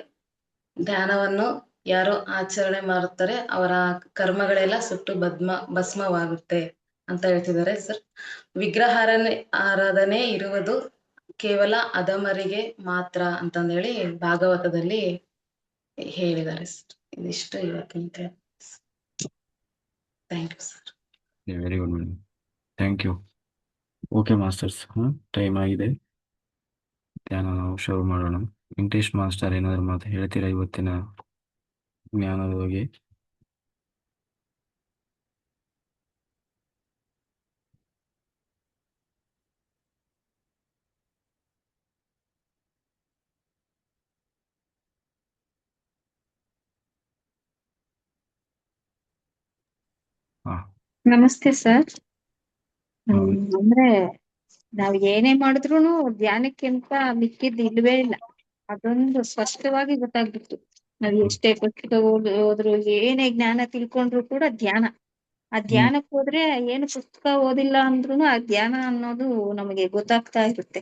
ಧ್ಯಾನವನ್ನು ಯಾರು ಆಚರಣೆ ಮಾಡುತ್ತಾರೆ ಅವರ ಕರ್ಮಗಳೆಲ್ಲ ಸುಟ್ಟು ಭಸ್ಮವಾಗುತ್ತೆ ಅಂತ ಹೇಳ್ತಿದ್ದಾರೆ ಸರ್. ವಿಗ್ರಹ ಆರಾಧನೆ ಇರುವುದು ಕೇವಲ ಅಧಮರಿಗೆ ಮಾತ್ರ ಅಂತಂದೇಳಿ ಭಾಗವತದಲ್ಲಿ ಹೇಳಿದ್ದಾರೆ ಸರ್. ಇದಿಷ್ಟು ಇವತ್ತಿನ. Thank you sir. Very good madam, thank you. Okay masters, time ಆಗಿದೆ, ಧ್ಯಾನ ನಾವು ಶುರು ಮಾಡೋಣ. ವೆಂಕಟೇಶ್ ಮಾಸ್ಟರ್ ಏನಾದ್ರು ಮಾತು ಹೇಳ್ತೀರಾ ಇವತ್ತಿನ ಜ್ಞಾನದ ಬಗ್ಗೆ? ನಮಸ್ತೆ ಸರ್. ಅಂದ್ರೆ ನಾವ್ ಏನೇ ಮಾಡಿದ್ರು ಧ್ಯಾನಕ್ಕಿಂತ ಮಿಕ್ಕಿದ್ ಇಲ್ವೇ ಇಲ್ಲ. ಅದೊಂದು ಸ್ಪಷ್ಟವಾಗಿ ಗೊತ್ತಾಗ್ಬಿಟ್ಟು, ನಾವ್ ಎಷ್ಟೇ ಪುಸ್ತಕ ಹೋದ್ರು ಏನೇ ಜ್ಞಾನ ತಿಳ್ಕೊಂಡ್ರು ಕೂಡ ಧ್ಯಾನ. ಆ ಧ್ಯಾನಕ್ಕೆ ಹೋದ್ರೆ ಏನು ಪುಸ್ತಕ ಓದಿಲ್ಲ ಅಂದ್ರುನು ಆ ಧ್ಯಾನ ಅನ್ನೋದು ನಮಗೆ ಗೊತ್ತಾಗ್ತಾ ಇರುತ್ತೆ.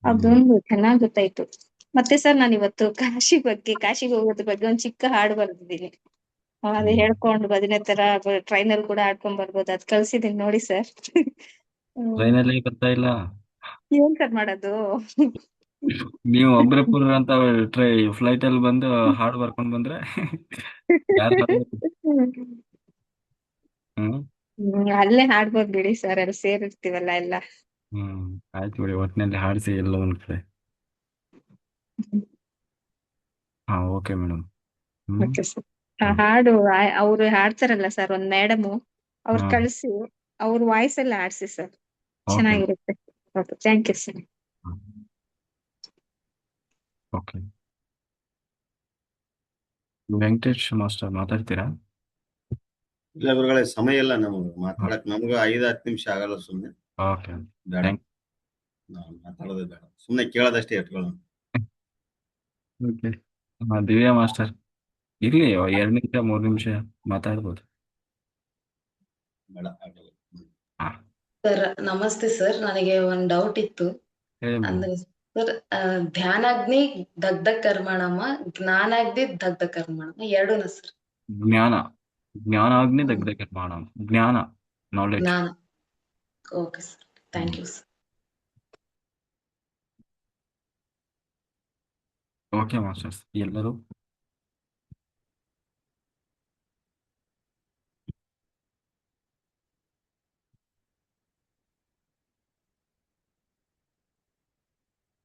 ಅದೊಂದು ಚೆನ್ನಾಗ್ ಗೊತ್ತಾಯ್ತು. ಮತ್ತೆ ಸರ್, ನಾನು ಇವತ್ತು ಕಾಶಿಗೆ ಹೋಗೋದ್ರ ಬಗ್ಗೆ ಒಂದ್ ಚಿಕ್ಕ ಹಾಡು ಬರ್ದಿದ್ದೀನಿ. ಅದೇ ಹೇಳ್ಕೊಂಡು ಭಜನೆ ತರ ಟ್ರೈನಲ್ಲಿ ಕೂಡ ಆಡ್ಕೊಂಡ್ ಬರ್ಬೋದು. ಅದ್ ಕಳ್ಸಿದೀನಿ ನೋಡಿ ಸರ್. ಟ್ರೈನಲ್ಲಿ ಬರ್ತಾ ಇಲ್ಲ. ಏನ್ ಸರ್ ಮಾಡೋದು? ನೀವು ಒಬ್ರೆ ಪುರ್ ಅಂತ ಫ್ಲೈಟ್ ಅಲ್ಲಿ ಬಂದು ಹಾಡು ಬರ್ಕೊಂಡ್ ಬಂದ್ರೆ ಯಾರು ಹ್ಮ್ ಅಲ್ಲೇ ಹಾಡ್ಬೋದು ಬಿಡಿ ಸರ್, ಅಲ್ಲಿ ಸೇರಿರ್ತೀವಲ್ಲ ಎಲ್ಲ. ಆಯ್ತು ಬಿಡಿ, ಒಟ್ಟಿನಲ್ಲಿ ಹಾಡಿಸಿ ಎಲ್ಲ ಒಂದ್ ಕಡೆ. ಹಾ ಓಕೆ ಮೇಡಮ್. Okay sir. ಹಾಡು ಅವ್ರು ಹಾಡ್ತಾರಲ್ಲ ಸರ್, ಒಂದ್ ಮೇಡಮು ಅವ್ರು ಹಾ ಕಳ್ಸಿ ಅವ್ರ ವಾಯ್ಸ್ ಎಲ್ಲ ಹಾಡ್ಸಿ ಸರ್, ಓಕೆ ಚೆನ್ನಾಗಿರುತ್ತೆ. Okay, thank you sir. Okay. Venkatesh master ಮಾತಾಡ್ತೀರಾ? ಇಲ್ಲ ಗುರುಗಳೇ, ಸಮಯ ಇಲ್ಲ ನಮಗೆ ಮಾತಾಡಕ್. ನಮ್ಗ 5-10 ನಿಮಿಷ ಆಗಲ್ಲ ಸುಮ್ನೆ. ಓಕೆ ಬೇಡ, ನಾವು ಮಾತಾಡೋದೇ ಬೇಡ, ಸುಮ್ನೆ ಕೇಳೋದಷ್ಟೇ ಎಟ್ಕೊಳ್ಳೋಣ. ಓಕೆ. ದಿವ್ಯಾ ಮಾಸ್ಟರ್ ಇರ್ಲಿ, 2 ನಿಮಿಷ 3 ನಿಮಿಷ ಮಾತಾಡ್ಬೋದು. ಬೇಡ, ಆಗಲ್ಲ. ಹಾ ಸರ್ ನಮಸ್ತೆ ಸರ್, ನನಗೆ ಒಂದ್ ಡೌಟ್ ಇತ್ತು. ಹೇಳಿ ಮೇಡಮ್. ಅಂದ್ರೆ ಸರ್, ಧ್ಯಾನಾಗ್ನಿ ದಗ್ಧ ಕರ್ಮಣಮ್ಮ, ಜ್ಞಾನಾಗ್ನಿ ದಗ್ಧ ಕರ್ಮಣಮ್ಮ ಎರಡೂನ ಸರ್? ಜ್ಞಾನಾಗ್ನಿ ದಗ್ಧ ಕರ್ಮಾಣ. ಜ್ಞಾನ, ನಾಲೆಡ್ಜ್. ಜ್ಞಾನ. Okay sir, thank you sir. Okay masters, ಎಲ್ಲರೂ